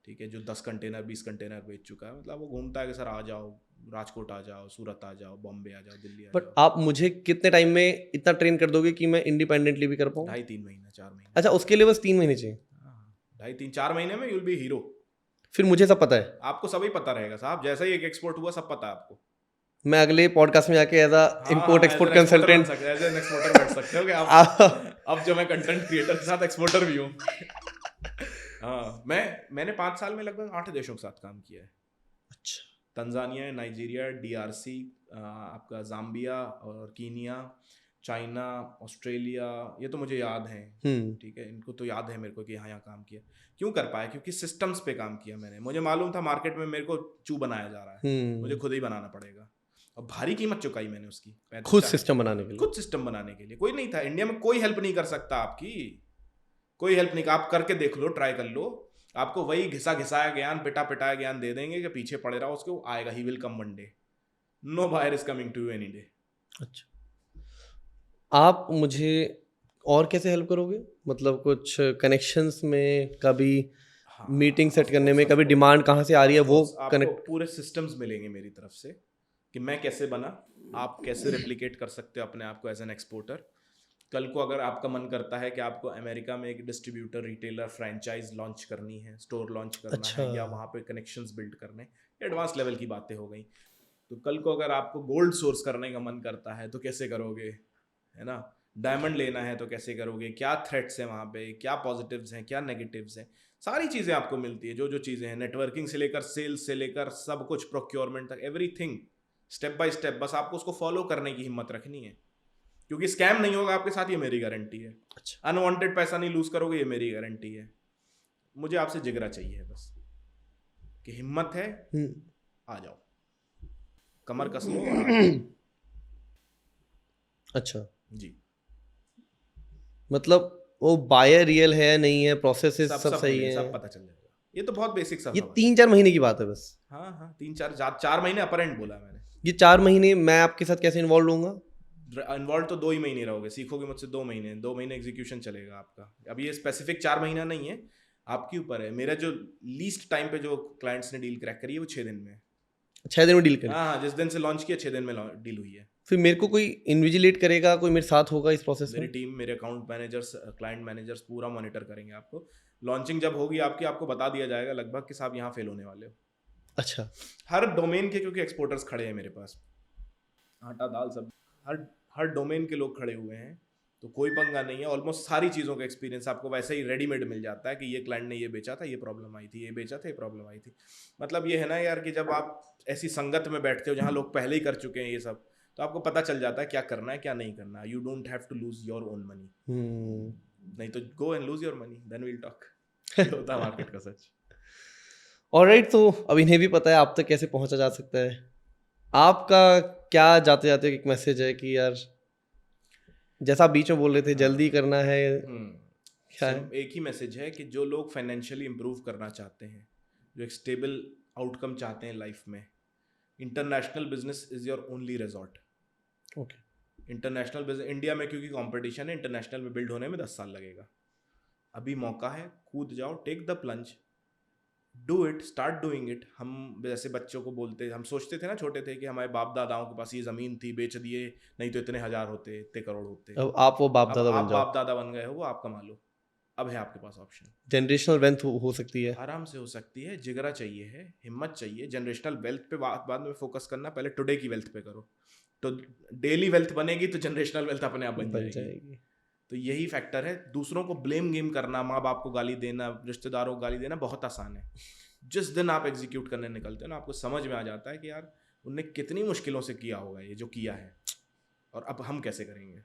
ठीक है, जो 10 कंटेनर 20 कंटेनर बेच चुका है। मतलब वो घूमता है कि सर आ जाओ, राजकोट आ जाओ, सूरत आ जाओ, बॉम्बे आ जाओ, दिल्ली आ बट जाओ। आप मुझे कितने टाइम में इतना ट्रेन कर दोगे कि मैं इंडिपेंडेंटली भी कर पाऊँ? 2.5-3 महीना, 4 महीने। अच्छा, उसके लिए बस 3 महीने चाहिए? 2.5-3-4 महीने में यूल बी हीरो। फिर मुझे सब पता है? आपको सभी पता रहेगा साहब, जैसा ही एक एक्सपोर्ट हुआ सब पता है आपको। मैं अगले पॉडकास्ट में आके as a import export consultant, as an exporter बैठ सकते हो कि आप अब जो मैं कंटेंट क्रिएटर के साथ एक्सपोर्टर भी हूँ। हाँ, मैंने 5 साल में लगभग 8 देशों के साथ काम किया है। अच्छा, तंजानिया, नाइजीरिया, DRC, आपका जाम्बिया और कीनिया, चाइना, ऑस्ट्रेलिया, ये तो मुझे याद है, ठीक है, इनको तो याद है मेरे को कि यहाँ काम किया। क्यों कर पाया? क्योंकि सिस्टम्स पे काम किया मैंने। मुझे मालूम था मार्केट में मेरे को चू बनाया जा रहा है, मुझे खुद ही बनाना पड़ेगा, और भारी कीमत चुकाई मैंने उसकी, खुद सिस्टम बनाने के लिए। खुद सिस्टम बनाने के लिए कोई नहीं था इंडिया में, कोई हेल्प नहीं कर सकता आपकी, कोई हेल्प नहीं। आप करके देख लो, ट्राई कर लो, आपको वही घिसा घिसाया ज्ञान, पिटा पिटाया ज्ञान दे देंगे कि पीछे पड़े रहो उसके, वो आएगा, he will come one day, no buyer is coming to you any day. अच्छा, आप मुझे और कैसे हेल्प करोगे? मतलब कुछ कनेक्शंस में, कभी मीटिंग सेट करने में, कभी डिमांड कहाँ से आ रही है वो कनेक्ट? पूरे सिस्टम्स मिलेंगे मेरी तरफ से कि मैं कैसे बना, आप कैसे रेप्लिकेट कर सकते हो अपने आप को एज एन एक्सपोर्टर। कल को अगर आपका मन करता है कि आपको अमेरिका में एक डिस्ट्रीब्यूटर, रिटेलर, फ्रेंचाइज लॉन्च करनी है, स्टोर लॉन्च करना है, या वहाँ पे कनेक्शंस बिल्ड करने, एडवांस लेवल की बातें हो गई। तो कल को अगर आपको गोल्ड सोर्स करने का मन करता है तो कैसे करोगे, है ना, डायमंड लेना है तो कैसे करोगे, क्या थ्रेट्स हैं वहाँ पे, क्या पॉजिटिव्स हैं, क्या नेगेटिव्स हैं, सारी चीज़ें आपको मिलती है। जो चीज़ें हैं, नेटवर्किंग से लेकर सेल्स से लेकर सब कुछ, प्रोक्योरमेंट तक, एवरीथिंग स्टेप बाय स्टेप। बस आपको उसको फॉलो करने की हिम्मत रखनी है, क्योंकि स्कैम नहीं होगा आपके साथ, ये मेरी गारंटी है। अच्छा, अनवांटेड पैसा नहीं लूज करोगे, ये मेरी गारंटी है। मुझे आपसे जिगरा चाहिए बस, कि हिम्मत है, आ जाओ, कमर कस लो और आ जाओ। अच्छा जी, मतलब वो बायर रियल है नहीं है, प्रोसेसेस सब सही है, सब पता चल जाएगा। ये तो बहुत बेसिक सा ये सवाल है। 3-4 महीने की बात है बस? हाँ हाँ, 3-4 महीने अपर एंड बोला मैंने। ये 4 महीने मैं आपके साथ कैसे इन्वॉल्व होऊंगा? इन्वॉल्व तो 2 ही महीने रहोगे, सीखोगे मुझसे 2 महीने, 2 महीने एग्जीक्यूशन चलेगा आपका। अब ये स्पेसिफिक 4 महीना नहीं है, आपके ऊपर है। मेरा जो लीस्ट टाइम पे जो क्लाइंट्स ने डील क्रैक करी है वो 6 दिन में। 6 दिन में डील करें? हाँ, जिस दिन से लॉन्च किया 6 दिन में डील हुई है। फिर मेरे को कोई इन्विजिलेट करेगा, कोई मेरे साथ होगा इस प्रोसेस मेरी में? टीम, मेरे अकाउंट मैनेजर्स, क्लाइंट मैनेजर्स पूरा मॉनिटर करेंगे आपको। लॉन्चिंग जब होगी आपकी, आपको बता दिया जाएगा लगभग कि साहब यहाँ फेल होने वाले हो। अच्छा, हर डोमेन के, क्योंकि एक्सपोर्टर्स खड़े हैं मेरे पास, आटा दाल सब, हर डोमेन के लोग खड़े हुए हैं, तो कोई पंगा नहीं है। ऑलमोस्ट सारी चीज़ों का एक्सपीरियंस आपको वैसे ही रेडीमेड मिल जाता है कि ये क्लाइंट ने ये बेचा था, ये प्रॉब्लम आई थी, ये बेचा था, ये प्रॉब्लम आई थी। मतलब ये है ना यार कि जब आप ऐसी संगत में बैठते हो जहाँ लोग पहले ही कर चुके हैं ये सब, तो आपको पता चल जाता है क्या करना है क्या नहीं करना। You don't have to lose your own money, नहीं तो go and lose your money, then we'll talk. होता है मार्केट का सच। ऑलराइट, तो अब इन्हें भी पता है आप तक कैसे पहुंचा जा सकता है। आपका क्या जाते जाते एक मैसेज है कि यार, जैसा आप बीच में बोल रहे थे जल्दी करना है, क्या है? एक ही मैसेज है कि जो लोग फाइनेंशियली इंप्रूव करना चाहते हैं, जो एक स्टेबल आउटकम चाहते हैं लाइफ में, international business is your only resort. Okay, international business India में क्योंकि कंपटीशन है, इंटरनेशनल में बिल्ड होने में 10 साल लगेगा। अभी मौका है, कूद जाओ, take the plunge, do it, start doing it. हम जैसे बच्चों को बोलते, हम सोचते थे ना छोटे थे कि हमारे बाप दादाओं के पास ये ज़मीन थी, बेच दिए, नहीं तो इतने हजार होते, इतने करोड़ होते। अब आप वो बाप अब दादा आप बन जाओ, बाप दादा बन गए हो, वो आप कमा लो। अब है आपके पास ऑप्शन, जनरेशनल वेल्थ हो सकती है। आराम से हो सकती है। जिगरा चाहिए है, हिम्मत चाहिए। जनरेशनल वेल्थ पे बाद में फोकस करना, पहले टुडे की वेल्थ पे करो। तो डेली वेल्थ बनेगी तो जनरेशनल वेल्थ अपने आप बन जाएगी। तो यही फैक्टर है। दूसरों को ब्लेम गेम करना, माँ बाप को गाली देना, रिश्तेदारों को गाली देना बहुत आसान है। जिस दिन आप एग्जीक्यूट करने निकलते हो ना, आपको समझ में आ जाता है कि यार उनने कितनी मुश्किलों से किया होगा ये जो किया है, और अब हम कैसे करेंगे।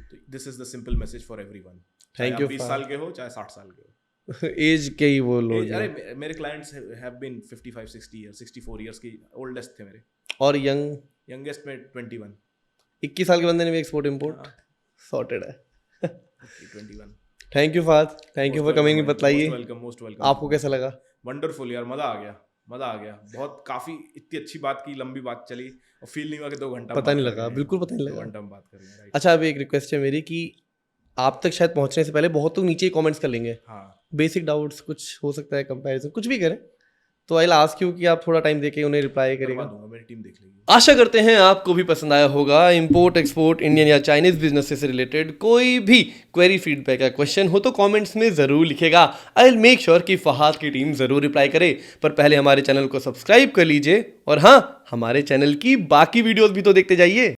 तो this is the simple message for everyone. Thank you. 20 साल के हो चाहे 60 साल के हो, एज के ही वो लोग। अरे मेरे clients have been 55 60 years, 64 years की ओल्डेस्ट थे मेरे। और यंगेस्ट में 21। 21 साल के बंदे ने भी एक्सपोर्ट इंपोर्ट सॉर्टेड है। 21। Thank you Fahad, thank you for coming. बताइए मोस्ट वेलकम। आपको कैसा लगा? वंडरफुल यार, मजा आ गया, मजा आ गया बहुत। काफी इतनी अच्छी बात की, लंबी बात चली और फील नहीं हुआ कि 2 घंटा पता नहीं लगा, बिल्कुल पता नहीं लगा। 2 घंटा में बात कर रहे हैं। अच्छा, अब एक रिक्वेस्ट है मेरी कि आप तक शायद पहुंचने से पहले बहुत लोग नीचे कमेंट्स कर लेंगे। हाँ, बेसिक डाउट्स कुछ हो सकता है, कंपैरिजन कुछ भी करें, तो आई विल आस्क यू कि आप थोड़ा टाइम देके उन्हें रिप्लाई करेगा। दूंगा, मेरी टीम देख लेगी। आशा करते हैं आपको भी पसंद आया होगा। इंपोर्ट एक्सपोर्ट, इंडियन या चाइनीज बिजनेस से रिलेटेड कोई भी क्वेरी, फीडबैक या क्वेश्चन हो तो कमेंट्स में ज़रूर लिखेगा। आई विल मेक श्योर कि फहाद की टीम ज़रूर रिप्लाई करे। पर पहले हमारे चैनल को सब्सक्राइब कर लीजिए, और हाँ, हमारे चैनल की बाकी वीडियोस भी तो देखते जाइए।